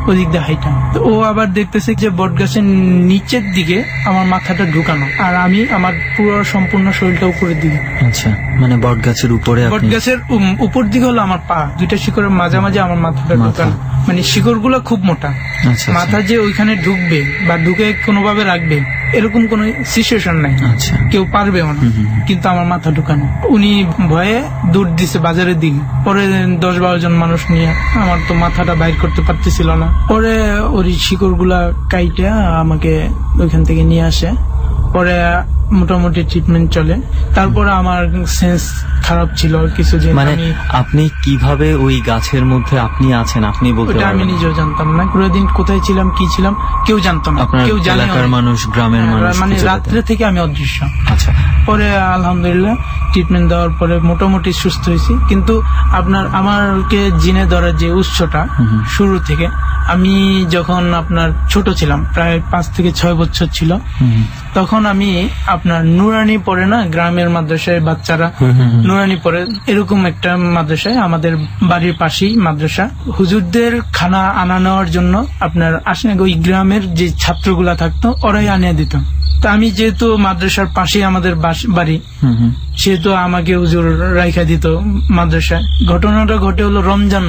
ওদিক দিয়ে হাইটা। তো ও আবার দেখতেছে যে বট গাছের নিচের দিকে আমার মাথাটা ঢুকানো, আর আমি আমার পুরো সম্পূর্ণ শরীরটা উপরের দিকে। আচ্ছা, মানে বট গাছের উপরে? বট গাছের উপর দিকে হলো আমার পা, 2টা শিকড়ের মাঝামাঝি আমার মাথাটা ঢুকানো। মানে শিকড় গুলা খুব মোটা। মাথা যে ওইখানে ঢুকবে বা ঢুকে কোনোভাবে রাখবে এরকম কোন সিচুয়েশন নাই, কেউ পারবেও না, কিন্তু আমার মাথা ঢুকানো। উনি ভয়ে দৌড় দিছে বাজারের দিকে। পরে 10-12 জন মানুষ নিয়ে, আমার তো মাথাটা বাইর করতে পারতেছিল না। পরে ওই শিকড় গুলা কাইটা আমাকে ওইখান থেকে নিয়ে আসে। পরে মোটামুটি ট্রিটমেন্ট চলে। তারপরে আমার সেন্স খারাপ ছিল কিছুদিন। মানে আপনি কিভাবে ওই গাছের মধ্যে আপনি আছেন আপনি বলতে পারবেন? আমি নিজেও জানতাম না, পুরো দিন কোথায় ছিলাম, কি ছিলাম কেউ জানতাম না। কেউ জানে এলাকার মানুষ, গ্রামের মানুষ, মানে রাত্রে থেকে আমি অদৃশ্য। আচ্ছা, পরে আলহামদুলিল্লাহ ট্রিটমেন্ট দেওয়ার পরে মোটামুটি সুস্থ হয়েছি। কিন্তু আমাকে জিনে ধরার যে উৎসটা শুরু থেকে, আমি যখন আপনার ছোট ছিলাম, প্রায় 5 থেকে 6 বছর ছিল, তখন আমি আপনার নুরানি পড়ে না, গ্রামের মাদ্রাসায় বাচ্চারা নুরানি পড়ে, এরকম একটা মাদ্রাসায় আমাদের বাড়ির পাশেই মাদ্রাসা। হুজুরদের খানা আনা নেওয়ার জন্য আপনার ওই গ্রামের যে ছাত্রগুলা থাকতো ওরাই আনিয়ে দিত। তা আমি যেহেতু মাদ্রাসার পাশেই আমাদের বাড়ি, সেহেতু আমাকে হুজুর রাইখা দিত মাদ্রাসায়। ঘটনাটা ঘটে হলো রমজান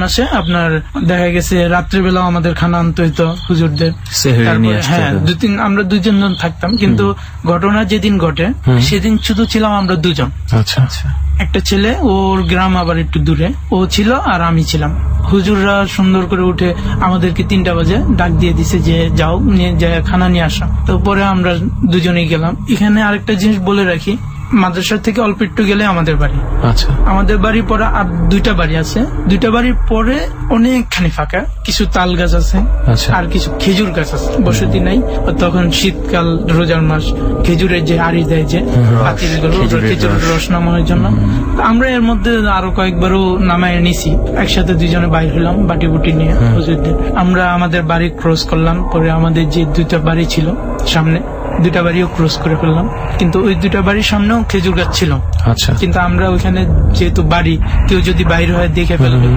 মাসে আপনার দেখা গেছে রাত্রিবেলা আমাদের খানা আনতে হইতো হুজুরদের। হ্যাঁ, আমরা 2 জন থাকতাম, কিন্তু ঘটনা যেদিন ঘটে সেদিন শুধু ছিলাম আমরা 2 জন। আচ্ছা আচ্ছা। একটা ছেলে, ওর গ্রাম আবার একটু দূরে, ও ছিল আর আমি ছিলাম। হুজুররা সুন্দর করে উঠে আমাদেরকে 3টা বাজে ডাক দিয়ে দিছে যে যাও নিয়ে যায় খানা নিয়ে আসা। তো পরে আমরা 2 জনেই গেলাম। এখানে আরেকটা জিনিস বলে রাখি, মাদ্রাসা থেকে অল্প একটু গেলে আমাদের বাড়ি। আচ্ছা। আমাদের বাড়ির পরে আর 2টা বাড়ি আছে। 2টা বাড়ির পরে অনেকখানি ফাঁকা, কিছু তাল গাছ আছে আর কিছু খেজুর গাছ আছে, বসতি নাই। তখন শীতকাল, রোজার মাস, খেজুরের যে আড়ি দেয় যে পাতিলগুলো, খেজুরের রস নামানোর জন্য। আমরা এর মধ্যে আরো কয়েকবারও নামায় নিছি। একসাথে 2 জনে বাইর হলাম বাটি বুটি নিয়ে হুজুরদের। আমরা আমাদের বাড়ি ক্রস করলাম। পরে আমাদের যে 2টা বাড়ি ছিল সামনে, 2টা বাড়িও ক্রস করে ফেললাম। কিন্তু ওই 2টা বাড়ির সামনেও খেজুর গাছ ছিল। আচ্ছা। কিন্তু আমরা ওইখানে যেহেতু বাড়ি, কেউ যদি বাইরে হয় দেখে ফেলবে,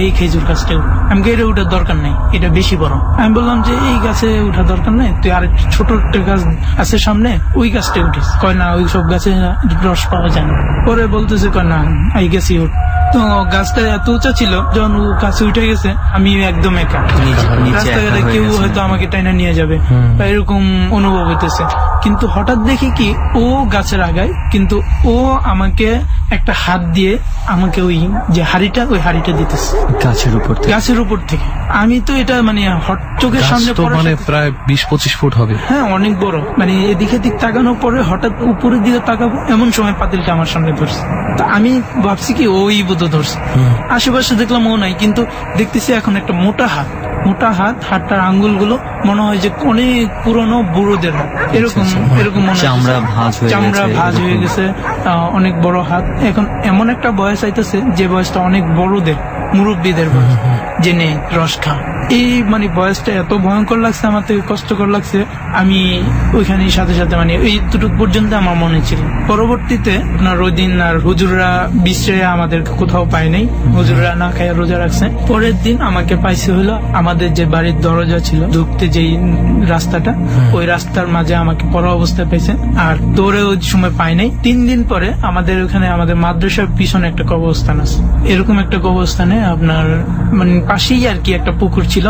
এই খেজুর গাছটা আমি এটা উঠার দরকার নাই, এটা বেশি বড়। আমি বললাম যে এই গাছে উঠার দরকার নাই, তুই আর ছোট একটা গাছ আছে সামনে, ওই গাছটা উঠিস। কয় না, ওই সব গাছে রস পাওয়া যায় না। পরে বলতেছে কয় না, এই গাছই উঠ। তো গাছটা এত উঁচা ছিল, যখন গাছে উঠে গেছে আমি একদম একা, রাস্তাঘাটে কেউ হয়তো আমাকে টাইনা নিয়ে যাবে বা এরকম অনুভব হইতেছে। কিন্তু হঠাৎ দেখি কি, ও গাছের আগায়, কিন্তু ও আমাকে একটা হাত দিয়ে আমাকে ওই যে হাড়িটা, ওই হাড়িটা দিতেছে গাছের উপর থেকে। আমি তো এটা মানে চোখের সামনে, মানে প্রায় 20-25 ফুট হবে। হ্যাঁ, অনেক বড়। মানে এদিকে দিক তাকানোর পরে হঠাৎ উপরের দিকে তাকাবো, এমন সময় পাতিলটা আমার সামনে ধরছে। তা আমি ভাবছি কি ওই বোধ ধরছে। আশেপাশে দেখলাম ও নাই, কিন্তু দেখতেছি এখন একটা মোটা হাত, হাতটার আঙ্গুলগুলো মনে হয় যে অনেক পুরনো বুড়োদের হাত, এরকম চামড়া ভাঁজ হয়ে গেছে, অনেক বড় হাত। এখন এমন একটা বয়স আইতেছে যে বয়সটা অনেক বড়দের, মুরব্বীদের বয়স, জেনে রস খা। এই মানে বয়সটা এত ভয়ঙ্কর লাগছে, আমার থেকে কষ্টকর লাগছে। আমি ওইখানে সাথে সাথে মানে এইটুকু পর্যন্ত আমার মনে ছিল। পরবর্তীতে আপনার ওই দিন আর হুজুররা বিশ্রায় আমাদের কোথাও পায় নাই, হুজুররা না খাইয়া রোজা রাখছে। পরের দিন আমাকে পাইছে হলো আমাদের যে বাড়ির দরজা ছিল, ঢুকতে যেই রাস্তাটা, ওই রাস্তার মাঝে আমাকে পড়া অবস্থায় পেয়েছে। আর দৌড়ে ওই সময় পাই নাই। 3 দিন পরে আমাদের ওখানে, আমাদের মাদ্রাসার পিছনে একটা কবরস্থান আছে। এরকম একটা কবরস্থানে আপনার মানে পাশেই আর কি একটা পুকুর ছিল।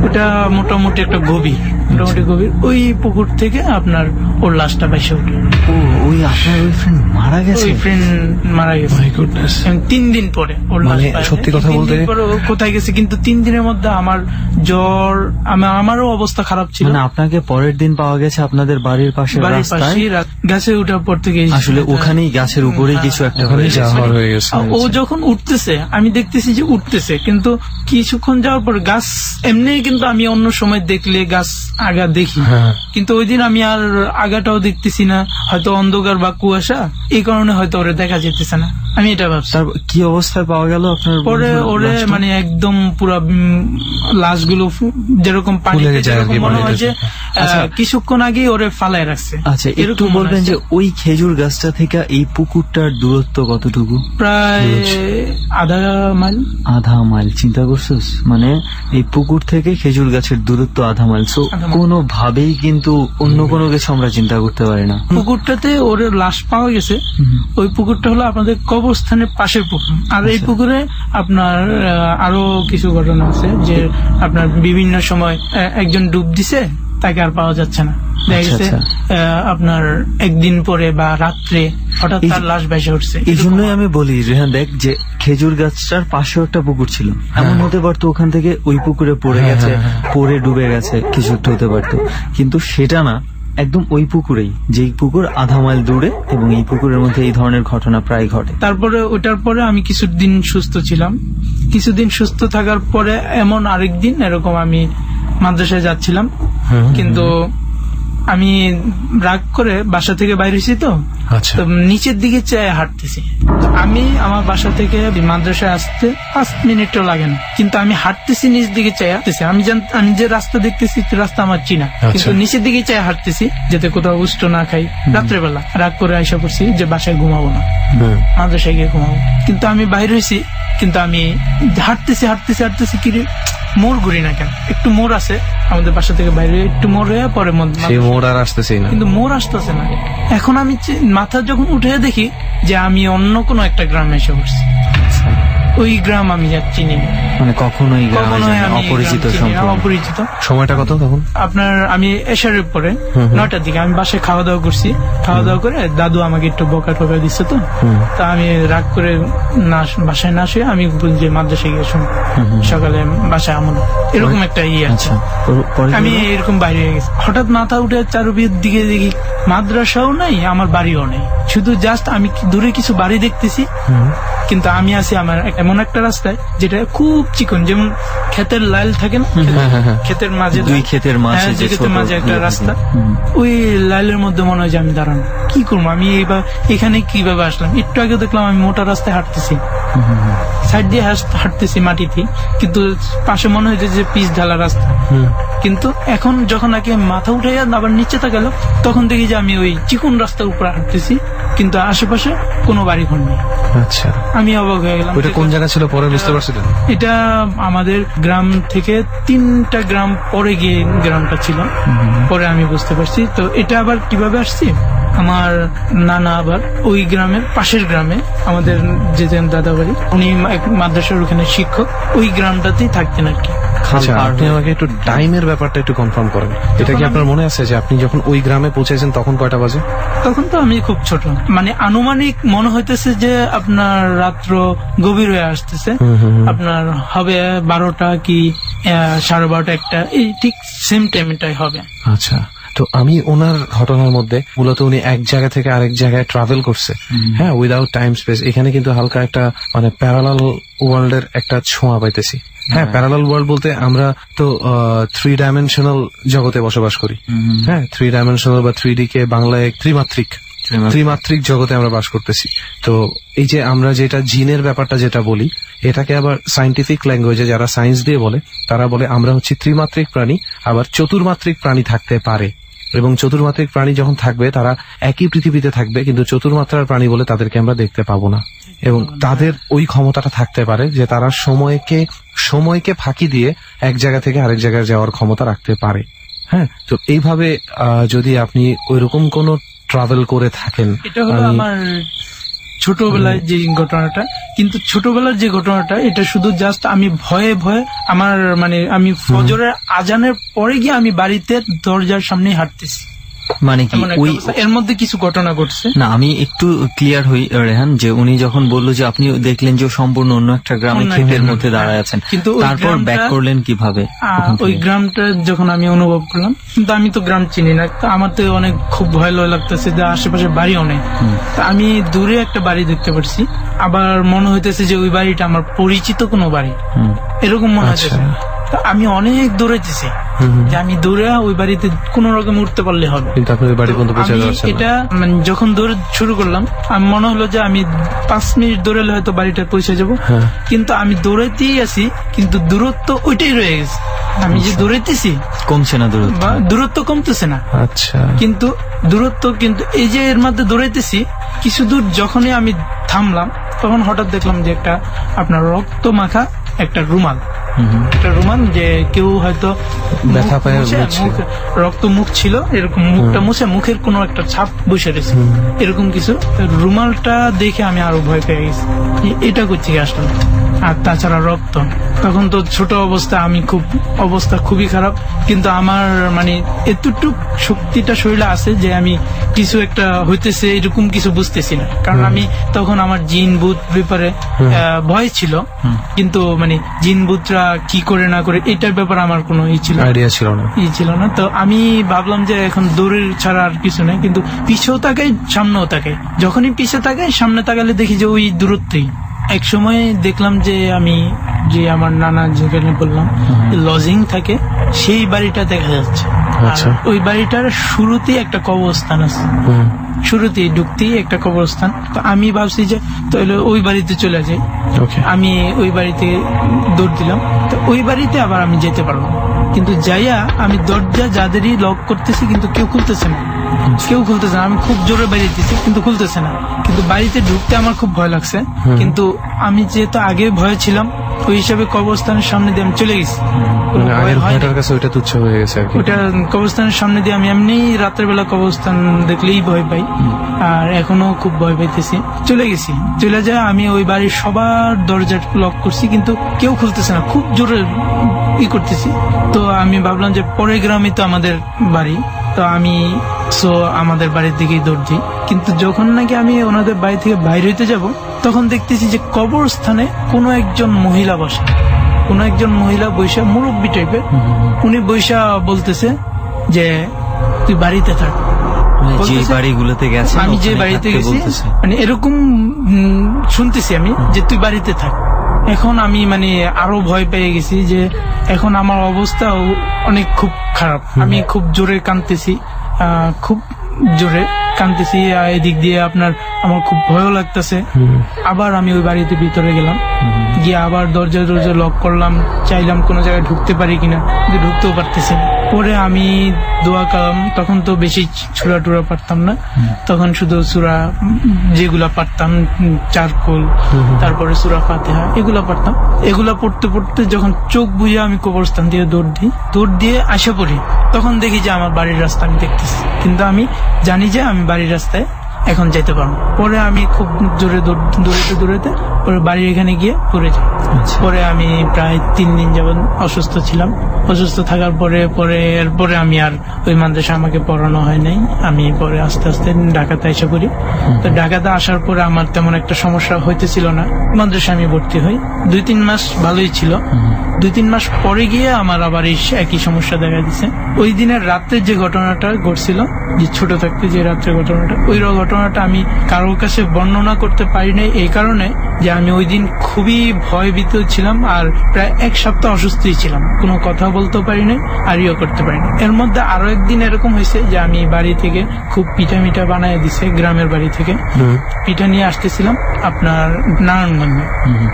ওটা মোটামুটি একটা গভীর, ওই পুকুর থেকে আপনার ওর লাশটা পাইছে ওঠে। ওই আপনার ওই ফ্রেন্ড মারা গেছে? 3 দিন পরে ওর লাশ। সত্যি কথা বলতে কোথায় গেছে, কিন্তু 3 দিনের মধ্যে আমার জ্বর, আমারও অবস্থা খারাপ ছিল। মানে আপনাকে পরের দিন পাওয়া গেছে আপনাদের বাড়ির পাশে গাছে উঠার পর থেকে। আসলে ওখানেই গাছের উপরেই কিছু একটা হয়ে গেছে। ও যখন উঠতেছে আমি দেখতেছি যে উঠতেছে, কিন্তু কিছুক্ষণ যাওয়ার পর গাছ এমনি, কিন্তু আমি অন্য সময় দেখলে গাছ আগা দেখি, কিন্তু ওই দিন আমি আর আগাটাও দেখতেছি না। হয়তো অন্ধকার বা কুয়াশা, এই কারণে হয়তো ওরে দেখা যেতেছে না। আমি এটা ভাবছি। কি অবস্থায় পাওয়া গেল আপনার? পরে ওরে মানে একদম পুরা লাশগুলো যেরকম পানি মনে হয় যে কিছুক্ষণ আগে ওরে ফালায় রাখছে। আচ্ছা, একটু বলবেন যে ওই খেজুর গাছটা থেকে এই পুকুরটার দূরত্ব কতটুকু? প্রায় আধা মাইল। চিন্তা করছিস, মানে এই পুকুর থেকে খেজুর গাছের দূরত্ব আধা মাইল। কোনোভাবেই কিন্তু অন্য কোনো কিছু আমরা চিন্তা করতে পারি না। পুকুরটাতে ওর লাশ পাওয়া গেছে। ওই পুকুরটা হলো আপনাদের কবরস্থানের পাশের পুকুর। আর এই পুকুরে আপনার আরো কিছু ঘটনা আছে, যে আপনার বিভিন্ন সময় একজন ডুব দিছে, তাকে আর পাওয়া যাচ্ছে না। দেখা গেছে আপনার একদিন পরে বা রাত্রে হঠাৎ তার লাশ ভেসে উঠছে। এই জন্যই আমি বলি রেহান, দেখ যে খেজুর গাছটার পাশেও একটা পুকুর ছিল, এমন হতে পারতো ওখান থেকে ওই পুকুরে পড়ে গেছে, পড়ে ডুবে গেছে, কিছু একটা হতে পারতো। কিন্তু সেটা না, একদম ওই পুকুরেই, যেই পুকুর আধা মাইল দূরে, এবং এই পুকুরের মধ্যে এই ধরনের ঘটনা প্রায় ঘটে। তারপরে ওটার পরে আমি কিছুদিন সুস্থ ছিলাম। কিছুদিন সুস্থ থাকার পরে এমন আরেকদিন এরকম আমি মাদ্রাসায় যাচ্ছিলাম, কিন্তু আমি রাগ করে বাসা থেকে বাইরে এসেছি, তো আচ্ছা। তো নিচের দিকে চেয়ে হাঁটতেছি। তো আমি আমার বাসা থেকে মাদ্রাসায় আসতে 5 মিনিটও লাগে না, কিন্তু আমি হাঁটতেছি নিচ দিকে চেয়ে হাঁটতেছি। আমি যে রাস্তা দেখতেছি রাস্তা আমার চিনা, কিন্তু নিচের দিকে চেয়ে হাঁটতেছি যাতে কোথাও উষ্ট না খাই। রাত্রেবেলা রাগ করে আইসা পড়ছি যে বাসায় ঘুমাবো না, মাদ্রাসায় গিয়ে ঘুমাবো। কিন্তু আমি বাইরে হয়েছি, কিন্তু আমি হাঁটতেছি কি মোড় ঘুরি না কেন, একটু মোড় আছে আমাদের বাসা থেকে বাইরে, একটু মোড় হয়ে পরে মোড় আর আসতেছে না, কিন্তু মোড় আসতেছে না। এখন আমি মাথা যখন উঠে দেখি যে আমি অন্য কোনো একটা গ্রামে এসে পড়ছি। ওই গ্রাম আমি চিনি না, মানে কখনোই অপরিচিত। সময়টা কত তখন? আপনার আমি এশারের পরে 9টার দিকে আমি বাসায় খাওয়া দাওয়া করছি। খাওয়া দাওয়া করে দাদু আমাকে একটু বকা টকা দিচ্ছে, তো তা আমি রাগ করে বাসায় না শুয়ে আমি যে মাদ্রাসায় গিয়ে শুনি সকালে বাসায় আমল, এরকম একটা আছে। আমি এরকম বাইরে গেছি, হঠাৎ মাথা উঠে চারুবির দিকে দেখি মাদ্রাসাও নাই, আমার বাড়িও নেই, শুধু জাস্ট আমি দূরে কিছু বাড়ি দেখতেছি। কিন্তু আমি আছি আমার এমন একটা রাস্তায় যেটা খুব চিকন, যেমন ক্ষেতের লাইল থাকে না, ক্ষেতের মাঝে মাঝে একটা রাস্তা, ওই লাইলের মধ্যে মনে হয় যে আমি দাঁড়ানো। কি করবো আমি এখানে কিভাবে আসলাম? একটু আগে দেখলাম আমি মোটা রাস্তায় হাঁটতেছি, সাইড দিয়ে হাঁটতেছি মাটিতে, কিন্তু পাশে মনে হয়েছে যে পিচ ঢালা রাস্তা। কিন্তু এখন যখন আগে মাথা উঠে আবার নিচে তাকালো, তখন দেখি যে আমি ওই চিকন রাস্তার উপরে হাঁটতেছি, কিন্তু আশেপাশে কোনো বাড়ি ঘর নেই। আচ্ছা, আমি অবাক হয়ে গেলাম। ওটা কোন জায়গা ছিল পরে বুঝতে পারছিলেন? এটা আমাদের গ্রাম থেকে 3টা গ্রাম পরে গিয়ে গ্রামটা ছিল, পরে আমি বুঝতে পারছি। তো এটা আবার কিভাবে আসছি, আমার নানা আবার ওই গ্রামের পাশের গ্রামে আমাদের যেতেন দাদা বাড়ি, উনি মাদ্রাসার ওখানে শিক্ষক, ওই গ্রামটাতেই থাকতেন আর কি। আচ্ছা, আপনি আমাকে একটু টাইমের ব্যাপারটা একটু কনফার্ম করেন। এটা কি আপনার মনে আছে যে আপনি যখন ওই গ্রামে পৌঁছেছেন তখন কয়টা বাজে? তখন তো আমি খুব ছোট, মানে আনুমানিক মনে হইতেছে যে আপনার রাত্র গভীর হয়ে আসতেছে, আপনার হবে 12টা কি 12:30 1টা, এই ঠিক সেম টাইমটাই হবে। আচ্ছা, তো আমি ওনার ঘটনার মধ্যে মূলত উনি এক জায়গা থেকে আরেক জায়গায় ট্রাভেল করছে, হ্যাঁ, উইদাউট টাইম স্পেস। এখানে কিন্তু হালকা একটা মানে প্যারালাল ওয়ার্ল্ডের একটা ছোঁয়া পাইতেছি। হ্যাঁ, প্যারালাল ওয়ার্ল্ড বলতে আমরা তো 3 ডাইমেনশনাল জগতে বসবাস করি। হ্যাঁ, 3 ডাইমেনশনাল বা 3D কে বাংলায় ত্রিমাত্রিক জগতে আমরা বাস করতেছি। তো এই যে আমরা যেটা জিনের ব্যাপারটা যেটা বলি, এটাকে আবার সায়েন্টিফিক ল্যাঙ্গুয়েজে যারা সায়েন্স দিয়ে বলে, তারা বলে আমরা হচ্ছে ত্রিমাত্রিক প্রাণী, আবার চতুর্মাত্রিক প্রাণী থাকতে পারে। এবং চতুর্মাত্রিক প্রাণী যখন থাকবে তারা একই পৃথিবীতে থাকবে, কিন্তু চতুর্মাত্রার প্রাণী বলে তাদেরকে আমরা দেখতে পাবো না। এবং তাদের ওই ক্ষমতাটা থাকতে পারে যে তারা সময়কে ফাঁকি দিয়ে এক জায়গা থেকে আরেক জায়গায় যাওয়ার ক্ষমতা রাখতে পারে। হ্যাঁ, তো এইভাবে যদি আপনি ওইরকম কোন ট্রাভেল করে থাকেন। এটা হলো আমার ছোটবেলায় যে ঘটনাটা, কিন্তু ছোটবেলার যে ঘটনাটা এটা শুধু জাস্ট আমি ভয়ে আমার মানে আমি ফজরের আজানের পরে গিয়ে আমি বাড়িতে দরজার সামনে হাঁটতেছি, মানে কি ওই এর মধ্যে কিছু ঘটনা ঘটছে না। আমি একটু ক্লিয়ার হই রেহান, যে উনি যখন বললো যে আপনি দেখলেন যে সম্পূর্ণ অন্য একটা গ্রামে ক্ষেতের মধ্যে দাঁড়ায় আছেন, কিন্তু তারপর ব্যাক করলেন কিভাবে? ওই গ্রামটা যখন আমি অনুভব করলাম, কিন্তু আমি তো গ্রাম চিনি না, আমার তো অনেক খুব ভয় লাগতেছে যে আশেপাশে বাড়িও নেই। আমি দূরে একটা বাড়ি দেখতে পাচ্ছি, আবার মনে হইতেছে যে ওই বাড়িটা আমার পরিচিত কোনো বাড়ি, এরকম মনে হইতেছে। আমি অনেক দৌড়াইতেছি যে আমি দৌড়ে ওই বাড়িতে কোন রকম উঠতে পারলে হবে। এটা যখন দৌড় শুরু করলাম, আমি মনে হলো যে আমি 5 মিনিট দৌড়ালে হয়তো বাড়িটা পৌঁছে যাবো, কিন্তু আমি দৌড়াইতেই আছি, কিন্তু দূরত্ব ওইটাই রয়ে গেছে। আমি যে দৌড়াইতেছি কমছে না, দূরত্ব কমতেছে না। আচ্ছা, কিন্তু এই যে এর মধ্যে দৌড়াইতেছি, কিছু দূর যখনই আমি থামলাম, তখন হঠাৎ দেখলাম যে একটা আপনার রক্ত মাখা একটা রুমাল, যে কেউ হয়তো রক্ত মুখ ছিল, এরকম মুখটা মুছে মুখের কোন একটা ছাপ বসে রয়েছে, এরকম কিছু। রুমালটা দেখে আমি আরো ভয় পেয়ে গেছি, এটা করছি আসলে। আর তাছাড়া রক্ত, তখন তো ছোট অবস্থা, আমি অবস্থা খুবই খারাপ, কিন্তু আমার মানে এতটুক শক্তিটা শরীরে আছে যে আমি কিছু একটা হইতেছে এরকম কিছু বুঝতেছি না, কারণ আমি তখন আমার জিন ভূত ব্যাপারে ভয় ছিল, কিন্তু মানে জিন ভূতরা কি করে না করে এটার ব্যাপারে আমার কোনো আইডিয়া ছিল না। তো আমি ভাবলাম যে এখন দৌড়ের ছাড়া আর কিছু নেই, কিন্তু পিছেও তাকাই সামনেও তাকাই, যখনই পিছে তাকাই সামনে তাকালে দেখি যে ওই দূরত্বেই। এক সময় দেখলাম যে আমি যে আমার নানা যেখানে বললাম লজিং থাকে, সেই বাড়িটা দেখা যাচ্ছে। ওই বাড়িটার শুরুতে একটা কবরস্থান আছে, শুরুতেই ঢুকতেই একটা কবরস্থান। তো আমি ভাবছি যে তাহলে ওই বাড়িতে চলে যাই। আমি ওই বাড়িতে দৌড় দিলাম, তো ওই বাড়িতে আবার আমি যেতে পারলাম, কিন্তু যাইয়া আমি দরজা যাদেরই লক করতেছি কিন্তু কেউ খুলতেছে না, আমি খুব জোরে বেরিয়েছি কিন্তু খুলতেছে না। কিন্তু বাড়িতে ঢুকতে আমার খুব ভয় লাগছে, কিন্তু আমি যেহেতু আগে ভয় ছিলাম ওই হিসাবে কবরস্থানের সামনে দিয়ে আমি চলে গেছি। ওটা কবরস্থানের সামনে দিয়ে আমি এমনি রাতের বেলা কবরস্থান দেখলেই ভয় পাই, আর এখনো খুব ভয় পাইতেছি। চলে গেছি, চলে যায় আমি ওই বাড়ির সবার দরজা লক করছি কিন্তু কেউ খুলতেছে না, খুব জোরে করতেছি। তো আমি ভাবলাম যে পরের গ্রামে তো আমাদের বাড়ি, তো আমি আমাদের বাড়ির দিকেই দৌড় দিই। কিন্তু যখন নাকি আমি ওনাদের বাড়ি থেকে বাইরে হইতে যাব, তখন দেখতেছি যে কবরস্থানে কোনো একজন মহিলা বসে, কোনো একজন মহিলা বৈশা, মুরব্বী টাইপের, উনি বৈশা বলতেছে যে তুই বাড়িতে থাক। আমি যে বাড়িতে গেছি মানে এরকম শুনতেছি আমি যে তুই বাড়িতে থাক। এখন আমি মানে আরো ভয় পেয়ে গেছি যে এখন আমার অবস্থা অনেক খুব খারাপ, আমি খুব জোরে কাঁদতেছি, খুব জোরে কাঁদতেছি। এদিক দিয়ে আপনার আমার খুব ভয়ও লাগতেছে। আবার আমি ওই বাড়িতে ভিতরে গেলাম, গিয়ে আবার দরজা লক করলাম, চাইলাম কোনো জায়গায় ঢুকতে পারি কিনা, কিন্তু ঢুকতেও পারতেছি না। পরে আমি দোয়া করলাম, তখন তো বেশি সূরা টুরা পারতাম না, তখন শুধু সূরা যেগুলা পারতাম, চারকুল, তারপরে সূরা ফাতিহা, এগুলা পারতাম। এগুলা পড়তে পড়তে যখন চোখ বুঝে আমি কবরস্থান দিয়ে দৌড় দিয়ে আসা পড়ি, তখন দেখি যে আমার বাড়ির রাস্তা আমি দেখতেছি, কিন্তু আমি জানি যে আমি বাড়ির রাস্তায় এখন যেতে পারবো। পরে আমি খুব জোরে দৌড়াতে পরে বাড়ির এখানে গিয়ে পড়ে যাই। পরে আমি প্রায় 3 দিন যাবত অসুস্থ ছিলাম। অসুস্থ থাকার এরপরে আমি আর ওই মাদ্রাসা আমাকে পড়ানো হয় নাই। আমি পরে আস্তে আস্তে ঢাকাতে এসে পড়ি। তো ঢাকাতে আসার পরে আমার তেমন একটা সমস্যা হইতেছিল না, মাদ্রাসা আমি ভর্তি হই। 2-3 মাস ভালোই ছিল। 2-3 মাস পরে গিয়ে আমার আবার একই সমস্যা দেখা দিচ্ছে। ওই দিনের রাতে যে ঘটনাটা ঘটছিল, যে ছোট থাকতে যে রাত্রে ঘটনাটা, ওই ঘটনাটা আমি কারোর কাছে বর্ণনা করতে পারি নাই, এই কারণে যে আমি ওই দিন খুবই ভয়ভীত ছিলাম, আর প্রায় 1 সপ্তাহ অসুস্থই ছিলাম, কোনো কথা বলতে পারি নাই, আর ইয়ে করতে পারি না। এর মধ্যে আরো একদিন এরকম হয়েছে যে আমি বাড়ি থেকে খুব পিঠা বানায় দিছে, গ্রামের বাড়ি থেকে পিঠা নিয়ে আসতেছিলাম আপনার নারায়ণগঞ্জে।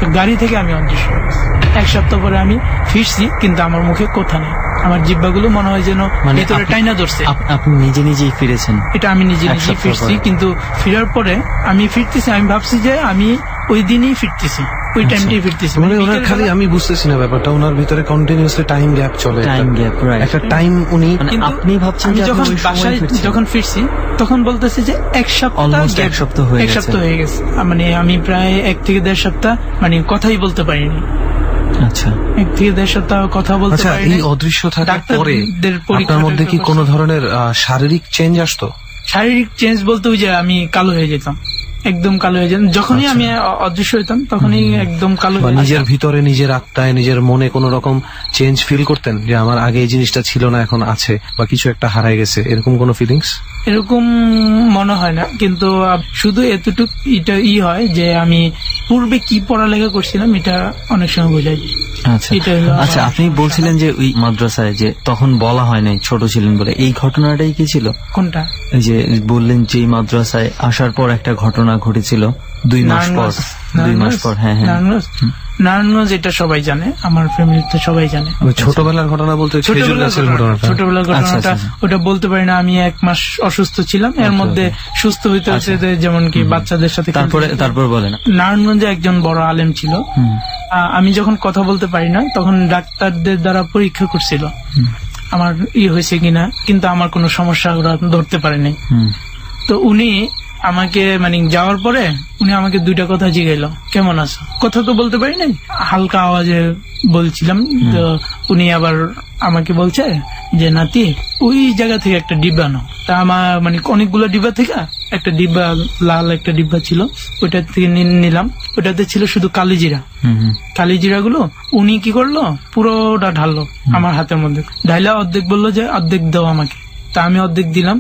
তো গাড়ি থেকে আমি অদৃশ্য হয়ে গেছি। 1 সপ্তাহ পরে আমি ফিরছি, কিন্তু আমার মুখে কথা নেই, আমার জিহ্বাগুলো মনে হয় যেন ভেতরে টাইনা ধরছে। আপনি নিজেই ফিরেছেন? এটা আমি নিজে ফিরছি, কিন্তু ফিরার পরে আমি ফিরতেছি, আমি ভাবছি যে আমি ওই দিনই ফিরতেছি, ওই টাইমটাই ফিরতেছি। মানে ওনার খালি আমি বুঝতেছি না ব্যাপারটা, ওনার ভিতরে কন্টিনিউয়াসলি টাইম গ্যাপ চলে, একটা টাইম উনি, আপনি ভাবছেন যে যখন বাসায় যখন ফিরছি তখন বলতেছে যে 1 সপ্তাহ হয়ে গেছে। মানে আমি প্রায় 1 থেকে 1.5 সপ্তাহ মানে কথাই বলতে পারিনি। আচ্ছা, 1 থেকে 1.5 সপ্তাহ কথা বলতে পারিনি। এই অদৃশ্য থাকার পরে আপনার মধ্যে কি কোনো ধরনের শারীরিক চেঞ্জ আসতো? শারীরিক চেঞ্জ বলতে ওই যে আমি কালো হয়ে যেতাম, একদম কালো হয়ে যেতাম। যখনই আমি অদৃশ্য হইতাম তখনই একদম কালো। নিজের ভিতরে, নিজের আত্মায়, নিজের মনে কোন রকম চেঞ্জ ফিল করতেন যে আমার আগে এই জিনিসটা ছিল না, এখন আছে, বা কিছু একটা হারায় গেছে, এরকম কোন ফিলিংস? এরকম মনে হয় না, কিন্তু শুধু এতটুকু এটা হয় যে আমি পূর্বে কি পড়ালেখা করছিলাম এটা অনেক সময় বোঝাই। আচ্ছা, আপনি বলছিলেন যে ওই মাদ্রাসায় যে তখন বলা হয় নাই, ছোট ছিলেন বলে, এই ঘটনাটাই কি ছিল? কোনটা? এই যে বললেন যে মাদ্রাসায় আসার পর একটা ঘটনা ঘটেছিল 2 মাস পর। হ্যাঁ, নারায়ণগঞ্জ, এটা সবাই জানে, আমার ফ্যামিলিতে সবাই জানে। ছোটবেলার ঘটনা বলতে ছোটবেলার ঘটনাটা ওটা বলতে পারি না। আমি 1 মাস অসুস্থ ছিলাম, এর মধ্যে সুস্থ হইতে হচ্ছে, যেমন কি বাচ্চাদের সাথে। তারপর বলেন, নারায়ণগঞ্জে একজন বড় আলেম ছিল। আমি যখন কথা বলতে পারি না তখন ডাক্তারদের দ্বারা পরীক্ষা করছিল আমার হয়েছে কিনা, কিন্তু আমার কোনো সমস্যা ওরা ধরতে পারেনি। তো উনি আমাকে মানে যাওয়ার পরে উনি আমাকে 2টা কথা জিজ্ঞাইল, কেমন আছো? কথা তো বলতে পারি নাই, হালকা আওয়াজে বলছিলাম। তো উনি আবার আমাকে বলছে যে নাতি, ওই জায়গা থেকে একটা ডিব্বা নাও। তা আমার মানে অনেকগুলো ডিব্বা থেকে একটা ডিব্বা, লাল একটা ডিব্বা ছিল, ওইটা থেকে নিলাম। ওটাতে ছিল শুধু কালিজিরা। কালিজিরা গুলো উনি কি করলো, পুরোটা ঢাললো আমার হাতের মধ্যে। ঢাইলা অর্ধেক বললো যে অর্ধেক দাও আমাকে। তা আমি অর্ধেক দিলাম,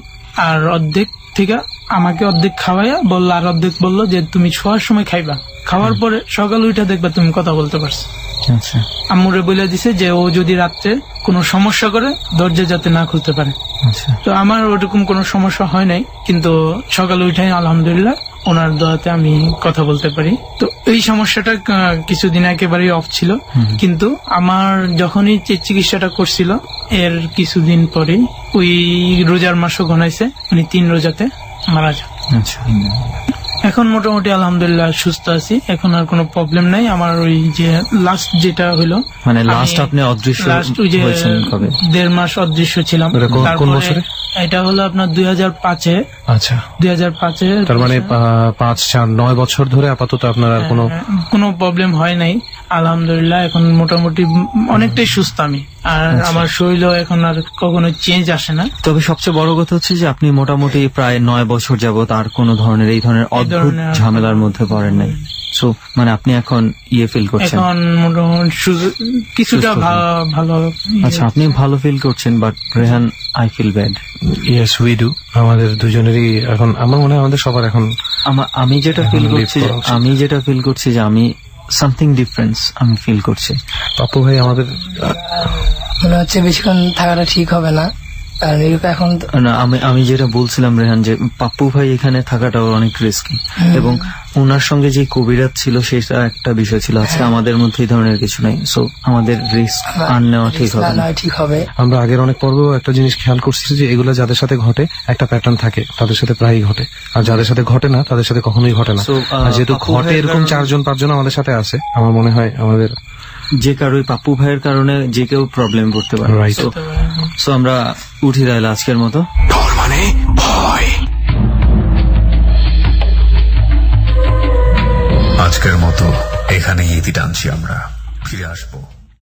আর অর্ধেক থেকে আমাকে অর্ধেক খাওয়াইয়া বললো, আর অর্ধেক বললো যে তুমি শোয়ার সময় খাইবা। খাওয়ার পরে সকাল উঠে দেখবা তুমি কথা বলতে পারছো। আচ্ছা আম্মুরে বলে দিছে যে ও যদি রাত্রে কোনো সমস্যা করে দরজা যাতে না খুলতে পারে। আচ্ছা তো আমার ওরকম কোনো সমস্যা হয় নাই, কিন্তু সকালে উঠে আলহামদুলিল্লাহ ওনার দোয়াতে আমি কথা বলতে পারি। তো এই সমস্যাটা কিছুদিন একেবারেই অফ ছিল, কিন্তু আমার যখনই চিকিৎসাটা করছিল এর কিছুদিন পরে ওই রোজার মাসও ঘনাইছে, উনি 3 রোজাতে মারা যান। আচ্ছা এখন মোটামুটি আলহামদুলিল্লাহ সুস্থ আছি, এখন আর কোনো প্রবলেম নাই। আমার ওই যে লাস্ট যেটা হলো, মানে লাস্ট আপনি অদৃশ্য হয়েছেন কবে? 1.5 মাস অদৃশ্য ছিলাম। কোন বছরে? এটা হলো আপনার 2005-এ। আচ্ছা 2005-এ। তার মানে 5-4-9 বছর ধরে আপাতত আপনার আর কোনো প্রবলেম হয় নাই আলহামদুলিল্লাহ। এখন মোটামুটি অনেকটাই সুস্থ আমি, আর আমার শরীরও এখন আর কখনো চেঞ্জ আসে না। তবে সবচেয়ে বড় কথা হচ্ছে যে আপনি মোটামুটি প্রায় 9 বছর যাবত আর কোন ধরনের এই ধরনের অদ্ভুত ঝামেলার মধ্যে পড়েন নাই। সো মানে আপনি এখন ফিল করছেন? এখন মোটামুটি কিছুটা ভালো। আচ্ছা আপনি ভালো ফিল করছেন, but Rehan I feel bad. Yes we do. আমাদের দুজনেরই এখন, আমার মনে হয় আমাদের সবার এখন, আমি যেটা ফিল করছি যে আমি সামথিং ডিফারেন্স আমি ফিল করছি। পাপ্পু ভাই আমাদের মনে হচ্ছে বেশিক্ষণ থাকাটা ঠিক হবে না, কারণ এখন না, আমি যেটা বলছিলাম রেহান, যে পাপ্পু ভাই এখানে থাকাটাও অনেক রিস্কি, এবং ওনার সঙ্গে যে কবিরাত ছিল সেটা একটা বিষয় ছিল। আজকে আমাদের মধ্যে এই ধরনের কিছু নাই, সো আমাদের রিস্ক আর নেওয়া ঠিক হবে। আমরা আগের অনেক পর্বেও একটা জিনিস খেয়াল করছি যে এগুলো যাদের সাথে ঘটে একটা প্যাটার্ন থাকে, তাদের সাথে প্রায়ই ঘটে, আর যাদের সাথে ঘটে না তাদের সাথে কখনোই ঘটে না। যেহেতু ঘটে এরকম 4-5 জন আমাদের সাথে আছে, আমার মনে হয় আমাদের যে কারোই পাপ্পু ভাইয়ের কারণে যে কেউ প্রবলেম করতে পারে। সো আমরা উঠি তাহলে আজকের মতো। মানে ভয়। আজকের মতো এখানেই ইতি টানছি আমরা, ফিরে আসবো